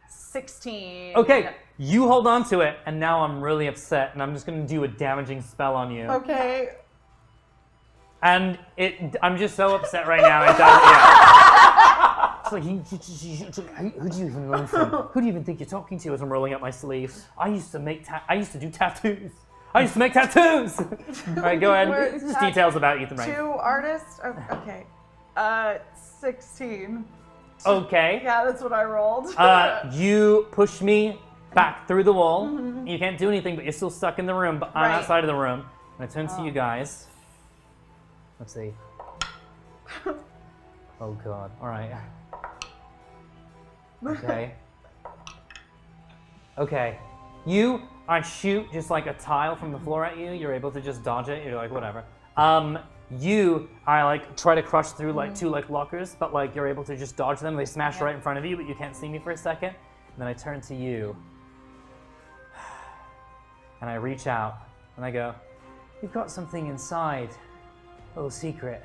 16. Okay. You hold on to it, and now I'm really upset, and I'm just gonna do a damaging spell on you. Okay. And I'm just so upset right now. It does. Yeah. It's like, who do you even learn from? Who do you even think you're talking to? As I'm rolling up my sleeves, I used to do tattoos. I used to make tattoos. All right, go ahead. Just details about Ethan Rain. 2 artists? Oh, okay. 16. Okay. Yeah, that's what I rolled. You push me back through the wall. You can't do anything, but you're still stuck in the room. But I'm Right. outside of the room. And I turn to you guys. Let's see. Oh God. All right. Okay. Okay. I shoot just like a tile from the floor at you. You're able to just dodge it. You're like, whatever. I like try to crush through like 2 like lockers, but like you're able to just dodge them. They smash right in front of you, but you can't see me for a second. And then I turn to you. And I reach out and I go, "You've got something inside. A little secret.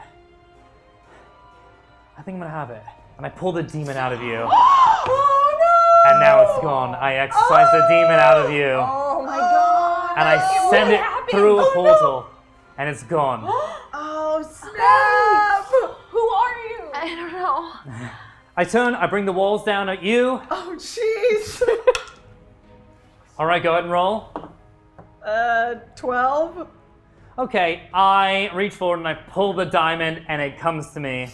I think I'm gonna have it." And I pull the demon out of you. Oh no! And now it's gone. I exorcise the demon out of you. Oh my god! And I send it through a portal. And it's gone. Oh snap! Who are you? I don't know. I turn, I bring the walls down at you. Oh jeez. All right, go ahead and roll. 12. Okay, I reach forward and I pull the diamond and it comes to me.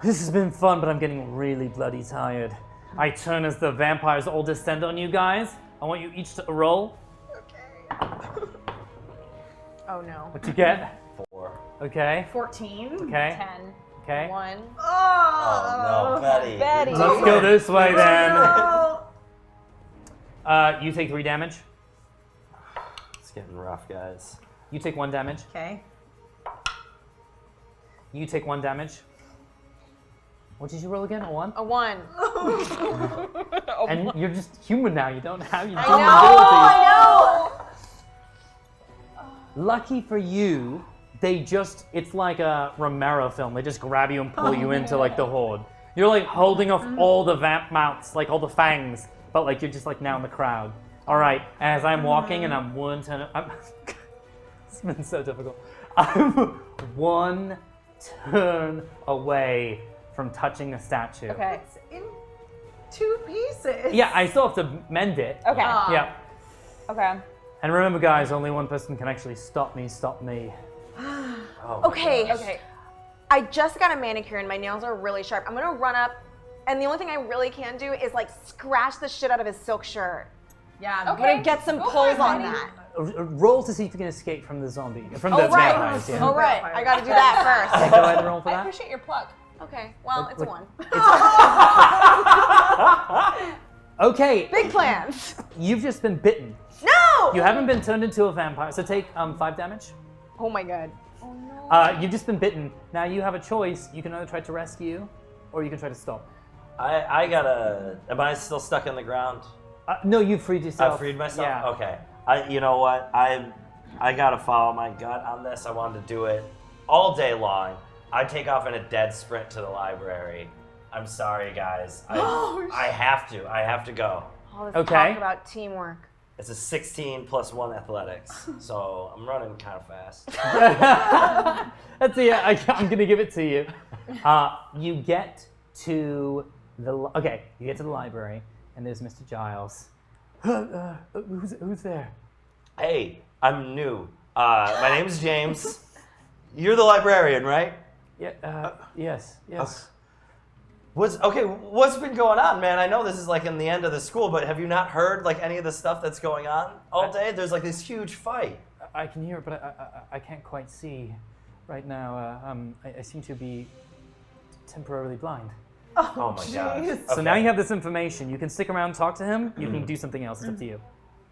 This has been fun, but I'm getting really bloody tired. I turn as the vampires all descend on you guys. I want you each to roll. Oh no. What you get? 4. Okay. 14. Okay. 10. Okay. 1. Oh, no, Betty. Betty. Let's go this way then. No. You take 3 damage. It's getting rough, guys. You take 1 damage. Okay. You take 1 damage. What did you roll again? A 1? A 1. And you're just human now. You don't have your I human know. abilities. Lucky for you, it's like a Romero film. They just grab you and pull you into like the horde. You're like holding off all the vamp mouths, like all the fangs, but like you're just like now in the crowd. All right, as I'm walking and I'm one turn. It's been so difficult. I'm 1 turn away from touching the statue. Okay. It's in 2 pieces. Yeah, I still have to mend it. Okay. Yeah. Okay. And remember, guys, only one person can actually stop me. Stop me. Oh my Okay. gosh. Okay. I just got a manicure and my nails are really sharp. I'm gonna run up, and the only thing I really can do is like scratch the shit out of his silk shirt. Yeah. I'm gonna get some Go for pulls it, on Betty. that. Roll to see if you can escape from the zombie. From the Oh right. vampires. Yeah. Oh right. I gotta do that first. Okay, go ahead and roll for I that. appreciate your pluck. Okay. Well, it's a 1. Okay, Big plans. you've just been bitten. No. You haven't been turned into a vampire, so take 5 damage. Oh my god. You've just been bitten. Now you have a choice. You can either try to rescue, or you can try to stop. I gotta. Am I still stuck in the ground? No, you freed yourself. I freed myself? Yeah. Okay. You know what? I gotta follow my gut on this. I wanted to do it all day long. I take off in a dead sprint to the library. I'm sorry, guys. I have to. I have to go. All this Okay. talk about teamwork. It's a 16 plus 1 athletics, so I'm running kind of fast. Let's see. I'm gonna give it to you. You get to the library, and there's Mr. Giles. Who's there? Hey, I'm new. My name's James. You're the librarian, right? Yeah. Yes. What's been going on, man? I know this is like in the end of the school, but have you not heard like any of the stuff that's going on all day? There's like this huge fight. I can hear it, but I can't quite see right now. I seem to be temporarily blind. Oh my god. So now you have this information. You can stick around and talk to him. You can do something else. It's up to you.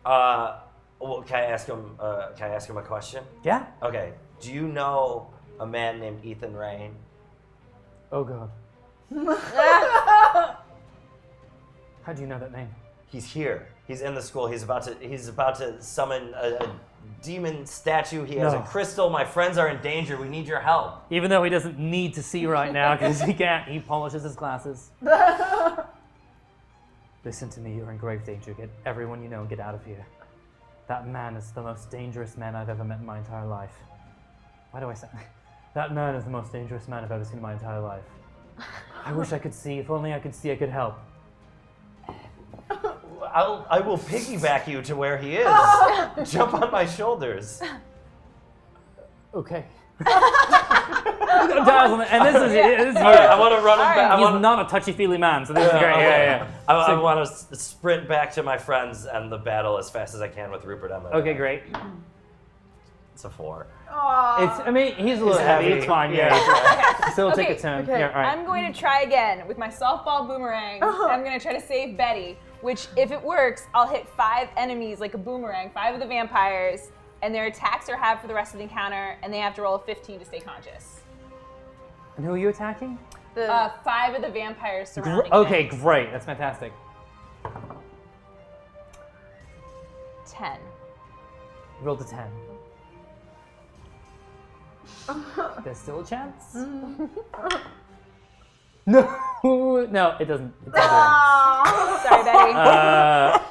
Well, can I ask him? Can I ask him a question? Yeah? Okay. Do you know a man named Ethan Rain? Oh god. How do you know that name? He's here. He's in the school. He's about to summon a demon statue. He has No. a crystal. My friends are in danger. We need your help. Even though he doesn't need to see right now because he can't, he polishes his glasses. Listen to me, you're in grave danger. Get everyone you know and get out of here. That man is the most dangerous man I've ever met in my entire life. Why do I say that man is the most dangerous man I've ever seen in my entire life. I wish I could see. If only I could see, I could help. I will piggyback you to where he is. Jump on my shoulders. Okay. And this is All right, I want to run him back. He's not a touchy-feely man, so this is great. Yeah. I want to sprint back to my friends and the battle as fast as I can with Rupert Emmett. Okay, great. It's a 4. He's a little heavy. It's fine. Yeah. So we'll take a turn. Okay. Yeah, all right. I'm going to try again with my softball boomerang. I'm going to try to save Betty, which, if it works, I'll hit 5 enemies like a boomerang, 5 of the vampires, and their attacks are halved for the rest of the encounter, and they have to roll a 15 to stay conscious. And who are you attacking? 5 of the vampires surrounding Okay, them. great. That's fantastic. 10. Rolled a 10. There's still a chance. No, it doesn't. It doesn't Sorry, Betty.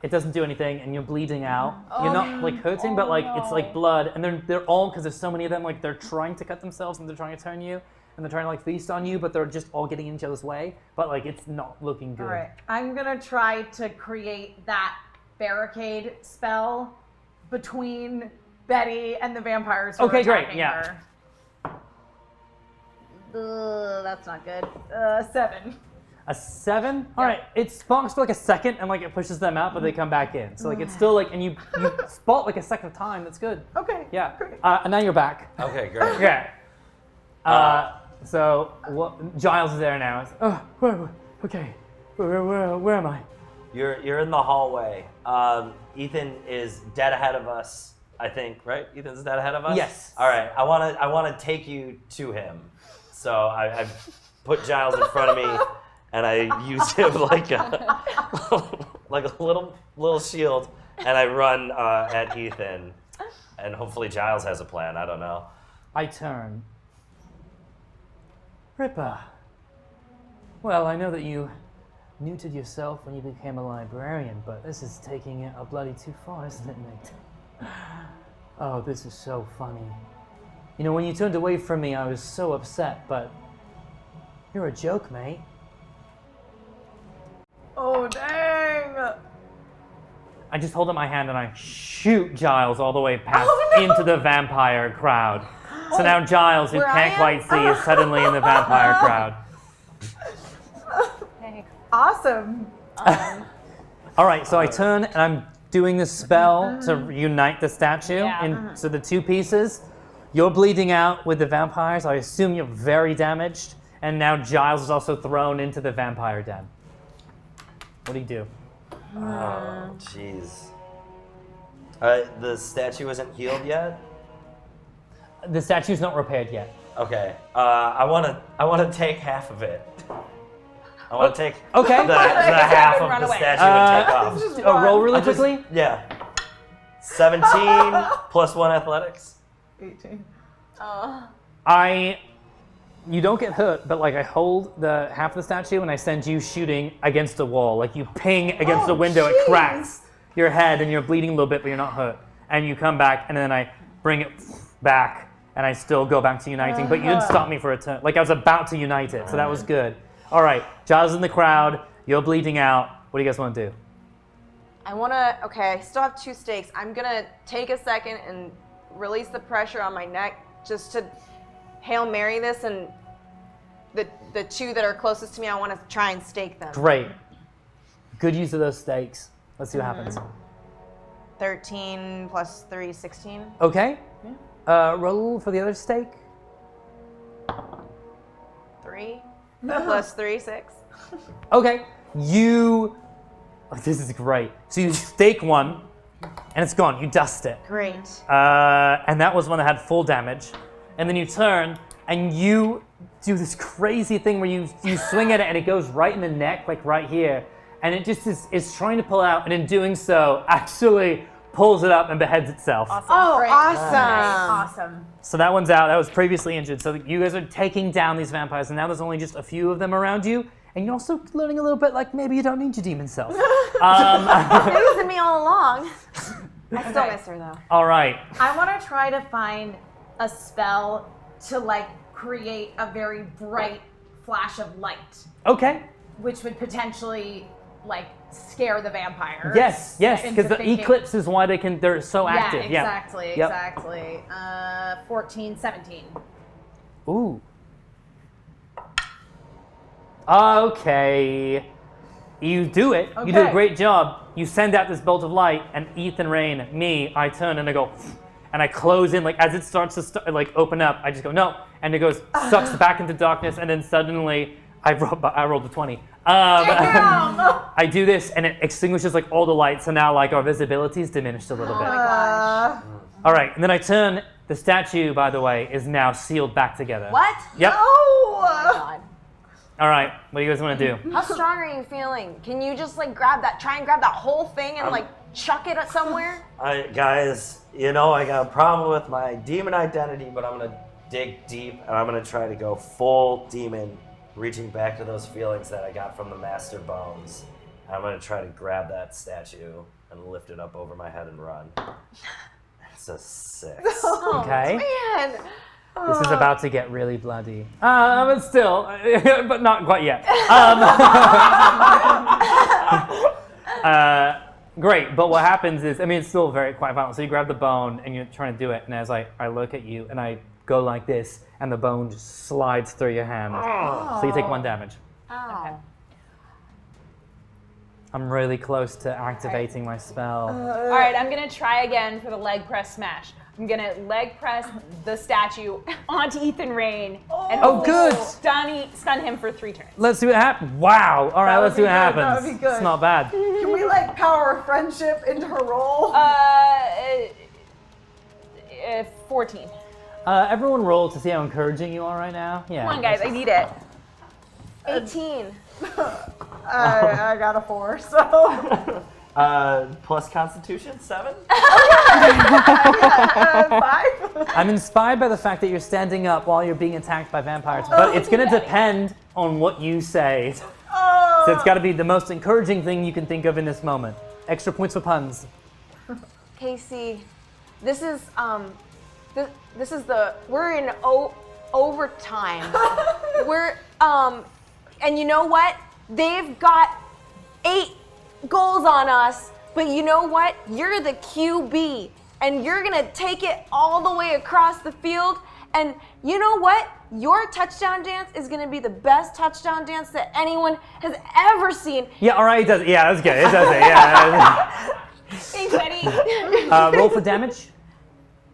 it doesn't do anything, and you're bleeding out. You're not like hurting, but like it's like blood, and they're all, because there's so many of them, like they're trying to cut themselves and they're trying to turn you, and they're trying to like feast on you, but they're just all getting in each other's way. But like it's not looking good. All right, I'm gonna try to create that barricade spell between Betty and the vampires. Who are Okay, great, attacking yeah. her. That's not good. 7. A 7? All right, it sparks for like a second and like it pushes them out, but they come back in. So like it's still like, and you spot like a second time. That's good. Okay. Yeah. Great. And now you're back. Okay, great. Okay. So Giles is there now. Okay. Where am I? You're in the hallway. Ethan is dead ahead of us, I think, right? Ethan's dead ahead of us? Yes. All right, I wanna take you to him. So I put Giles in front of me, and I use him like a little shield, and I run at Ethan, and hopefully Giles has a plan. I don't know. I turn. Ripper. Well, I know that you neutered yourself when you became a librarian, but this is taking it a bloody too far, isn't it, Nate? Oh, this is so funny. You know, when you turned away from me, I was so upset, but you're a joke, mate. Oh, dang. I just hold up my hand and I shoot Giles all the way past Oh, no. into the vampire crowd. So now Giles, who Where I can't am? quite see, is suddenly in the vampire crowd. Awesome. All right, so I turn and I'm doing this spell to unite the statue into the two pieces. You're bleeding out with the vampires. I assume you're very damaged. And now Giles is also thrown into the vampire den. What do you do? Oh, jeez. The statue isn't healed yet? The statue's not repaired yet. Okay. I wanna take half of it. I wanna take Okay. the half of run the away. statue and take off. Roll really I'm just- quickly. Yeah. 17 plus 1 athletics. 18. You don't get hurt, but like I hold the half of the statue and I send you shooting against a wall. Like you ping against the window, it cracks your head and you're bleeding a little bit, but you're not hurt. And you come back and then I bring it back and I still go back to uniting, but you didn't stop me for a turn. Like I was about to unite it, so that was good. All right, Giles in the crowd, you're bleeding out. What do you guys want to do? I still have 2 stakes. I'm gonna take a second and release the pressure on my neck just to Hail Mary this, and the 2 that are closest to me, I want to try and stake them. Great. Good use of those stakes. Let's see what happens. 13 plus 3, 16. Okay. Roll for the other stake. 3 plus 3, 6. Okay. This is great. So you stake one, and it's gone. You dust it. Great. And that was one that had full damage. And then you turn, and you do this crazy thing where you swing at it, and it goes right in the neck, like right here. And it just is trying to pull out, and in doing so, actually pulls it up and beheads itself. Awesome. Oh, Great. awesome. So that one's out. That was previously injured. So you guys are taking down these vampires, and now there's only just a few of them around you. And you're also learning a little bit, like maybe you don't need your demon self. Using me all along. I still miss her though. All right. I want to try to find a spell to like create a very bright flash of light, Okay. which would potentially like scare the vampires. Yes, into because the thinking- eclipse is why they're so active. Yeah, exactly, Yep. exactly. 14, 17. Ooh. Okay. You do it. You do a Okay. great job. You send out this bolt of light, and Ethan, Rain, I turn and I go, and I close in. Like as it starts to open up, I just go no, and it goes sucks back into darkness, and then suddenly I rolled a 20. I do this, and it extinguishes like all the lights, so now like our visibility is diminished a little bit. All right, and then I turn. The statue, by the way, is now sealed back together. What? Yep. God. All right, what do you guys want to do? How strong are you feeling? Can you just like try and grab that whole thing and like chuck it somewhere? Guys, I got a problem with my demon identity, but I'm gonna dig deep and I'm gonna try to go full demon, reaching back to those feelings that I got from the master bones. I'm gonna try to grab that statue and lift it up over my head and run. It's a 6. Okay. Man. This is about to get really bloody. But still, but not quite yet. Great, but what happens is, it's still quite violent. So you grab the bone and you're trying to do it, and as I look at you and I go like this, and the bone just slides through your hand. So you take 1 damage. Oh. I'm really close to activating my spell. All right, I'm gonna try again for the leg press smash. I'm gonna leg press the statue onto Ethan Rain and good. stun him for 3 turns. Let's see what happens. Wow. All right, That let's would see what be good, that happens. would be good. It's not bad. Can we like power of friendship into her roll? 14. Everyone roll to see how encouraging you are right now. Yeah. Come on, guys, I need it. 18. I got a 4, so. Plus Constitution, 7? 5? I'm inspired by the fact that you're standing up while you're being attacked by vampires, but it's going to depend on what you say. So it's got to be the most encouraging thing you can think of in this moment. Extra points for puns. Casey, this is we're in overtime. We're and you know what? They've got 8 goals on us, but you know what? You're the QB, and you're gonna take it all the way across the field. And you know what? Your touchdown dance is gonna be the best touchdown dance that anyone has ever seen. Yeah, all right, it does. Yeah, that's good. It does it. Yeah. Thanks, Betty. Roll for damage.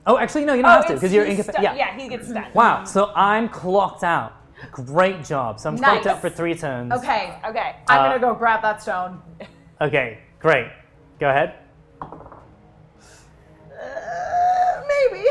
Oh, actually, no, you don't have to because you're incapacitated. Yeah, he gets stunned. Wow. So I'm clocked out. Great job. So I'm clocked out for 3 turns. Okay, Okay. I'm gonna go grab that stone. Okay. Great. Go ahead. Maybe.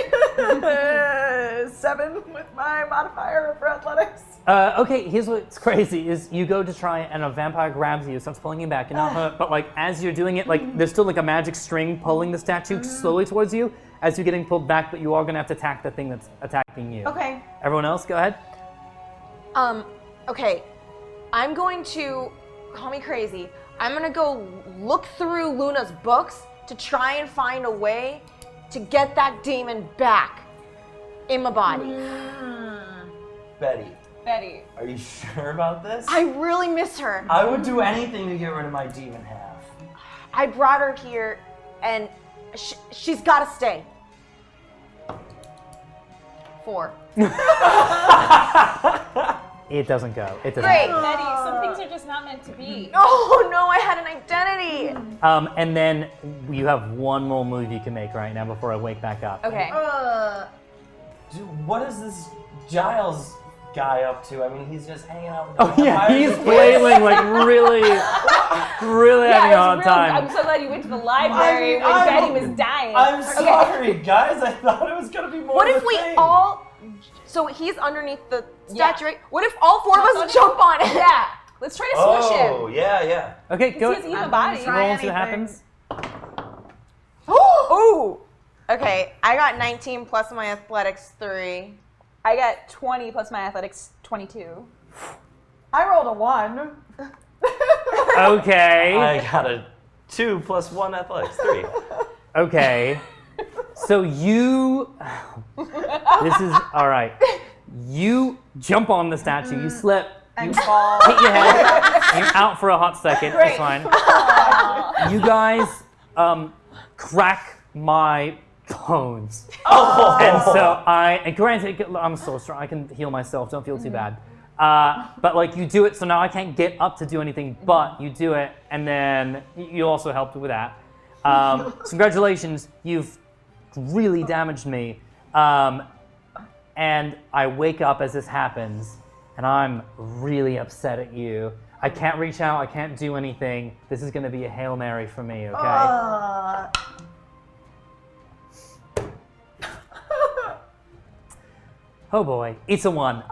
7 with my modifier for athletics. Okay, here's what's crazy is you go to try and a vampire grabs you, starts pulling you back, you're not hurt, but like as you're doing it, like there's still like a magic string pulling the statue slowly towards you as you're getting pulled back, but you are gonna have to attack the thing that's attacking you. Okay. Everyone else, go ahead. Okay, I'm going to, call me crazy, I'm gonna go look through Luna's books to try and find a way to get that demon back in my body. Betty, Betty. are you sure about this? I really miss her. I would do anything to get rid of my demon half. I brought her here, and she's gotta stay. 4. It doesn't go. It doesn't Great. go. Betty, some things are just not meant to be. Oh no, I had an identity. And then you have one more move you can make right now before I wake back up. Okay. Dude, what is this Giles guy up to? I mean, he's just hanging out with Oh yeah, he's flailing like really having a hard time. I'm so glad you went to the library when Betty was dying. I'm sorry, guys. I thought it was gonna be more. What of if a we thing. all? So he's underneath the statue, Yeah. right? What if all 4 of us jump on it? Yeah. Let's try to smush him. Oh, yeah. Okay, go. He has even body. Roll and see what happens. Ooh. Okay, I got 19 plus my athletics 3. I got 20 plus my athletics 22. I rolled a 1. Okay. I got a 2 plus 1 athletics, 3. Okay. So you. This is all right. You jump on the statue. You slip. And you fall. hit your head. And you're out for a hot second. It's fine. You guys crack my bones. And so and granted, I'm so strong. I can heal myself. Don't feel too bad. But like you do it, so now I can't get up to do anything. But you do it, and then you also helped with that. Congratulations, you've really damaged me. And I wake up as this happens, and I'm really upset at you. I can't reach out. I can't do anything. This is going to be a Hail Mary for me, okay? Oh boy, it's a 1.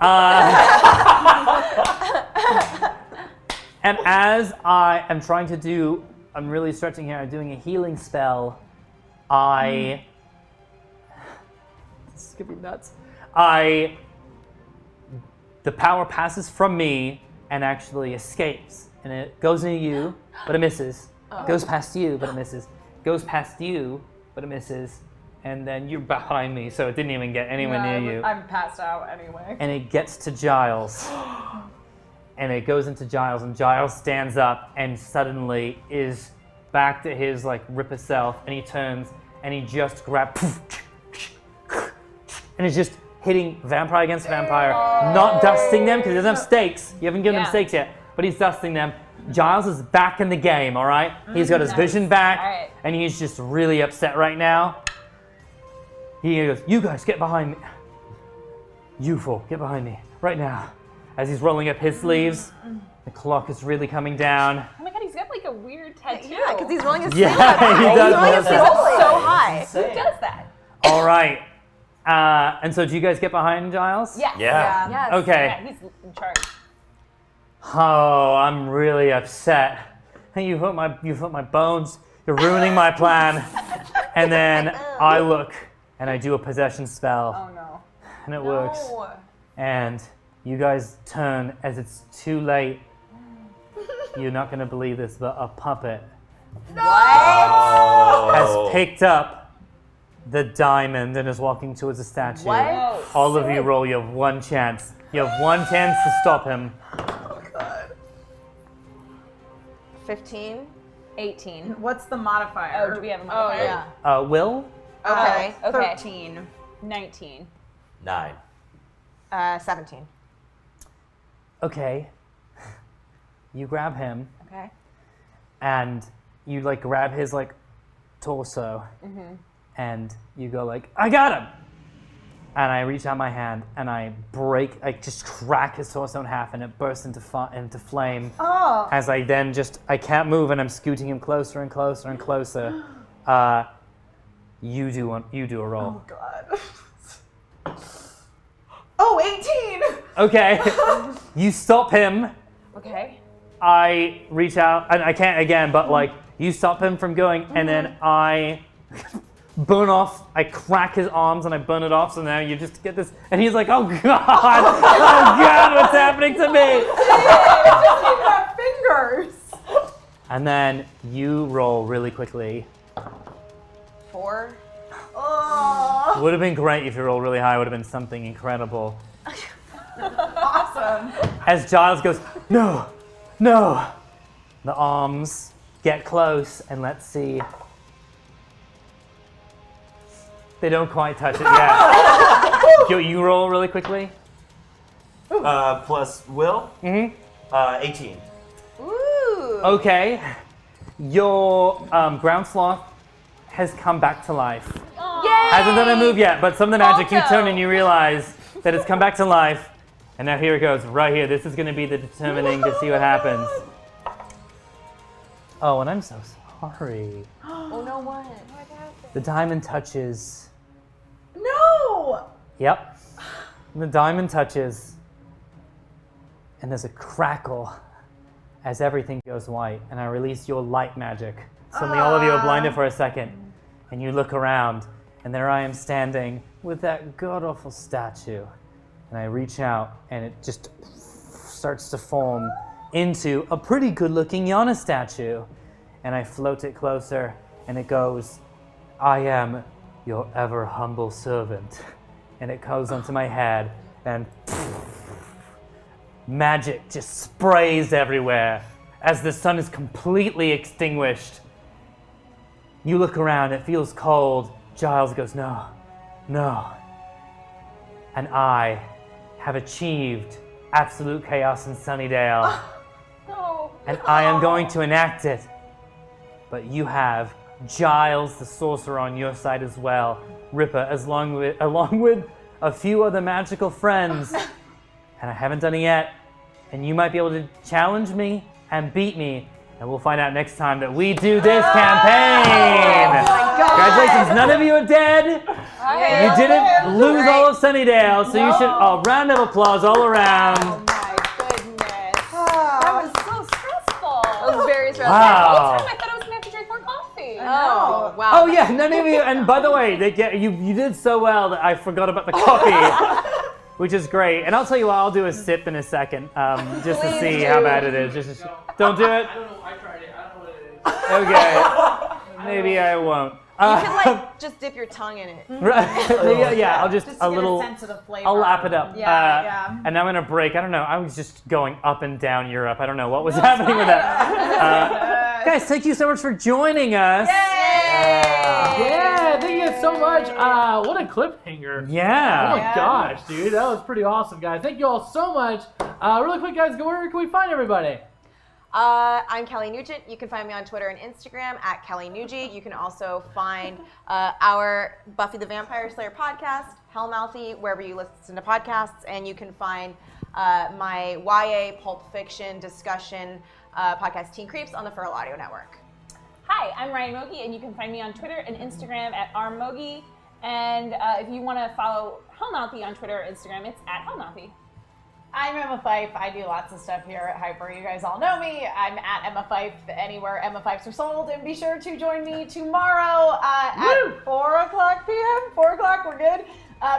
And as I am trying to do, I'm really stretching here, I'm doing a healing spell, this is gonna be nuts. The power passes from me and actually escapes. And it goes into you, but it misses. Goes past you, but it misses. Goes past you, but it misses. And then you're behind me, so it didn't even get anywhere near you. I'm passed out anyway. And it gets to Giles. And it goes into Giles, and Giles stands up and suddenly is back to his like ripper self, and he turns and he just grabs and is just hitting vampire against vampire, not dusting them because he doesn't have stakes. You haven't given them stakes yet, but he's dusting them. Giles is back in the game, all right? He's got his vision back, All right. and he's just really upset right now. He goes, you guys, get behind me. You fool, get behind me, right now. As he's rolling up his sleeves, the clock is really coming down. Oh my god, he's got like a weird tattoo. Yeah, because he's rolling his Yeah, sleeves up high. he He's does rolling his that. sleeves up so high. Who does that? All right. And so do you guys get behind Giles? Yes. Yeah. Yes. Okay. Yeah, he's in charge. Oh, I'm really upset. Hey, you've hurt my bones. You're ruining my plan. And then I look and I do a possession spell. Oh no. And it works. And you guys turn as it's too late. You're not gonna believe this, but a puppet has picked up the diamond and is walking towards the statue. What? All of you roll. You have one chance. You have one chance to stop him. 15. 18. What's the modifier? Oh, do we have a modifier? Yeah. Will? Okay. Okay. 13. 19. 9. 17. Okay. You grab him Okay. and you like grab his like torso and you go like, I got him! And I reach out my hand and I just crack his torso in half and it bursts into flame. Oh. As I then I can't move and I'm scooting him closer and closer and closer. You do a roll. God. Oh, 18! Okay. You stop him. Okay. I reach out, and I can't again, but like, you stop him from going, and then I burn off, I crack his arms and I burn it off, so now you just get this, and he's like, oh God, oh God, what's happening to me? Just keep my fingers. And then you roll really quickly. 4. Oh, Would have been great if you rolled really high, would have been something incredible. awesome. As Giles goes, no, no. The arms get close, and let's see. They don't quite touch it yet. You roll really quickly. Plus Will? 18. Ooh. Okay. Your ground sloth has come back to life. Yay! Hasn't done a move yet, but some of the magic you Balto. turn and you realize that it's come back to life. And now here it goes, right here. This is going to be the determining to see what happens. Oh, and I'm so sorry. Oh no, what? The diamond touches. No! Yep. The diamond touches. And there's a crackle as everything goes white. And I release your light magic. Suddenly all of you are blinded for a second. And you look around. And there I am standing with that god-awful statue. And I reach out and it just starts to form into a pretty good-looking Yana statue. And I float it closer and it goes, I am your ever humble servant. And it goes onto my head and magic just sprays everywhere as the sun is completely extinguished. You look around, it feels cold. Giles goes, no, no. And I have achieved absolute chaos in Sunnydale. No. And I am going to enact it. But you have Giles the sorcerer on your side as well. Ripper, along with a few other magical friends. And I haven't done it yet. And you might be able to challenge me and beat me. And we'll find out next time that we do this campaign. Oh my God. Congratulations, none of you are dead. You didn't lose all of Sunnydale, so you should, a round of applause all around. Oh my goodness. That was so stressful. That was very stressful. Wow. I thought I was gonna have to drink more coffee. Oh, wow. Oh yeah, none of you, and by the way, you did so well that I forgot about the coffee, which is great. And I'll tell you what, I'll do a sip in a second, just to see how bad it is. Don't do it? I don't know. I tried it. I don't know what it is. Okay. Maybe I won't. You can like just dip your tongue in it. Yeah, I'll just Just a to little. get a sense of the flavor. I'll lap it up. Yeah. And now I'm gonna break. I don't know. I was just going up and down Europe. I don't know what was happening with that. Guys, thank you so much for joining us. Yay! Yeah, thank you so so much. What a cliffhanger. Yeah. Oh my gosh, dude. That was pretty awesome, guys. Thank you all so much. Really quick, guys, where can we find everybody? I'm Kelly Nugent. You can find me on Twitter and Instagram at Kelly Nugie. You can also find our Buffy the Vampire Slayer podcast, Hellmouthy, wherever you listen to podcasts. And you can find my YA Pulp Fiction discussion podcast, Teen Creeps, on the Feral Audio Network. Hi, I'm Ryan Mogi, and you can find me on Twitter and Instagram at rmogi. And if you want to follow Hellmouthy on Twitter or Instagram, it's at Hellmouthy. I'm Emma Fife. I do lots of stuff here at Hyper. You guys all know me. I'm at Emma Fife anywhere Emma Fifes are sold. And be sure to join me tomorrow at 4 o'clock p.m. 4 o'clock, we're good.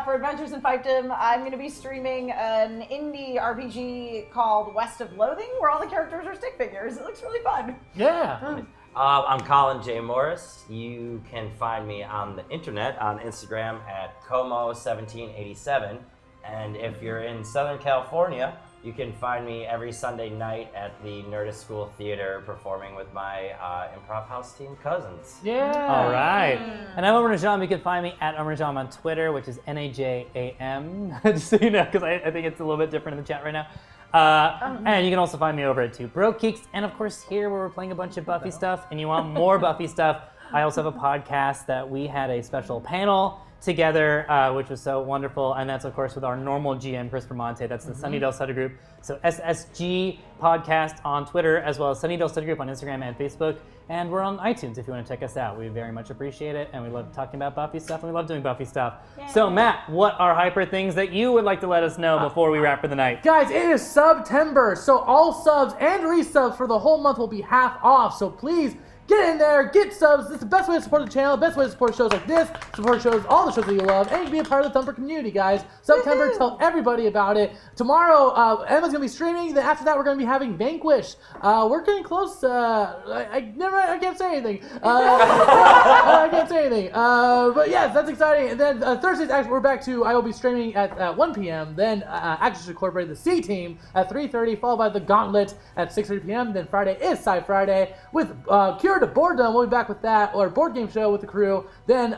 For Adventures in Fiefdom, I'm going to be streaming an indie RPG called West of Loathing, where all the characters are stick figures. It looks really fun. Yeah. I'm Colin J. Morris. You can find me on the internet on Instagram at Como1787. And if you're in Southern California, you can find me every Sunday night at the Nerdist School Theater performing with my improv house team cousins. Yeah. All right. And I'm Omar Najam. You can find me at Omar Najam on Twitter, which is Najam, just so you know, because I think it's a little bit different in the chat right now. And you can also find me over at Two Broke Geeks. And of course, here where we're playing a bunch of Buffy stuff, and you want more Buffy stuff, I also have a podcast that we had a special panel together, which was so wonderful, and that's of course with our normal GM Chris Bramante. That's the Sunnydale Study Group. So SSG Podcast on Twitter, as well as Sunnydale Study Group on Instagram and Facebook, and we're on iTunes if you want to check us out. We very much appreciate it, and we love talking about Buffy stuff, and we love doing Buffy stuff. Yay. So Matt, what are Hyper things that you would like to let us know before we wrap for the night? Guys, it is September, so all subs and resubs for the whole month will be half off. So please get in there, get subs. It's the best way to support the channel, the best way to support shows like this, support shows, all the shows that you love, and you can be a part of the Thumper community, guys. September, tell everybody about it. Tomorrow, Emma's going to be streaming. Then after that, we're going to be having Vanquish. We're getting close. I can't say anything. I can't say anything. But yes, that's exciting. And then Thursdays, actually, we're back to, I will be streaming at 1 p.m. Then Actors Incorporated, the C Team at 3:30, followed by The Gauntlet at 6:30 p.m. Then Friday is Sci Friday with Cure to Boredom. We'll be back with that, or board game show with the crew. Then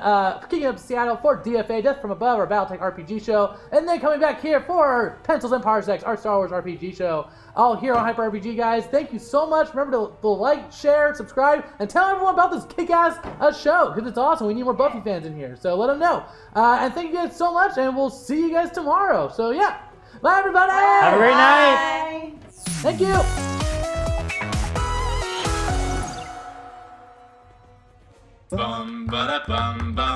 kicking up to Seattle for DFA, Death from Above, our Battletech RPG show. And then coming back here for Pencils and Parsecs, our Star Wars RPG show. All here on Hyper RPG, guys. Thank you so much. Remember to like, share, subscribe, and tell everyone about this kick-ass show, because it's awesome. We need more Buffy fans in here, so let them know. And thank you guys so much, and we'll see you guys tomorrow. So yeah, bye everybody. Have a great night. Thank you. Bum ba da bum bum.